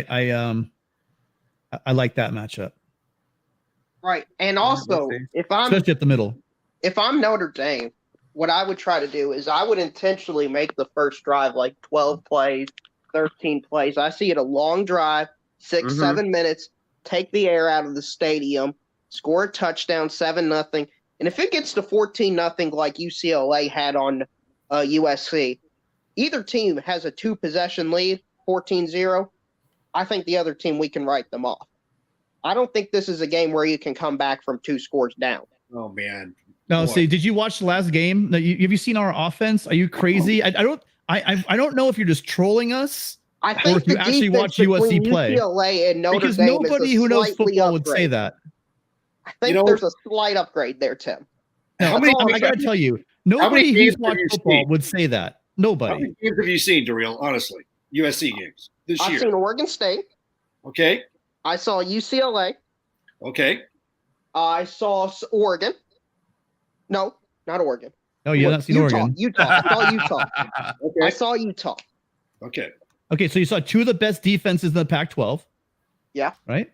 E: like that matchup.
H: Right, and also
E: especially at the middle.
H: If I'm Notre Dame, what I would try to do is I would intentionally make the first drive like 12 plays, 13 plays. I see it a long drive, 6-7 minutes, take the air out of the stadium, score a touchdown, 7-0. And if it gets to 14-0 like UCLA had on USC, either team has a 2-possession lead, 14-0. I think the other team, we can write them off. I don't think this is a game where you can come back from 2 scores down.
D: Oh, man.
E: No, see, did you watch the last game? Have you seen our offense? Are you crazy? I don't know if you're just trolling us,
H: I
E: or
H: think
E: if you actually watch USC play.
H: UCLA and Notre
E: Because
H: Dame
E: nobody who knows football would say that.
H: I think there's a slight upgrade there, Tim.
E: No, I gotta tell you, nobody who's watched football would say that. Nobody.
D: How many games have you seen, Darrell? Honestly, USC games this year.
H: I've seen Oregon State.
D: Okay.
H: I saw UCLA.
D: Okay.
H: I saw Oregon. No, not Oregon.
E: Oh, you haven't seen Oregon.
H: Utah. I saw Utah.
D: Okay.
H: I saw Utah.
D: Okay.
E: Okay, so you saw 2 of the best defenses in the Pac-12.
H: Yeah.
E: Right.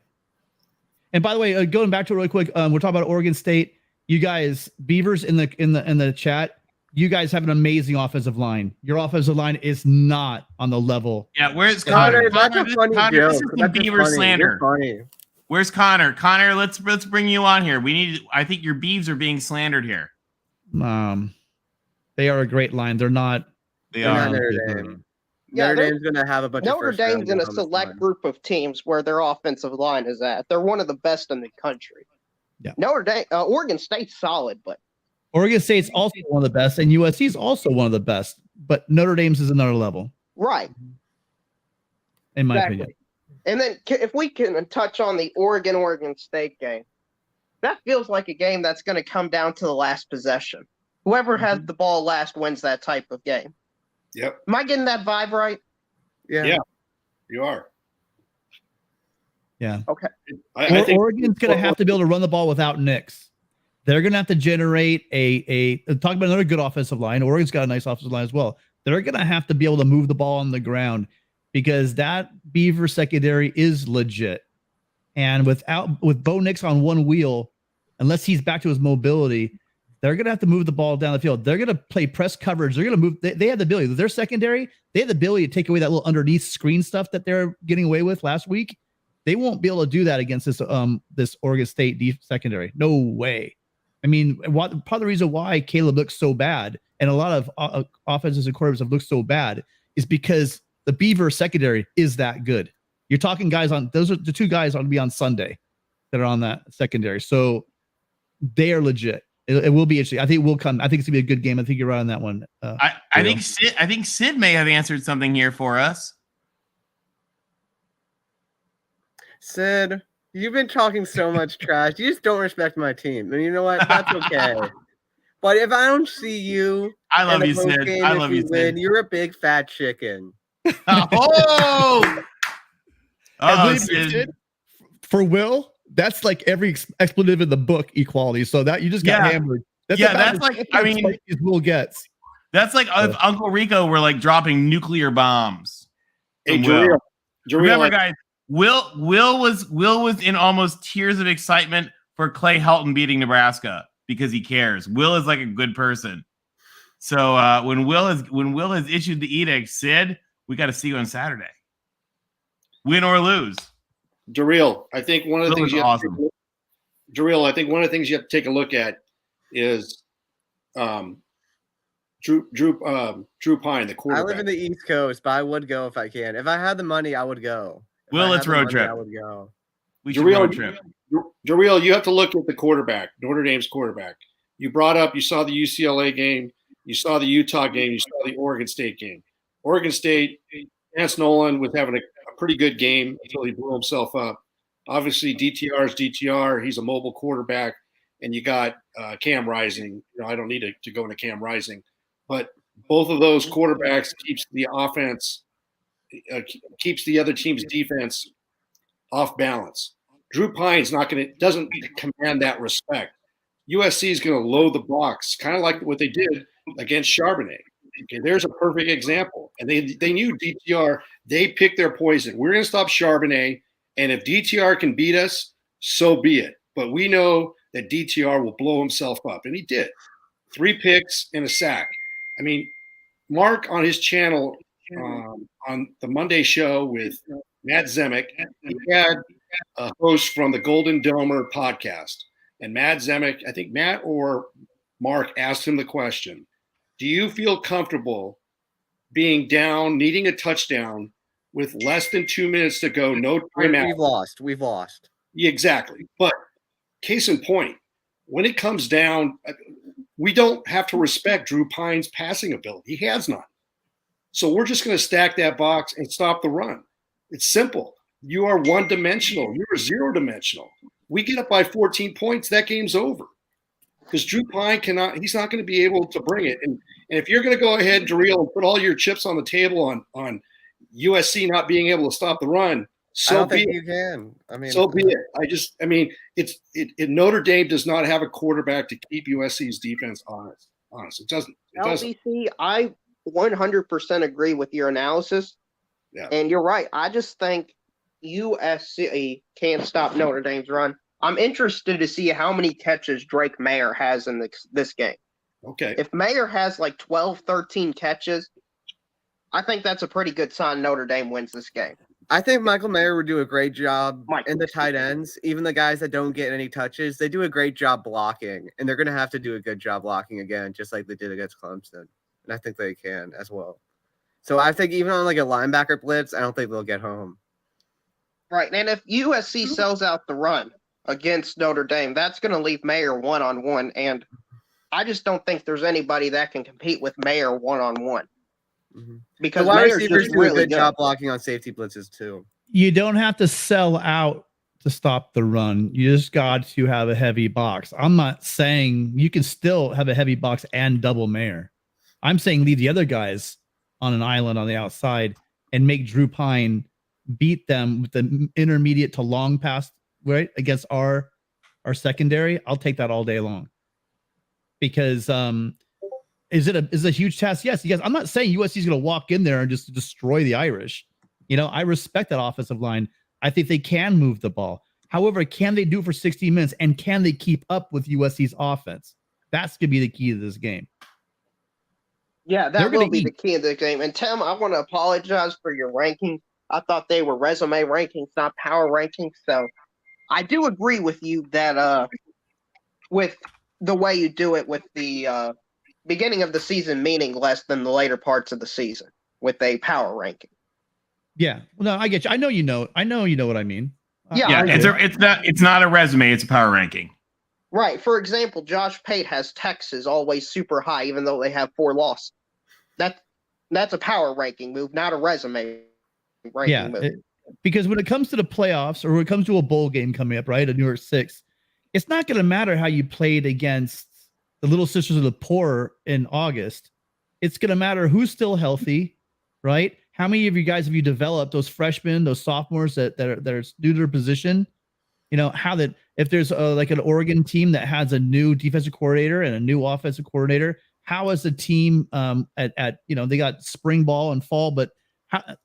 E: And by the way, going back to it really quick, we're talking about Oregon State. You guys, Beavers in the chat, you guys have an amazing offensive line. Your offensive line is not on the level.
A: Yeah, where's Connor?
B: That's a funny joke.
A: This is some Beaver slander. Where's Connor? Connor, let's bring you on here. I think your Beavs are being slandered here.
E: They are a great line. They're not.
A: They are.
B: Notre Dame. Notre Dame's going to have a bunch of
H: Notre Dame's in a select group of teams where their offensive line is at. They're one of the best in the country.
E: Yeah.
H: Notre Dame, Oregon State's solid, but
E: Oregon State's also one of the best, and USC is also one of the best. But Notre Dame's is another level,
H: right?
E: In my opinion.
H: And then if we can touch on the Oregon State game, that feels like a game that's going to come down to the last possession. Whoever has the ball last wins that type of game.
D: Yep.
H: Am I getting that vibe right?
B: Yeah.
D: You are.
E: Yeah.
H: Okay.
D: I think
E: Oregon's going to have to be able to run the ball without Nix. They're going to have to generate talk about another good offensive line. Oregon's got a nice offensive line as well. They're going to have to be able to move the ball on the ground because that Beaver secondary is legit. And with Bo Nix on one wheel, unless he's back to his mobility, they're going to have to move the ball down the field. They're going to play press coverage. They're going to move. They have the ability. Their secondary, they have the ability to take away that little underneath screen stuff that they're getting away with last week. They won't be able to do that against this Oregon State secondary. No way. I mean, part of the reason why Caleb looks so bad and a lot of offenses and quarterbacks have looked so bad is because the Beaver secondary is that good. You're talking guys on, those are the two guys on to be on Sunday that are on that secondary. So they are legit. It will be interesting. I think it will come. I think it's gonna be a good game. I think you're right on that one.
A: I think Sid may have answered something here for us.
B: Sid, you've been talking so much trash. You just don't respect my team. And you know what? That's okay. But if I don't see you,
A: I love
B: in
A: you,
B: the
A: Sid.
B: postgame,
A: I
B: if
A: love
B: we
A: you,
B: win,
A: Sid.
B: you're a big fat chicken.
A: Oh,
E: And
A: Sid.
E: for Will, that's like every expletive in the book equality. So that you just got hammered. That's
A: that's like, I mean,
E: Will gets.
A: That's like if Uncle Rico were like dropping nuclear bombs.
D: Hey,
A: Will.
D: Jareel,
A: Remember, guys, Will was in almost tears of excitement for Clay Helton beating Nebraska because he cares. Will is like a good person. So when Will has issued the edict, Sid, we got to see you on Saturday. Win or lose.
D: Jareel, I think one of the things you have
A: awesome.
D: Jareel, I think one of the things you have to take a look at is Drew Pine, the quarterback.
B: I live in the East Coast, but I would go if I can. If I had the money, I would go.
A: Will, let's road trip.
B: I would go.
A: We should road trip.
D: Jareel, you have to look at the quarterback, Notre Dame's quarterback. You saw the UCLA game, you saw the Utah game, you saw the Oregon State game. Oregon State, Vance Nolan was having a pretty good game until he blew himself up. Obviously, DTR is DTR. He's a mobile quarterback. And you got Cam Rising. I don't need to go into Cam Rising. But both of those quarterbacks keeps the offense, keeps the other team's defense off balance. Drew Pine's doesn't command that respect. USC is going to load the box, kind of like what they did against Charbonnet. Okay, there's a perfect example. And they knew DTR. They picked their poison. We're going to stop Charbonnet, and if DTR can beat us, so be it. But we know that DTR will blow himself up, and he did. 3 picks and a sack. I mean, Mark on his channel on the Monday show with Matt Zemek, he had a host from the Golden Domer podcast. And Matt Zemek, I think Matt or Mark asked him the question, do you feel comfortable being down, needing a touchdown with less than 2 minutes to go, no timeout?
B: We've lost.
D: Yeah, exactly. But case in point, when it comes down, we don't have to respect Drew Pine's passing ability. He has none. So we're just going to stack that box and stop the run. It's simple. You are one-dimensional. You're zero-dimensional. We get up by 14 points, that game's over. Because Drew Pine he's not going to be able to bring it. And if you're going to go ahead, Jareel, and put all your chips on the table on USC not being able to stop the run,
B: I don't think you can. I mean,
D: so be it. Notre Dame does not have a quarterback to keep USC's defense honest. It doesn't.
H: LBC, I 100% agree with your analysis.
D: Yeah.
H: And you're right. I just think USC can't stop Notre Dame's run. I'm interested to see how many catches Drake Mayer has in this game.
D: Okay.
H: If Mayer has like 12, 13 catches, I think that's a pretty good sign Notre Dame wins this game.
B: I think Michael Mayer would do a great job in the tight ends. Even the guys that don't get any touches, they do a great job blocking, and they're going to have to do a good job blocking again, just like they did against Clemson. And I think they can as well. So I think even on like a linebacker blitz, I don't think they'll get home.
H: Right, and if USC sells out the run against Notre Dame, that's going to leave Mayer one-on-one, and I just don't think there's anybody that can compete with Mayer one-on-one.
B: Mm-hmm.
H: Because
B: the wide
H: Mayer's
B: receivers
H: just
B: do a
H: really
B: good job blocking on safety blitzes too.
E: You don't have to sell out to stop the run. You just got to have a heavy box. I'm not saying you can still have a heavy box and double Mayer. I'm saying leave the other guys on an island on the outside and make Drew Pine beat them with the intermediate to long pass, right, against our secondary. I'll take that all day long. Because is it a huge task? Yes. I'm not saying USC is going to walk in there and just destroy the Irish. I respect that offensive line. I think they can move the ball. However, can they do it for 60 minutes, and can they keep up with USC's offense? That's going to be the key to this game.
H: Yeah, that will be the key of the game. And Tim, I want to apologize for your rankings. I thought they were resume rankings, not power rankings. So I do agree with you that with the way you do it with the beginning of the season meaning less than the later parts of the season with a power ranking.
E: Yeah. Well, no, I get you. I know you know. I know you know what I mean.
H: Yeah,
A: Yeah,
H: I know.
A: it's not a resume, it's a power ranking.
H: Right. For example, Josh Pate has Texas always super high, even though they have 4 losses. That's a power ranking move, not a resume ranking move.
E: Because when it comes to the playoffs or when it comes to a bowl game coming up, right, a New Year's Six, it's not going to matter how you played against the Little Sisters of the Poor in August. It's going to matter who's still healthy, right? How many of you guys have you developed? Those freshmen, those sophomores that are new to their position. You know how that if there's like an Oregon team that has a new defensive coordinator and a new offensive coordinator, how is the team at they got spring ball and fall, but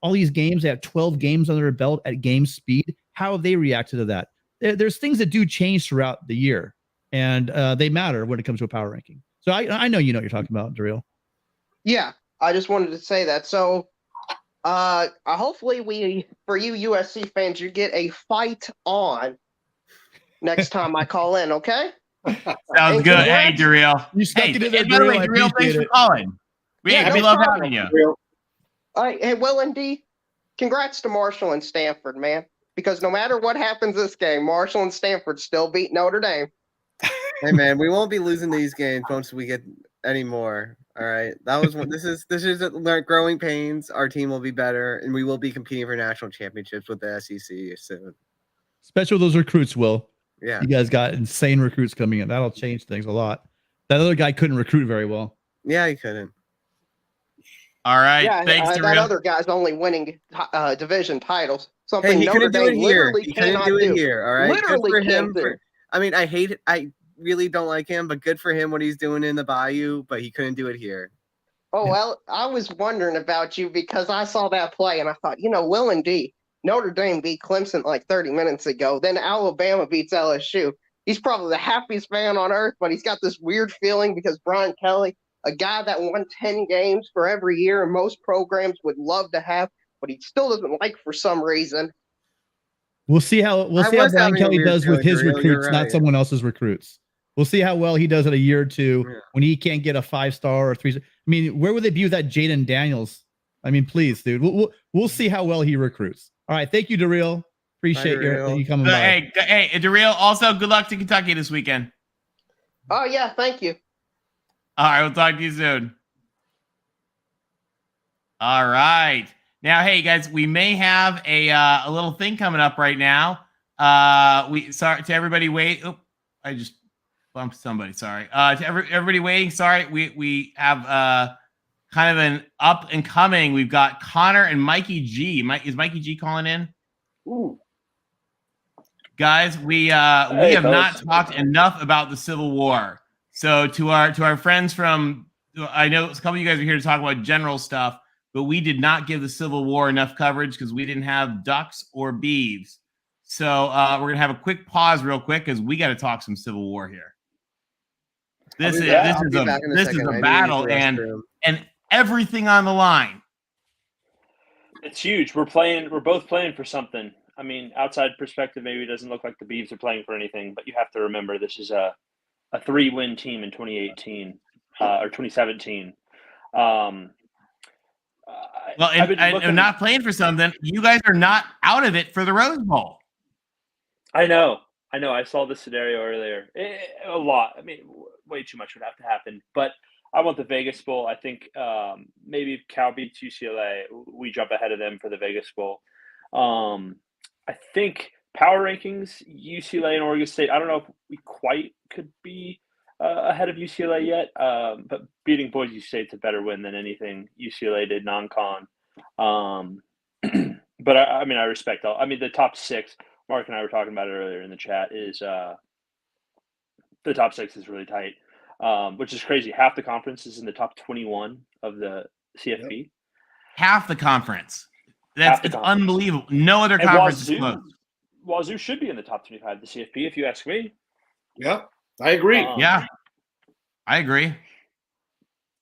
E: all these games, they have 12 games under their belt at game speed. How have they reacted to that? There's things that do change throughout the year, and they matter when it comes to a power ranking. So I know you know what you're talking about, Daryl.
H: Yeah, I just wanted to say that. So hopefully for you USC fans, you get a fight on next time I call in, okay?
A: Sounds good. Hey, Daryl.
E: You stuck
A: Hey,
E: it in there,
A: by the way,
E: Daryl. I
A: Daryl, thanks
E: appreciate
A: for
E: it.
A: calling. We
H: Yeah, no
A: love
H: problem.
A: having you.
H: All right, hey, Will and D, congrats to Marshall and Stanford, man. Because no matter what happens this game, Marshall and Stanford still beat Notre Dame.
B: Hey man, we won't be losing these games once we get any more. All right, that was one. This is growing pains. Our team will be better, and we will be competing for national championships with the SEC soon.
E: Especially with those recruits, Will.
B: Yeah,
E: You guys got insane recruits coming in. That'll change things a lot. That other guy couldn't recruit very well.
B: yeah, he couldn't.
A: All right.
H: Yeah,
A: Thanks,
H: that
A: Daryl.
H: other guy's only winning division titles.
B: Hey,
H: Something
B: he
H: Notre
B: couldn't do
H: Dame
B: it here.
H: literally
B: He couldn't
H: cannot
B: do it
H: do.
B: here. All right,
H: Literally
B: good for
H: can't
B: him.
H: do.
B: I mean, I really don't like him, but good for him what he's doing in the Bayou. But he couldn't do it here.
H: Oh, well, I was wondering about you because I saw that play and I thought, Will and D, Notre Dame beat Clemson like 30 minutes ago. Then Alabama beats LSU. He's probably the happiest man on earth, but he's got this weird feeling because Brian Kelly, a guy that won 10 games for every year and most programs would love to have, but he still doesn't like for some reason.
E: We'll see how Brian Kelly does with his recruits, not someone else's recruits. We'll see how well he does in a year or two when he can't get a 5-star or 3. I mean, where would they be with that Jaden Daniels? I mean, please, dude. We'll see how well he recruits. All right, thank you, Daryl. Appreciate you coming by.
A: Hey, Daryl. Also, good luck to Kentucky this weekend.
H: Oh yeah, thank you.
A: All right, we'll talk to you soon. All right. Now, hey guys, we may have a little thing coming up right now. Sorry to everybody wait. Oh, I just bumped somebody. Sorry. To everybody waiting. Sorry, we have kind of an up and coming. We've got Connor and Mikey G. Is Mikey G calling in?
I: Ooh.
A: Guys, we have not talked enough about the Civil War. So to our friends from, I know a couple of you guys are here to talk about general stuff, but we did not give the Civil War enough coverage because we didn't have ducks or beeves. So we're gonna have a quick pause, real quick, because we got to talk some Civil War here. This is a battle and everything on the line.
I: It's huge. We're both playing for something. I mean, outside perspective, maybe it doesn't look like the Beavs are playing for anything, but you have to remember this is a 3-win team in 2018 or 2017.
A: I'm not playing for something. You guys are not out of it for the Rose Bowl.
I: I know. I saw this scenario earlier. A lot. I mean, way too much would have to happen. But I want the Vegas Bowl. I think maybe if Cal beats UCLA, we jump ahead of them for the Vegas Bowl. I think power rankings, UCLA and Oregon State, I don't know if we quite could be ahead of UCLA yet, but beating Boise State's a better win than anything UCLA did non-con. But I mean, I respect all. I mean, the top 6, Mark and I were talking about it earlier in the chat, is the top 6 is really tight, which is crazy. Half the conference is in the top 21 of the CFP.
A: Yep. Half the conference. It's unbelievable. No other conference is close.
I: Wazoo should be in the top 25 of the CFP, if you ask me.
D: Yeah, I agree.
A: Yeah, I agree.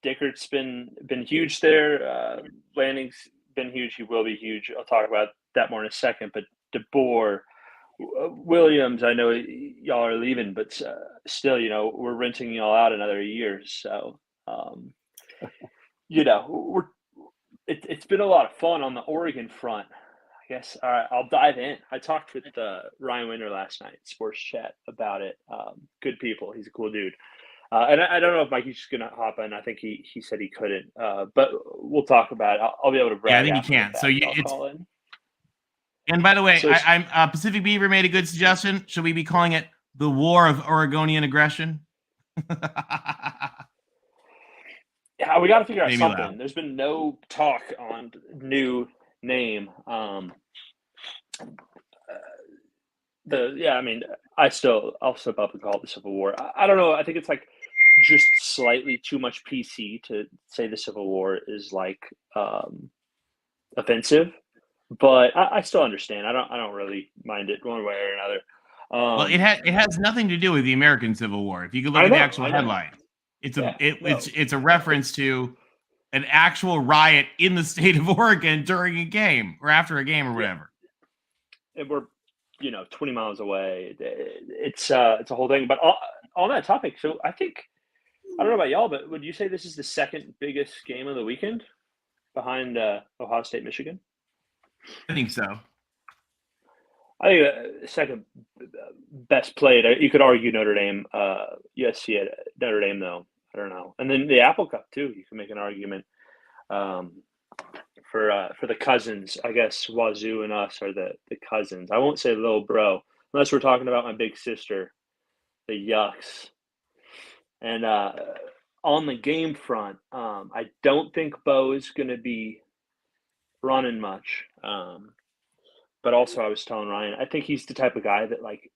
I: Dickert's been huge there. Lanning's been huge. He will be huge. I'll talk about that more in a second. But DeBoer, Williams, I know y'all are leaving, but still, we're renting y'all out another year. So, it's been a lot of fun on the Oregon front. guess. All right, I'll dive in. I talked with Ryan Winter last night, Sports Chat, about it. Good people. He's a cool dude. And I don't know if Mikey's just gonna hop in. I think he said he couldn't. But we'll talk about it. I'll be able to brag.
A: Yeah, I think
I: after
A: he can.
I: the
A: So
I: fact.
A: you,
I: I'll
A: it's.
I: call in.
A: And by the way,
I: So
A: I'm Pacific Beaver made a good suggestion. Should we be calling it the War of Oregonian Aggression?
I: Yeah, we got to figure out
A: Maybe
I: something.
A: laugh.
I: There's been no talk on new name. I mean, I'll step up and call it the Civil War. I don't know. I think it's like just slightly too much PC to say the Civil War is like offensive, but I still understand. I don't really mind it one way or another.
A: Well, it has nothing to do with the American Civil War. If you could look at the actual headline, it's a reference to an actual riot in the state of Oregon during a game or after a game or whatever.
I: And we're 20 miles away. It's a whole thing. But on that topic, so I don't know about y'all, but would you say this is the second biggest game of the weekend behind Ohio State, Michigan?
A: I think so.
I: I think the second best played. You could argue Notre Dame, USC at Notre Dame, though. I don't know. And then the Apple Cup too. You can make an argument for the cousins. I guess Wazoo and us are the cousins. I won't say little bro unless we're talking about my big sister, the Yucks. And on the game front, I don't think Bo is going to be running much. But also, I was telling Ryan, I think he's the type of guy that, like,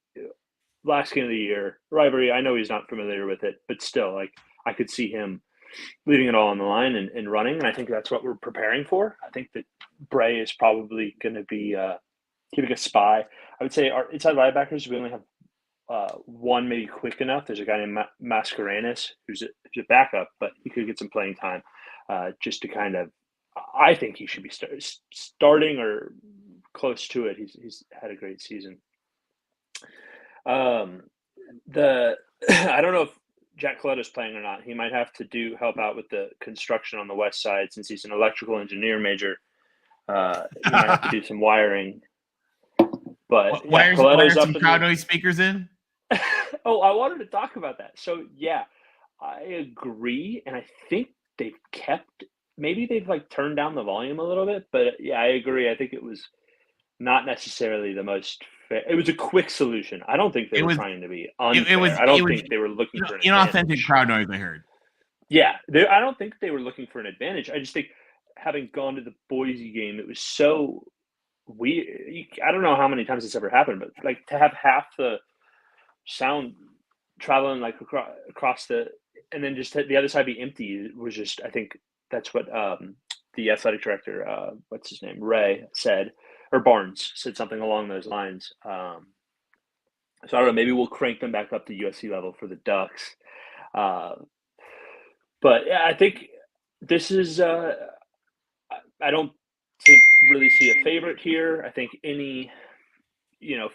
I: last game of the year, rivalry, I know he's not familiar with it, but still, like, I could see him leaving it all on the line and running, and I think that's what we're preparing for. I think that Bray is probably going to be keeping a spy. I would say our inside linebackers, we only have one maybe quick enough. There's a guy named Mascarenas who's a backup, but he could get some playing time just to kind of – I think he should be starting or – close to it. He's had a great season. I don't know if Jack Coletto's playing or not. He might have to help out with the construction on the west side since he's an electrical engineer major. He might have to do some wiring. But
A: wire
I: Coletto's
A: some crowd noise speakers in.
I: Oh, I wanted to talk about that. So yeah, I agree, and I think they've kept. Maybe they've like turned down the volume a little bit, but yeah, I agree. I think it was not necessarily the most fair. It was a quick solution. I don't think they were trying to be unfair. I don't think they were looking for an
A: inauthentic crowd noise, I heard.
I: Yeah, I don't think they were looking for an advantage. I just think having gone to the Boise game, it was so weird. I don't know how many times this ever happened, but like to have half the sound traveling like across and then just the other side be empty was just, I think that's what the athletic director, what's his name, Ray said. Or Barnes said something along those lines. So I don't know. Maybe we'll crank them back up to USC level for the Ducks. But yeah, I think this is. I don't really see a favorite here. I think any,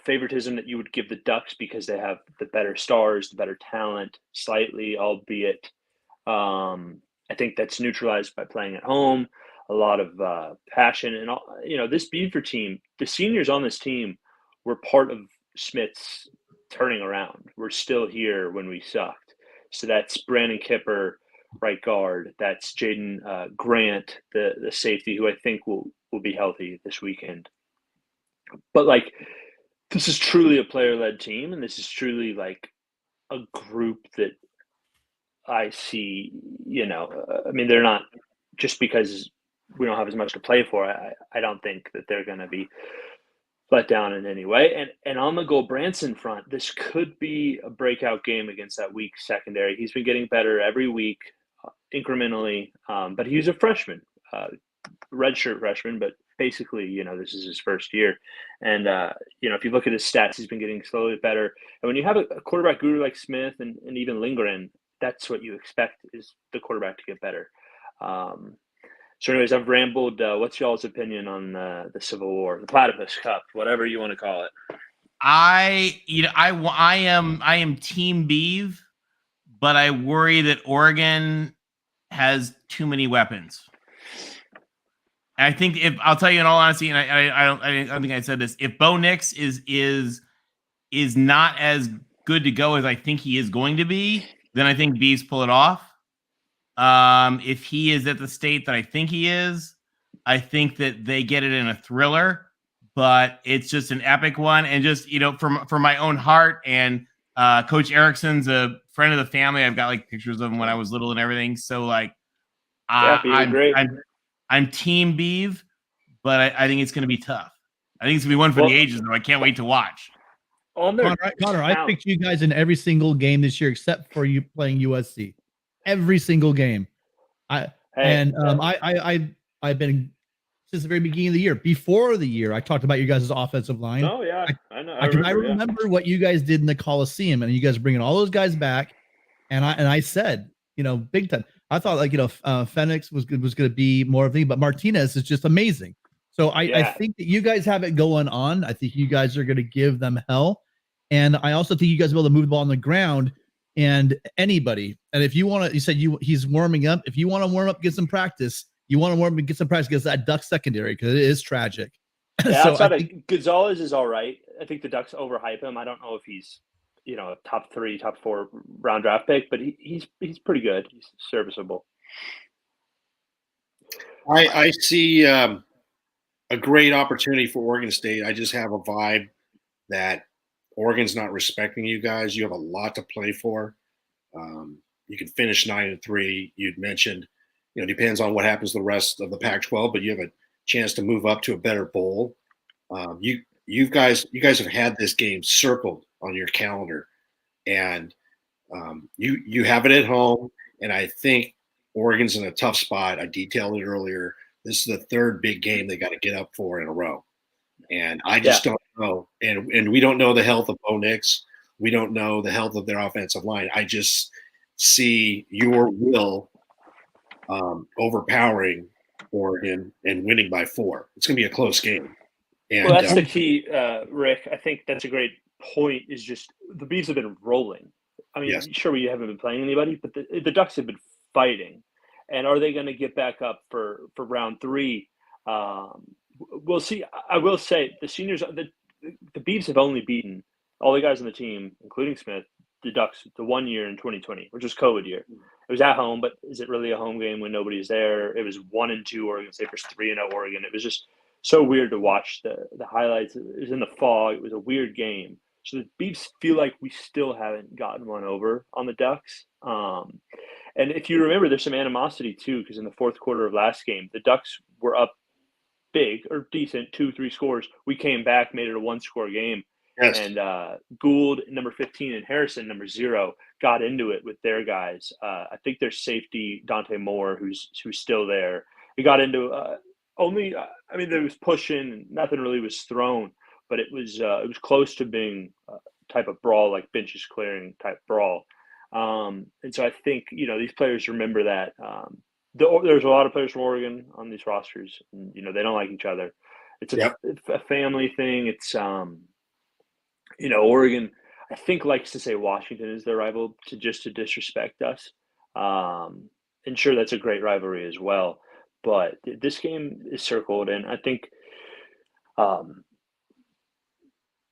I: favoritism that you would give the Ducks because they have the better stars, the better talent, slightly, albeit. I think that's neutralized by playing at home. A lot of passion and all, this Beaver team, the seniors on this team were part of Smith's turning around. We're still here when we sucked. So that's Brandon Kipper, right guard. That's Jaden Grant, the safety, who I think will be healthy this weekend. But like, this is truly a player-led team, and this is truly like a group that I see. I mean, they're not just because we don't have as much to play for. I don't think that they're going to be let down in any way. And on the Branson front, this could be a breakout game against that weak secondary. He's been getting better every week, incrementally, but he's a freshman, redshirt freshman, but basically, this is his first year. And, if you look at his stats, he's been getting slowly better. And when you have a quarterback guru like Smith and even Lindgren, that's what you expect is the quarterback to get better. So anyways, I've rambled. What's y'all's opinion on the Civil War, the Platypus Cup, whatever you want to call it?
A: I am Team Beav, but I worry that Oregon has too many weapons. I think if I'll tell you in all honesty, and I don't think I said this, if Bo Nix is not as good to go as I think he is going to be, then I think Bees pull it off. If he is at the state that I think he is, I think that they get it in a thriller, but it's just an epic one. And just, from my own heart, and Coach Erickson's a friend of the family. I've got like pictures of him when I was little and everything. So like, I'm Team Beeve, but I think it's going to be tough. I think it's going to be one for the ages, though. I can't wait to watch.
E: Connor, I picked you guys in every single game this year except for you playing USC. Every single game. I've been since the very beginning of the year. Before the year, I talked about you guys' offensive line.
I: Oh yeah, I know.
E: I remember what you guys did in the Coliseum, and you guys are bringing all those guys back. And I said, big time. I thought Phoenix was going to be more of a thing, but Martinez is just amazing. So I think that you guys have it going on. I think you guys are going to give them hell. And I also think you guys will be able to move the ball on the ground and anybody. And if you want to, you said he's warming up. If you want to warm up, get some practice. You want to warm up and get some practice against that Duck secondary because it is tragic.
I: Yeah,
E: so
I: Gonzalez is all right. I think the Ducks overhype him. I don't know if he's a top 3, top 4 round draft pick, but he's pretty good. He's serviceable.
D: I see a great opportunity for Oregon State. I just have a vibe that Oregon's not respecting you guys. You have a lot to play for. You can finish 9-3. You'd mentioned, depends on what happens to the rest of the Pac-12, but you have a chance to move up to a better bowl. You guys have had this game circled on your calendar, and you have it at home. And I think Oregon's in a tough spot. I detailed it earlier. This is the 3rd big game they got to get up for in a row. And I just don't know. And we don't know the health of Bo Nix. We don't know the health of their offensive line. I just see your will overpowering Oregon and winning by 4. It's going to be a close game. And,
I: well, that's the key, Rick. I think that's a great point, is just the Beavs have been rolling. I mean, sure, we haven't been playing anybody, but the Ducks have been fighting. And are they going to get back up for round 3? We'll see. I will say the seniors, the Beavs have only beaten all the guys on the team, including Smith, the Ducks, the 1 year in 2020, which was COVID year. It was at home, but is it really a home game when nobody's there? It was 1-2 Oregon State versus 3-0 Oregon. It was just so weird to watch the highlights. It was in the fog. It was a weird game. So the Beavs feel like we still haven't gotten one over on the Ducks. And if you remember, there's some animosity too, because in the 4th quarter of last game, the Ducks were up big or decent, 2-3 scores. We came back, made it a 1-score game.
D: Yes.
I: And Gould, number 15, and Harrison, number 0, got into it with their guys. I think their safety, Dante Moore, who's still there. He got into there was pushing, and nothing really was thrown, but it was close to being a type of brawl, like benches clearing type brawl. And so I think these players remember that. There's a lot of players from Oregon on these rosters, and they don't like each other. It's a family thing. It's Oregon, I think, likes to say Washington is their rival to disrespect us. And sure, that's a great rivalry as well. But this game is circled, and I think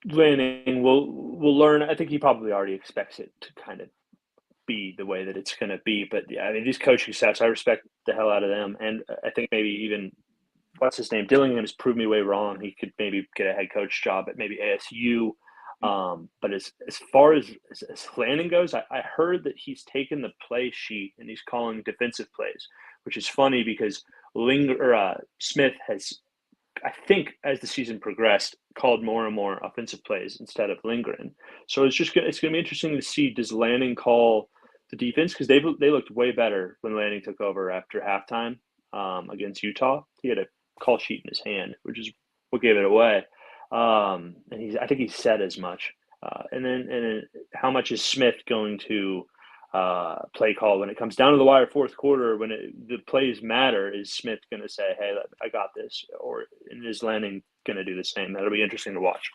I: Lanning will learn. I think he probably already expects it to kind of be the way that it's going to be. But yeah, I mean, these coaching staffs, I respect the hell out of them, and I think maybe even what's his name, Dillingham, has proved me way wrong. He could maybe get a head coach job at maybe ASU. But as far as Lanning goes, I heard that he's taken the play sheet and he's calling defensive plays, which is funny because Smith has, I think, as the season progressed, called more and more offensive plays instead of Lindgren. So it's going to be interesting to see, does Lanning call the defense, because they looked way better when Lanning took over after halftime against Utah. He had a call sheet in his hand, which is what gave it away. And I think he said as much. And then how much is Smith going to play call when it comes down to the wire, 4th quarter, when the plays matter? Is Smith going to say, "Hey, I got this," or is Lanning going to do the same? That'll be interesting to watch.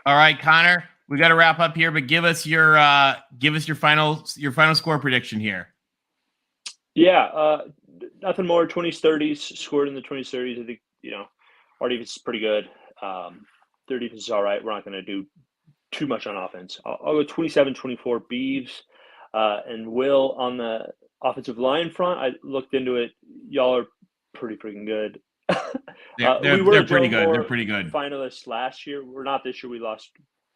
A: All right, Connor, we got to wrap up here, but give us your final score prediction here.
I: Yeah, nothing more. 20s, 30s, scored in the 20s, 30s. I think our defense is pretty good. Their defense is all right. We're not going to do too much on offense. I'll go 27-24 Beavs. And Will on the offensive line front. I looked into it. Y'all are pretty freaking good.
A: They're pretty good. They're pretty good.
I: Finalists last year. We're not this year. We lost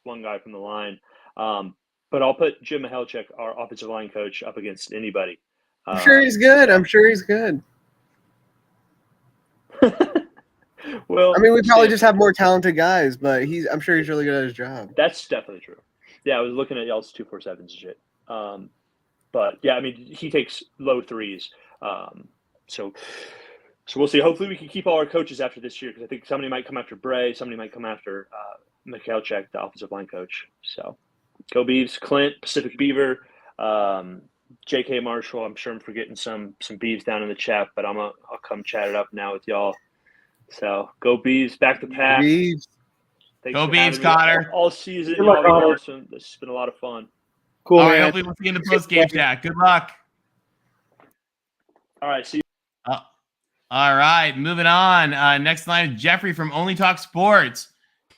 I: one guy from the line. But I'll put Jim Mahelchik, our offensive line coach, up against anybody.
B: I'm sure he's good. I'm sure he's good.
I: Well,
B: I mean, we probably just have more talented guys, but I'm sure he's really good at his job.
I: That's definitely true. Yeah, I was looking at y'all's 247s and shit. But yeah, I mean, he takes low threes. So we'll see. Hopefully, we can keep all our coaches after this year, because I think somebody might come after Bray, somebody might come after Mikhailchek, the offensive line coach. So go Beavs, Clint, Pacific Beaver, J.K. Marshall. I'm sure I'm forgetting some Beavs down in the chat, but I'll come chat it up now with y'all. So go Beavs, back to Pack.
B: Beavs.
A: Go Beavs, Connor.
I: All season.
F: Good luck,
I: Y'all been
F: Connor.
I: awesome. This has been a lot of fun.
F: Cool,
A: All right,
F: man.
A: hopefully we'll see you in the post-game chat. Good luck.
I: All right, see you.
A: All right, moving on. Next line is Jeffrey from Only Talk Sports.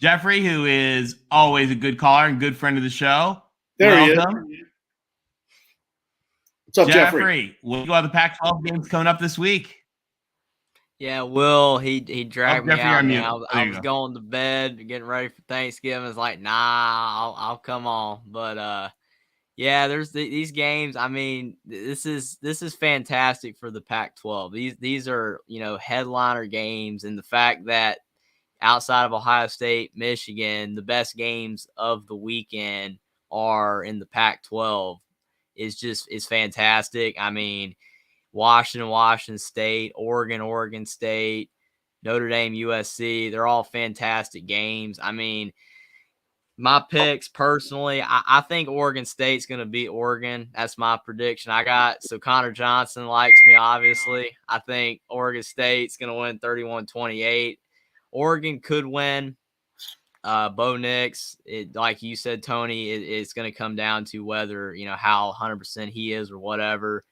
A: Jeffrey, who is always a good caller and good friend of the show.
D: There he is.
A: Welcome.
D: What's up, Jeffrey?
A: What do you got the Pac-12 games coming up this week?
J: Yeah, Will, he dragged me
A: Jeffrey,
J: out.
A: on mute.
J: Man. I was going to bed, getting ready for Thanksgiving. It's like, nah, I'll come on. But yeah, there's these games. I mean, this is fantastic for the Pac-12. These are headliner games, and the fact that outside of Ohio State, Michigan, the best games of the weekend are in the Pac-12 is fantastic. I mean, Washington State, Oregon State, Notre Dame, USC, they're all fantastic games. I mean, my picks personally, I think Oregon State's going to beat Oregon. That's my prediction. So Connor Johnson likes me, obviously. I think Oregon State's going to win 31-28. Oregon could win. Bo Nix, like you said, Tony, it's going to come down to whether, how 100% he is or whatever.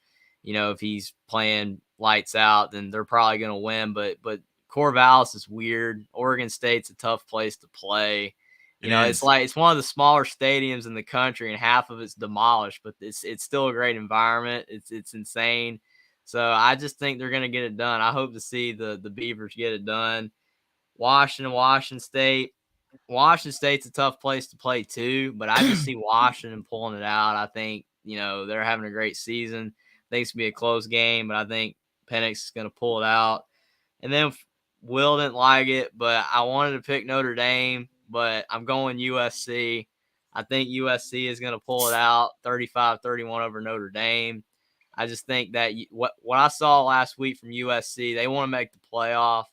J: If he's playing lights out, then they're probably going to win. But Corvallis is weird. Oregon State's a tough place to play. It's one of the smaller stadiums in the country, and half of it's demolished. But it's still a great environment. It's insane. So I just think they're going to get it done. I hope to see the Beavers get it done. Washington State. Washington State's a tough place to play too, but I just see Washington pulling it out. I think they're having a great season. I think it's going to be a close game, but I think Penix is going to pull it out. And then Will didn't like it, but I wanted to pick Notre Dame, but I'm going USC. I think USC is going to pull it out 35-31 over Notre Dame. I just think that what I saw last week from USC, they want to make the playoff,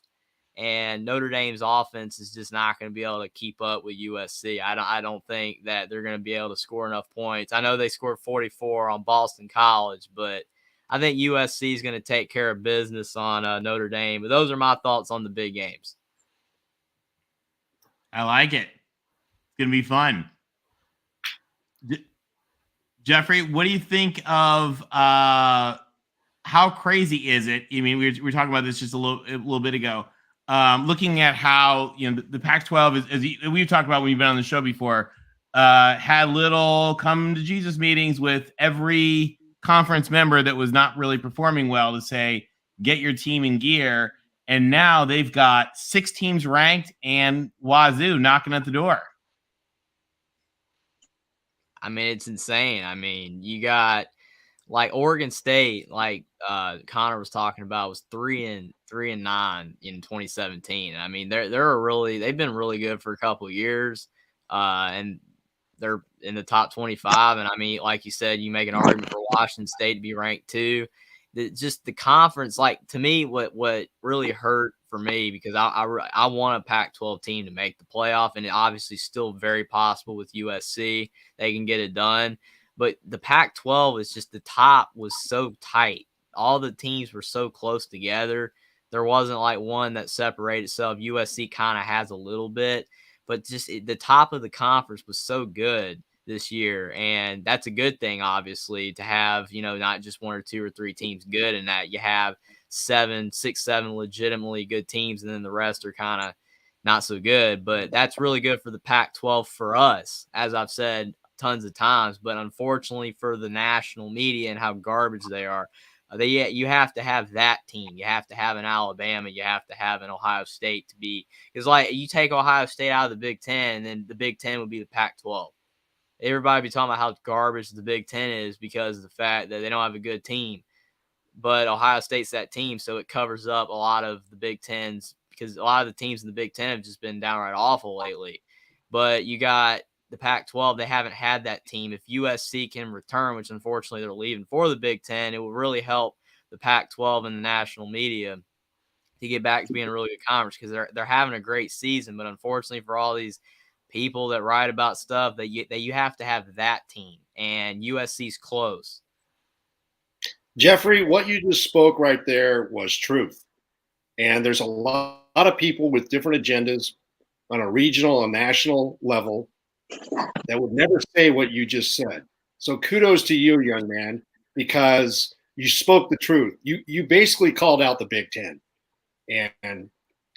J: and Notre Dame's offense is just not going to be able to keep up with USC. I don't think that they're going to be able to score enough points. I know they scored 44 on Boston College, but I think USC is going to take care of business on Notre Dame. But those are my thoughts on the big games.
A: I like it. It's going to be fun. Jeffrey, what do you think of how crazy is it? I mean, we were talking about this just a little bit ago. Looking at how the Pac-12 as we've talked about when you've been on the show before, had little come to Jesus meetings with every conference member that was not really performing well to say, get your team in gear. And now they've got 6 teams ranked and Wazoo knocking at the door.
J: I mean, it's insane. I mean, you got like Oregon State, like Connor was talking about, was 3-9 in 2017. I mean, they've been really good for a couple of years, and they're in the top 25. And I mean, like you said, you make an argument for Washington State to be ranked 2. Just the conference, like to me, what really hurt for me, because I want a Pac-12 team to make the playoff, and it obviously still very possible with USC. They can get it done. But the Pac-12 is just, the top was so tight. All the teams were so close together. There wasn't like one that separated itself. USC kind of has a little bit, but just the top of the conference was so good this year. And that's a good thing, obviously, to have, not just 1 or 2 or 3 teams good, and that you have 7 legitimately good teams, and then the rest are kind of not so good. But that's really good for the Pac-12 for us, as I've said tons of times. But unfortunately for the national media and how garbage they are, you have to have that team. You have to have an Alabama. You have to have an Ohio State to be, because like you take Ohio State out of the Big Ten, and then the Big Ten would be the Pac-12. Everybody be talking about how garbage the Big Ten is because of the fact that they don't have a good team. But Ohio State's that team, so it covers up a lot of the Big Tens, because a lot of the teams in the Big Ten have just been downright awful lately. But you got the Pac-12, they haven't had that team. If USC can return, which unfortunately they're leaving for the Big Ten, it will really help the Pac-12 and the national media to get back to being a really good conference, because they're having a great season. But unfortunately for all these people that write about stuff, that you have to have that team, and USC's close.
D: Jeffrey, what you just spoke right there was truth. And there's a lot of people with different agendas on a regional and national level that would never say what you just said. So kudos to you, young man, because you spoke the truth. You basically called out the Big Ten. And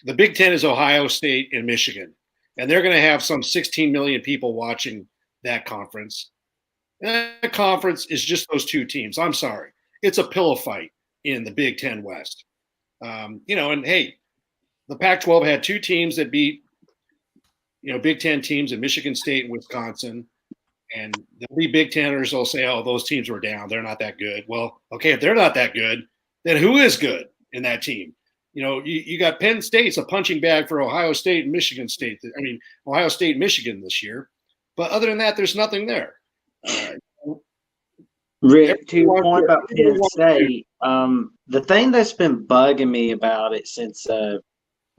D: the Big Ten is Ohio State and Michigan. And they're going to have some 16 million people watching that conference. And that conference is just those 2 teams. I'm sorry. It's a pillow fight in the Big Ten West. And hey, the Pac-12 had 2 teams that beat, Big Ten teams in Michigan State and Wisconsin. And there'll be Big Teners will say, oh, those teams were down. They're not that good. Well, okay, if they're not that good, then who is good in that team? You got Penn State's a punching bag for Ohio State and Michigan State. Ohio State and Michigan this year. But other than that, there's nothing there.
K: Rick, to your point about Penn State, the thing that's been bugging me about it since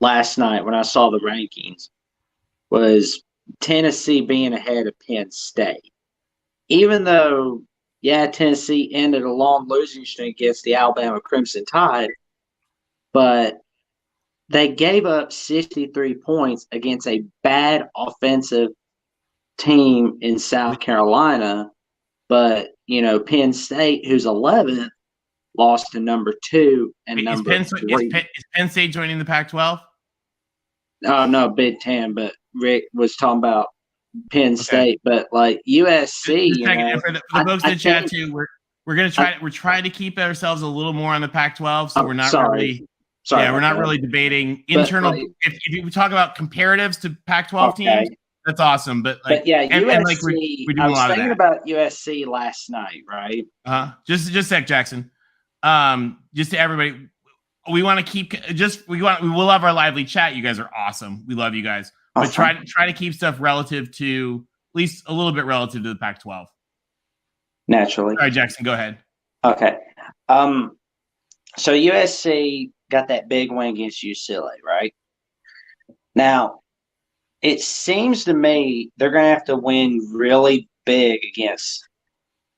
K: last night when I saw the rankings was Tennessee being ahead of Penn State. Even though, Tennessee ended a long losing streak against the Alabama Crimson Tide, but they gave up 63 points against a bad offensive team in South Carolina. But, Penn State, who's 11th, lost to number 2 and number 3.
A: Is Penn State joining the Pac-12?
K: Oh, no, Big Ten, but Rick was talking about Penn State. But, like, USC,
A: for the folks in the chat, too, we're going to try – we're trying to keep ourselves a little more on the Pac-12, so we're not really – we're not really debating internal – if you talk about comparatives to Pac-12 teams, that's awesome. But
K: USC,
A: we do
K: I
A: a
K: was
A: lot of
K: thinking
A: that.
K: about USC last night, right?
A: Just a sec, Jackson. Just to everybody, we want to keep we love our lively chat. You guys are awesome. We love you guys. But try to keep stuff relative to, at least a little bit relative to the Pac-12.
K: Naturally.
A: All right, Jackson, go ahead.
K: Okay. So USC got that big win against UCLA, right? Now, it seems to me they're going to have to win really big against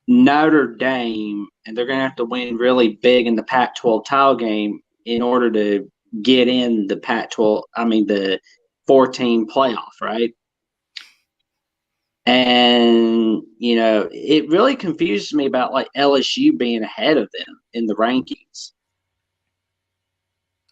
K: Notre Dame, and they're going to have to win really big in the Pac-12 title game in order to get in the the 14 playoff, right? And, it really confuses me about like LSU being ahead of them in the rankings.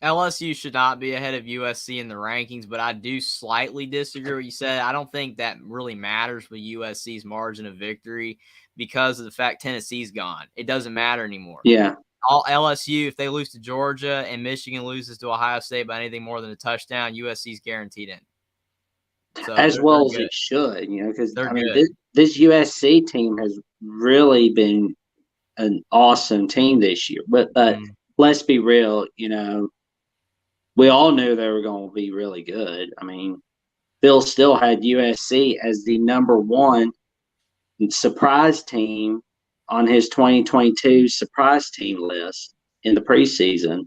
J: LSU should not be ahead of USC in the rankings, but I do slightly disagree with what you said. I don't think that really matters with USC's margin of victory because of the fact Tennessee's gone. It doesn't matter anymore.
K: Yeah.
J: All LSU, if they lose to Georgia and Michigan loses to Ohio State by anything more than a touchdown, USC's guaranteed in. So
K: as well as it should, because this USC team has really been an awesome team this year. But let's be real, we all knew they were going to be really good. I mean, Phil still had USC as the number 1 surprise team on his 2022 surprise team list in the preseason.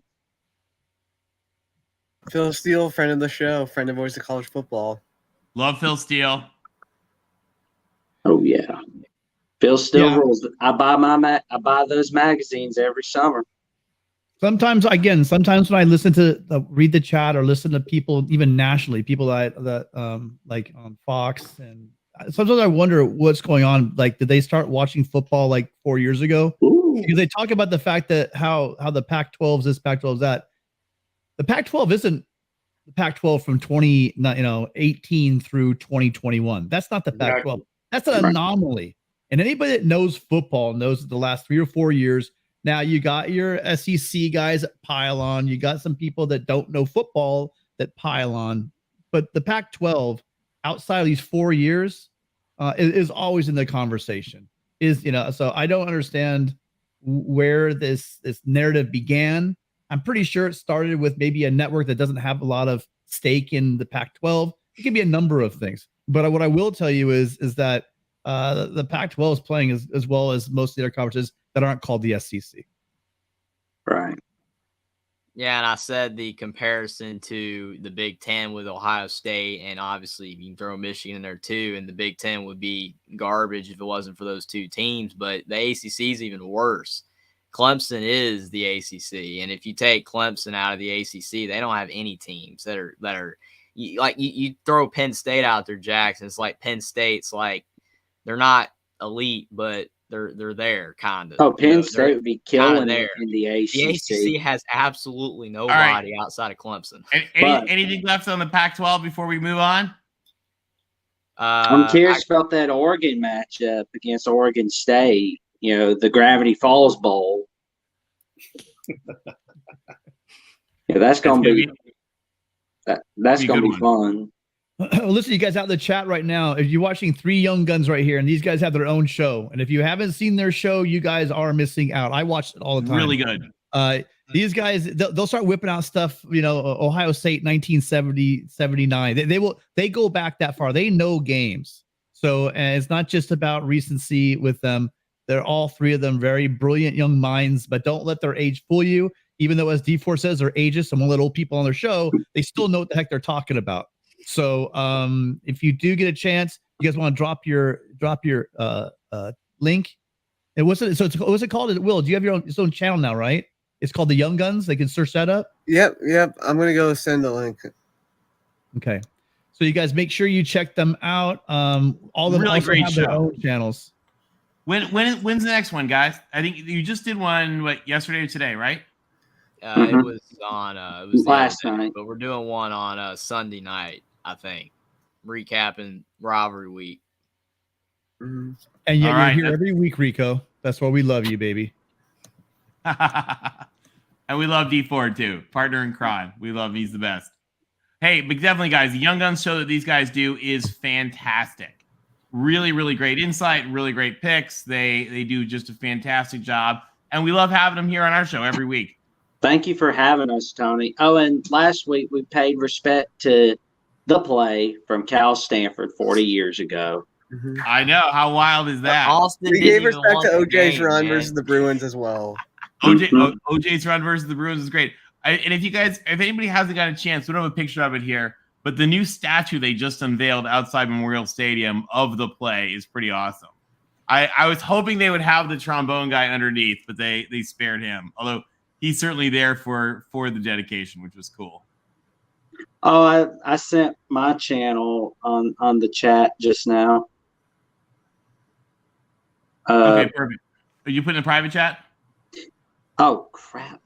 B: Phil Steele, friend of the show, friend of Voice of College Football.
A: Love Phil Steele.
K: Oh yeah, Phil Steele rules. I buy those magazines every summer.
E: Sometimes when I listen to read the chat or listen to people, even nationally, people that like on Fox, and sometimes I wonder what's going on. Like, did they start watching football like 4 years ago?
K: Ooh.
E: Because they talk about the fact that how the Pac-12 is this, Pac-12 is that. The Pac-12 isn't the Pac-12 from 2018 through 2021. That's not the Pac-12. That's an anomaly. And anybody that knows football knows that the last 3 or 4 years. Now you got your SEC guys that pile on. You got some people that don't know football that pile on. But the Pac-12, outside of these 4 years, is always in the conversation. So I don't understand where this narrative began. I'm pretty sure it started with maybe a network that doesn't have a lot of stake in the Pac-12. It can be a number of things. But what I will tell you is that the Pac-12 is playing as well as most of the other conferences that aren't called the SEC.
K: Right.
J: Yeah, and I said the comparison to the Big Ten with Ohio State, and obviously you can throw Michigan in there too, and the Big Ten would be garbage if it wasn't for those two teams. But the ACC is even worse. Clemson is the ACC, and if you take Clemson out of the ACC, they don't have any teams that are you throw Penn State out there, Jackson. It's like Penn State's like they're not elite, but they're there kind of.
K: Oh, Penn State would be killing
J: there
K: it in the ACC.
J: The ACC has absolutely nobody outside of Clemson.
A: Anything left on the Pac-12 before we move on?
K: I'm curious about that Oregon matchup against Oregon State. The Gravity Falls Bowl. That's gonna be fun.
E: Listen, you guys out in the chat right now. If you're watching Three Young Guns right here, and these guys have their own show, and if you haven't seen their show, you guys are missing out. I watch it all the time.
A: Really good.
E: These guys, they'll start whipping out stuff. Ohio State 1970, 79. They go back that far. They know games. So and it's not just about recency with them. They're all three of them very brilliant young minds, but don't let their age fool you. Even though, as D4 says, they're ageist and won't let old people on their show, they still know what the heck they're talking about. So if you do get a chance, you guys want to drop your link. And what's it called? Will, do you have your own channel now, right? It's called the Young Guns. They can search that up.
B: Yep. I'm gonna go send the link.
E: Okay. So you guys make sure you check them out. All of them
A: really
E: also
A: great
E: have their
A: show.
E: own channels.
A: When's the next one, guys? I think you just did one yesterday or today, right?
J: It was on it was
K: last night,
J: but we're doing one on Sunday night, I think, recapping rivalry week.
E: And yet you're here every week, Rico. That's why we love you, baby.
A: And we love D4 too, partner in crime. We love him. He's the best. Hey, but definitely, guys, the Young Guns show that these guys do is fantastic. Really, really great insight, really great picks. They do just a fantastic job, and we love having them here on our show every week.
K: Thank you for having us, Tony. Oh, and last week we paid respect to the play from Cal Stanford 40 years ago.
A: I know. How wild is that?
J: Austin
B: We gave respect to OJ's run
J: man.
B: versus the Bruins as well.
A: OJ's run versus the Bruins is great. And if anybody hasn't got a chance, we don't have a picture of it here, but the new statue they just unveiled outside Memorial Stadium of the play is pretty awesome. I was hoping they would have the trombone guy underneath, but they spared him. Although he's certainly there for the dedication, which was cool.
K: Oh, I sent my channel on the chat just now.
A: Okay, perfect. Are you putting in a private chat?
K: Oh crap!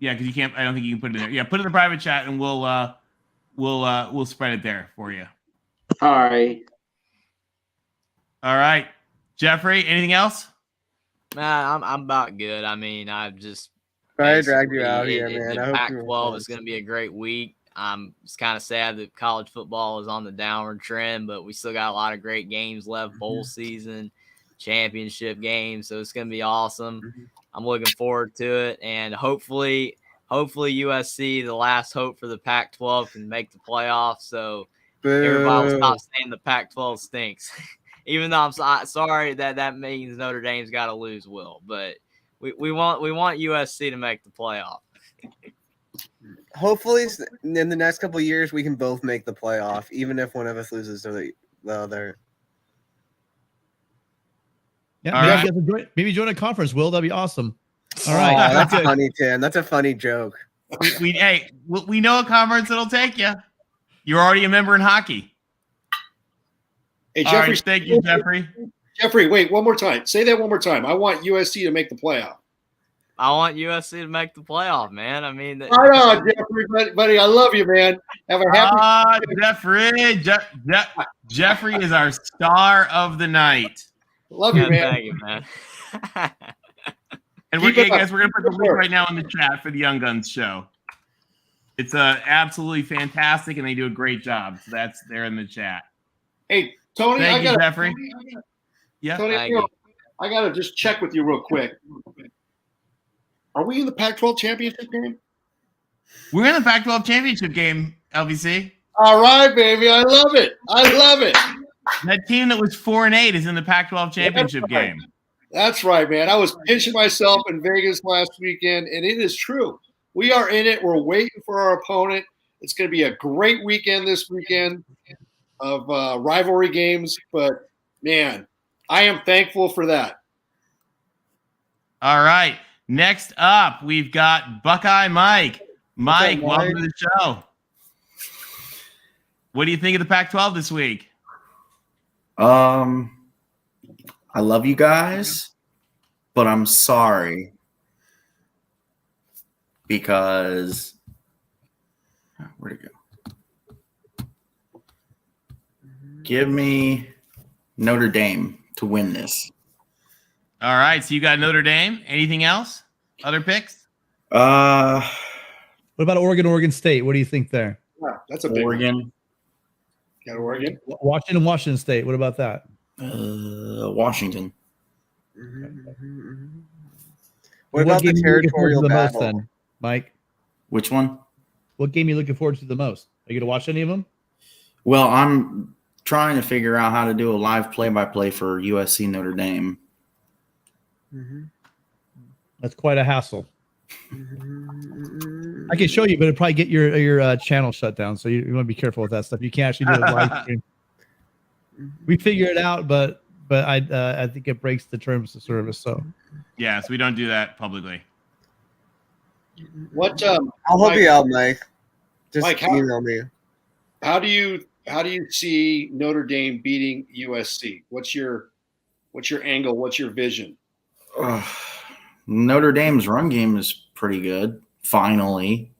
A: Yeah, because you can't. I don't think you can put it in there. Yeah, put it in the private chat, and we'll spread it there for you.
K: All right.
A: All right, Jeffrey. Anything else?
J: Nah, I'm about good. I mean, I've just
B: I dragged you out here, man.
J: The
B: I hope you
J: Pac-12 is going to be a great week. It's kind of sad that college football is on the downward trend, but we still got a lot of great games left, bowl season, championship games, so it's going to be awesome. I'm looking forward to it, and hopefully USC, the last hope for the Pac-12, can make the playoffs, so everybody will stop saying the Pac-12 stinks. Even though I'm sorry that means Notre Dame's got to lose, Will, but we want USC to make the playoff.
B: Hopefully, in the next couple of years, we can both make the playoff, even if one of us loses to the other.
E: Yeah, maybe join a conference, Will. That'd be awesome. All right,
B: that's funny, Tim. That's a funny joke.
A: We know a conference that'll take you. You're already a member in hockey.
D: Hey,
A: All
D: Jeffrey.
A: right, thank you, Jeffrey.
D: Jeffrey, wait, one more time. Say that one more time. I want USC to make the playoff.
J: I want USC to make the playoff, man. I mean,
D: Right on, Jeffrey, buddy. I love you, man. Have a happy.
A: Jeffrey. Jeffrey is our star of the night.
D: Love you, man.
J: Thank you, man.
A: And
D: Keep it up.
A: guys, we're gonna put the link right now in the chat for the Young Guns show. It's absolutely fantastic, and they do a great job. So that's there in the chat.
D: Hey, Tony,
A: Thank you, Jeffrey. Yeah,
D: Tony, I gotta just check with you real quick. Are we in the Pac-12 championship game?
A: we're in the Pac-12 championship game, LVC.
D: All right, baby. I love it. I love it.
A: That team that was 4-8 is in the Pac-12 championship game.
D: That's right, man. I was pinching myself in Vegas last weekend, and it is true. We are in it. We're waiting for our opponent. It's going to be a great weekend this weekend of rivalry games. But, man, I am thankful for that.
A: All right. Next up, we've got Buckeye Mike. Mike, welcome to the show. What do you think of the Pac-12 this week?
L: I love you guys, but I'm sorry because where'd it go? Give me Notre Dame to win this.
A: All right, so you got Notre Dame. Anything else? Other picks?
E: What about Oregon State? What do you think there?
D: Yeah, that's a big
L: Oregon.
D: one. Got Oregon.
E: Washington State. What about that?
L: Washington.
B: What about the
E: game are you looking forward to
B: territorial
E: the most
B: battle?
E: then, Mike?
L: Which one?
E: What game are you looking forward to the most? Are you going to watch any of them?
L: Well, I'm trying to figure out how to do a live play-by-play for USC Notre Dame.
E: That's quite a hassle. I can show you, but it'll probably get your channel shut down. So you want to be careful with that stuff. You can't actually do a live stream. We figure it out, but I think it breaks the terms of service. So
A: Yeah, so we don't do that publicly.
B: What? I'll help you out, Mike. Just
D: Mike,
B: email me.
D: How do you see Notre Dame beating USC? What's your angle? What's your vision?
L: Notre Dame's run game is pretty good. Finally,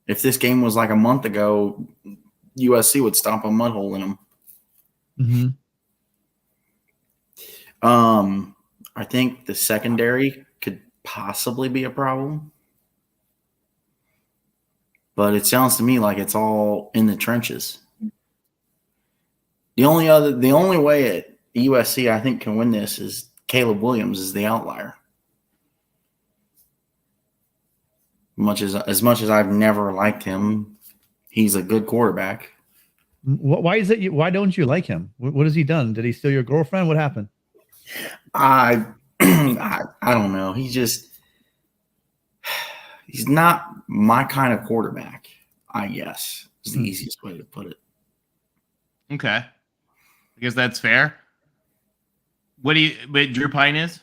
L: if this game was like a month ago, USC would stomp a mud hole in them. I think the secondary could possibly be a problem, but it sounds to me like it's all in the trenches. The only way at USC I think can win this is Caleb Williams is the outlier. As much as I've never liked him, he's a good quarterback.
E: why don't you like him? What has he done? Did he steal your girlfriend? What happened?
L: I don't know. He's not my kind of quarterback, I guess, is the easiest way to put it.
A: Okay. I guess that's fair. But Drew Pine is?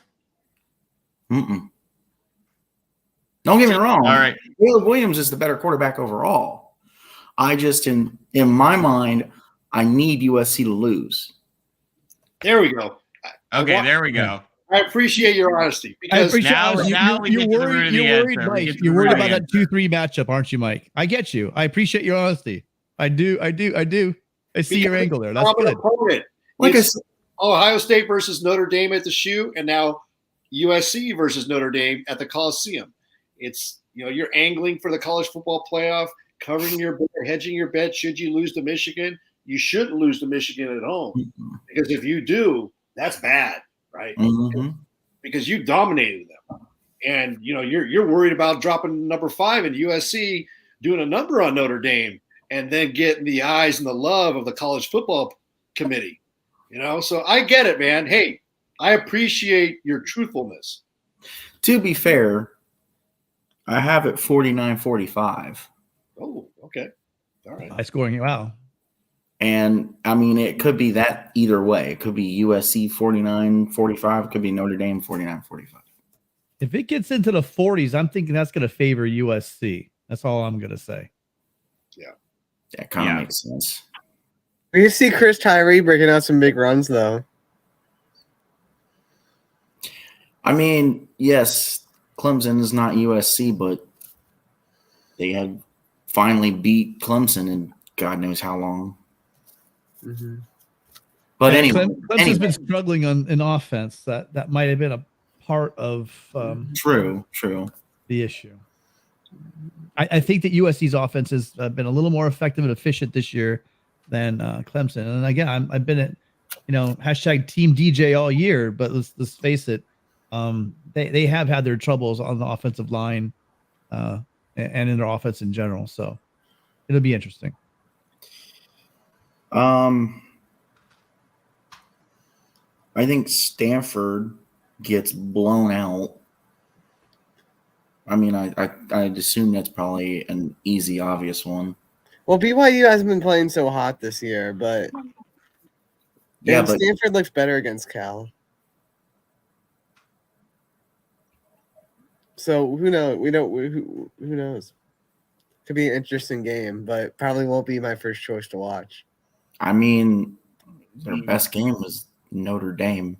L: Don't get me wrong.
A: All right.
L: Caleb Williams is the better quarterback overall. I just, in my mind, I need USC to lose.
D: There we go.
A: Okay, there we go.
D: I appreciate your honesty because
A: now we get to the root of the answer.
E: Mike. You're worried about that 2-3 matchup, aren't you, Mike? I get you. I appreciate your honesty. I do. I see your angle there. That's good.
D: Opponent.
L: Like
D: It's Ohio State versus Notre Dame at the Shoe, and now USC versus Notre Dame at the Coliseum. It's, you're angling for the college football playoff, covering your bet, hedging your bet. Should you lose to Michigan? You shouldn't lose to Michigan at home, because if you do, that's bad, right? Because you dominated them, and you're worried about dropping number 5 in USC, doing a number on Notre Dame, and then getting the eyes and the love of the college football committee. So I get it, man. Hey, I appreciate your truthfulness.
L: To be fair, I have it 49-45.
D: Oh, okay. All right.
E: High scoring. Wow.
L: And, I mean, it could be that either way. It could be USC 49-45. It could be Notre Dame 49-45.
E: If it gets into the 40s, I'm thinking that's going to favor USC. That's all I'm going to say.
L: Yeah. That kind of makes sense.
B: We see Chris Tyree breaking out some big runs, though.
L: I mean, yes, Clemson is not USC, but they have finally beat Clemson in God knows how long.
B: Mm-hmm.
L: But
E: Yeah,
L: anyway,
E: Clemson's been struggling in offense. That might have been a part of
L: true.
E: the issue. I think that USC's offense has been a little more effective and efficient this year than Clemson. And again, I've been at hashtag Team DJ all year, but let's face it, they have had their troubles on the offensive line and in their offense in general. So it'll be interesting.
L: I think Stanford gets blown out. I mean, I'd assume that's probably an easy, obvious one.
B: Well, BYU hasn't been playing so hot this year, but
L: Yeah, but
B: Stanford looks better against Cal. So who knows? Who knows? Could be an interesting game, but probably won't be my first choice to watch.
L: I mean, their best game was Notre Dame.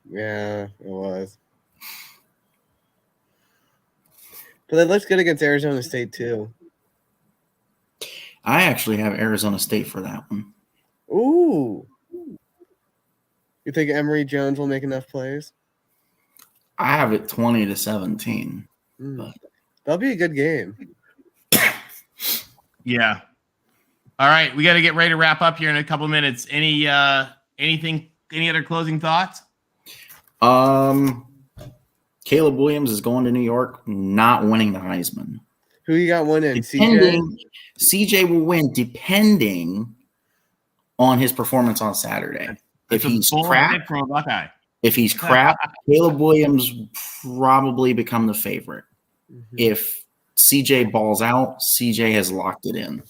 B: Yeah, it was. But it looks good against Arizona State too.
L: I actually have Arizona State for that one.
B: Ooh. You think Emory Jones will make enough plays?
L: I have it 20-17.
B: That'll be a good game.
A: Yeah. All right, we got to get ready to wrap up here in a couple of minutes. Any other closing thoughts?
L: Caleb Williams is going to New York, not winning the Heisman.
B: Who you got winning?
L: CJ will win depending on his performance on Saturday. If he's crap,
A: from a Buckeye.
L: If he's crap, Caleb Williams probably become the favorite. If CJ balls out, CJ has locked it in.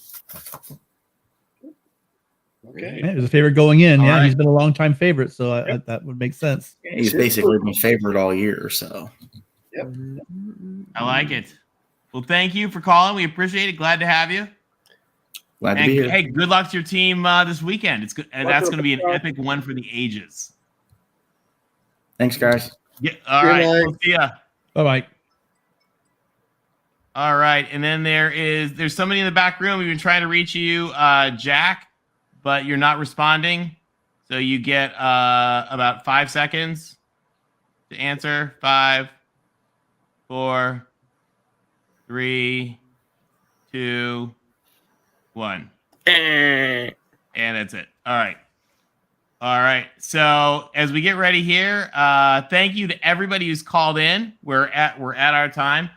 D: Okay.
E: He was a favorite going in.
L: All
E: Yeah,
L: right.
E: he's been a long-time favorite, so that would make sense.
L: He's basically been favorite all year. So,
D: Yep.
A: I like it. Well, thank you for calling. We appreciate it. Glad to have you.
L: Glad to be here.
A: Hey, good luck to your team this weekend. It's good, and that's going to be an epic one for the ages.
L: Thanks, guys.
A: Yeah. All right. We'll see ya.
E: Bye-bye.
A: All right. And then there's somebody in the back room. We've been trying to reach you, Jack, but you're not responding. So you get about 5 seconds to answer. 5, 4, 3, 2, 1. And that's it. All right. All right. So as we get ready here, thank you to everybody who's called in. We're at our time.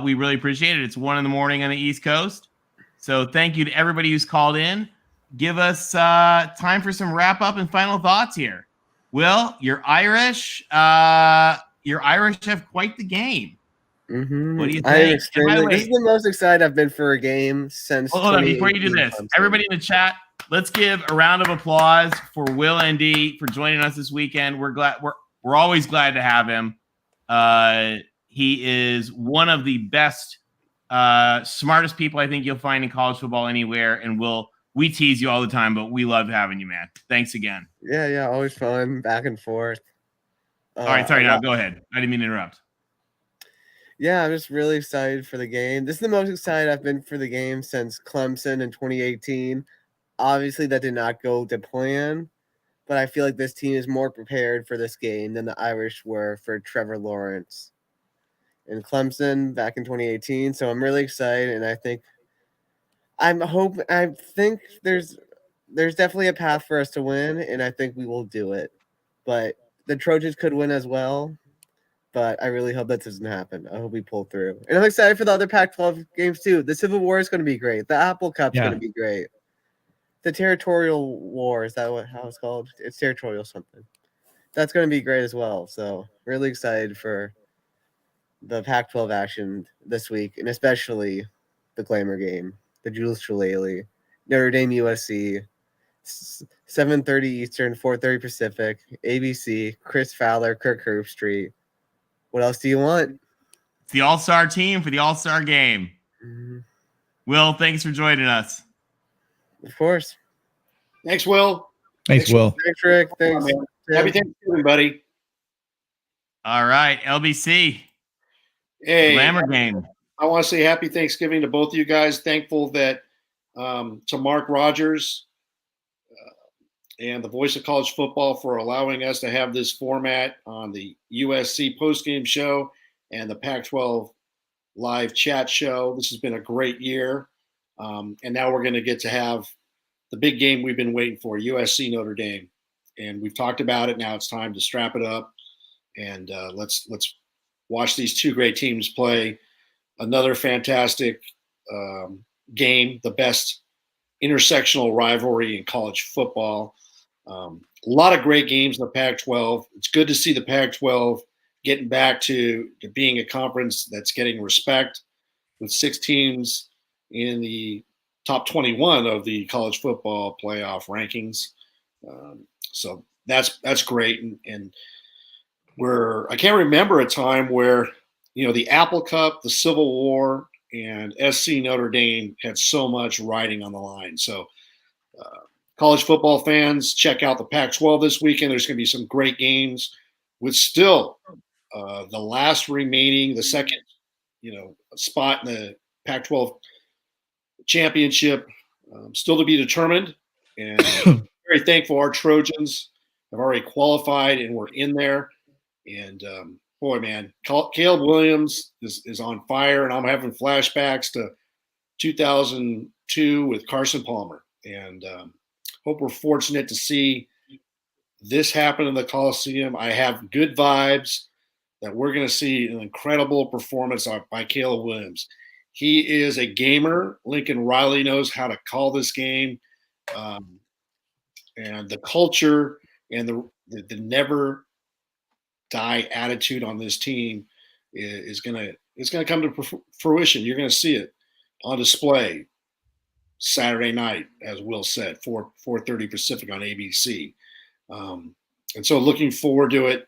A: We really appreciate it. It's 1 a.m. on the East Coast. So thank you to everybody who's called in. Give us time for some wrap up and final thoughts here. Will, your Irish have quite the game.
B: Mm-hmm.
A: What do you
B: I am
A: think?
B: extremely. This is the most excited I've been for a game since.
A: Hold on, before you do this, everybody in the chat, let's give a round of applause for Will ND for joining us this weekend. We're always glad to have him. He is one of the best, smartest people I think you'll find in college football anywhere. And we tease you all the time, but we love having you, man. Thanks again.
B: Yeah, always fun, back and forth.
A: All right, sorry, now go ahead. I didn't mean to interrupt.
B: Yeah, I'm just really excited for the game. This is the most excited I've been for the game since Clemson in 2018. Obviously, that did not go to plan, but I feel like this team is more prepared for this game than the Irish were for Trevor Lawrence and Clemson back in 2018. So I'm really excited, and I think there's definitely a path for us to win, and I think we will do it. But the Trojans could win as well. But I really hope that doesn't happen. I hope we pull through. And I'm excited for the other Pac-12 games too. The Civil War is going to be great. The Apple Cup's going to be great. The Territorial War, is that how it's called? It's territorial something. That's going to be great as well. So really excited for the Pac-12 action this week, and especially the Glamour game, the Jules Shillelagh, Notre Dame USC, 7:30 Eastern, 4:30 Pacific, ABC, Chris Fowler, Kirk Herbstreit. What else do you want?
A: It's the all-star team for the all-star game.
B: Mm-hmm.
A: Will, thanks for joining us.
B: Of course.
D: Thanks, Will.
E: Thanks, Will.
B: Thanks, Rick. Thanks.
D: Happy Thanksgiving, buddy.
A: All right, LBC.
D: Hey,
A: Glamour game.
D: I want to say happy Thanksgiving to both of you guys. Thankful that to Mark Rogers and the Voice of College Football for allowing us to have this format on the USC postgame show and the Pac-12 live chat show. This has been a great year. And now we're going to get to have the big game we've been waiting for, USC Notre Dame. And we've talked about it. Now it's time to strap it up and let's watch these two great teams play another fantastic game, the best intersectional rivalry in college football. A lot of great games in the Pac-12. It's good to see the Pac-12 getting back to being a conference that's getting respect with 6 teams in the top 21 of the college football playoff rankings. So that's great. And I can't remember a time where, the Apple Cup, the Civil War, and SC Notre Dame had so much riding on the line. So college football fans, check out the Pac-12 this weekend. There's going to be some great games with still the last remaining, the second, spot in the Pac-12 championship still to be determined. And very thankful our Trojans have already qualified and we're in there. And boy, man, Caleb Williams is on fire, and I'm having flashbacks to 2002 with Carson Palmer. And hope we're fortunate to see this happen in the Coliseum. I have good vibes that we're going to see an incredible performance by Caleb Williams. He is a gamer. Lincoln Riley knows how to call this game. And the culture and the never die attitude on this team is going to come to fruition. You're going to see it on display Saturday night, as Will said, 4:30 Pacific on ABC. And so looking forward to it.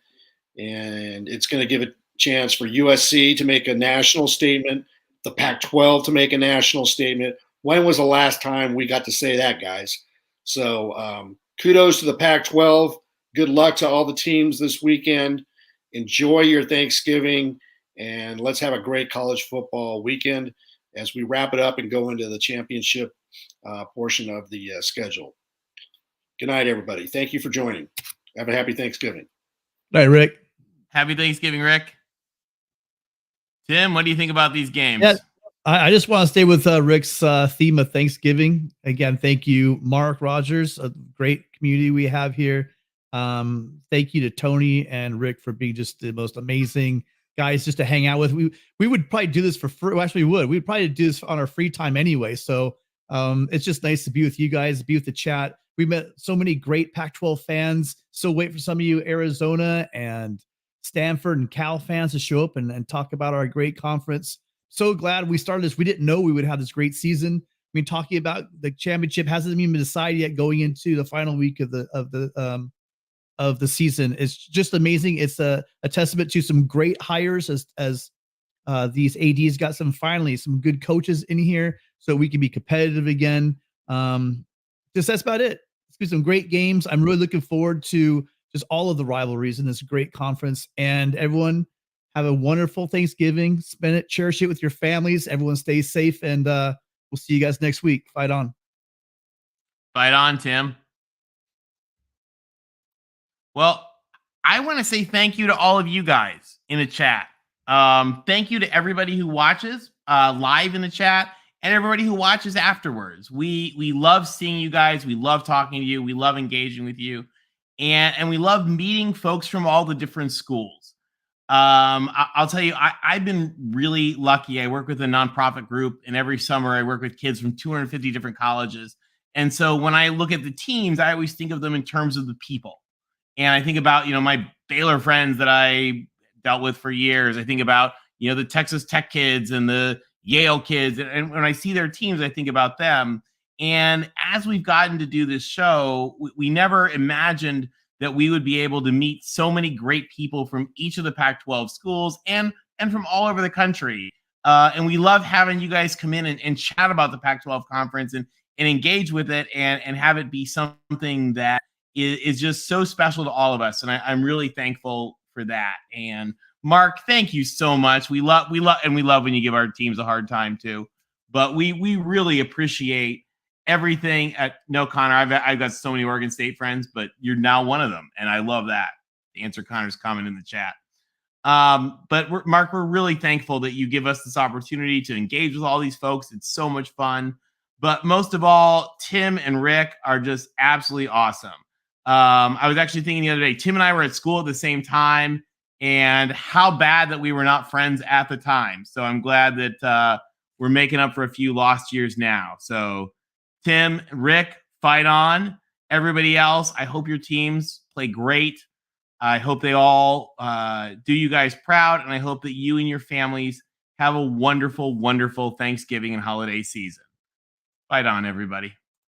D: And it's going to give a chance for USC to make a national statement, the Pac-12 to make a national statement. When was the last time we got to say that, guys? So kudos to the Pac-12. Good luck to all the teams this weekend. Enjoy your Thanksgiving, and let's have a great college football weekend as we wrap it up and go into the championship portion of the schedule. Good night, everybody. Thank you for joining. Have a happy Thanksgiving.
E: All right, Rick.
A: Happy Thanksgiving, Rick. Tim, what do you think about these games?
E: Yeah, I just want to stay with Rick's theme of Thanksgiving. Again, thank you, Mark Rogers, a great community we have here. Thank you to Tony and Rick for being just the most amazing guys just to hang out with. We would probably do this for free. Well, actually, we'd probably do this on our free time anyway. So it's just nice to be with you guys, be with the chat. We met so many great Pac-12 fans. So wait for some of you Arizona and Stanford and Cal fans to show up and talk about our great conference. So glad we started this. We didn't know we would have this great season. I mean, talking about the championship hasn't even been decided yet going into the final week of the season. It's just amazing. It's a testament to some great hires as these ADs got some good coaches in here so we can be competitive again. Just that's about it. It's been some great games. I'm really looking forward to just all of the rivalries in this great conference. And everyone have a wonderful Thanksgiving. Spend it, cherish it with your families. Everyone stay safe, and we'll see you guys next week. Fight on.
A: Fight on, Tim. Well, I want to say thank you to all of you guys in the chat. Thank you to everybody who watches live in the chat and everybody who watches afterwards. We love seeing you guys. We love talking to you. We love engaging with you. And we love meeting folks from all the different schools. I'll tell you, I've been really lucky. I work with a nonprofit group, and every summer I work with kids from 250 different colleges. And so when I look at the teams, I always think of them in terms of the people. And I think about, my Baylor friends that I dealt with for years. I think about, the Texas Tech kids and the Yale kids. And when I see their teams, I think about them. And as we've gotten to do this show, we never imagined that we would be able to meet so many great people from each of the Pac-12 schools and from all over the country. And we love having you guys come in and chat about the Pac-12 conference and engage with it and have it be something that is just so special to all of us. And I'm really thankful for that. And Mark, thank you so much. We love when you give our teams a hard time too. But we really appreciate everything. No, Connor, I've got so many Oregon State friends, but you're now one of them, and I love that. To answer Connor's comment in the chat. But Mark, we're really thankful that you give us this opportunity to engage with all these folks. It's so much fun. But most of all, Tim and Rick are just absolutely awesome. I was actually thinking the other day, Tim and I were at school at the same time, and how bad that we were not friends at the time. So I'm glad that we're making up for a few lost years now. So Tim, Rick, fight on. Everybody else, I hope your teams play great. I hope they all do you guys proud, and I hope that you and your families have a wonderful, wonderful Thanksgiving and holiday season. Fight on, everybody.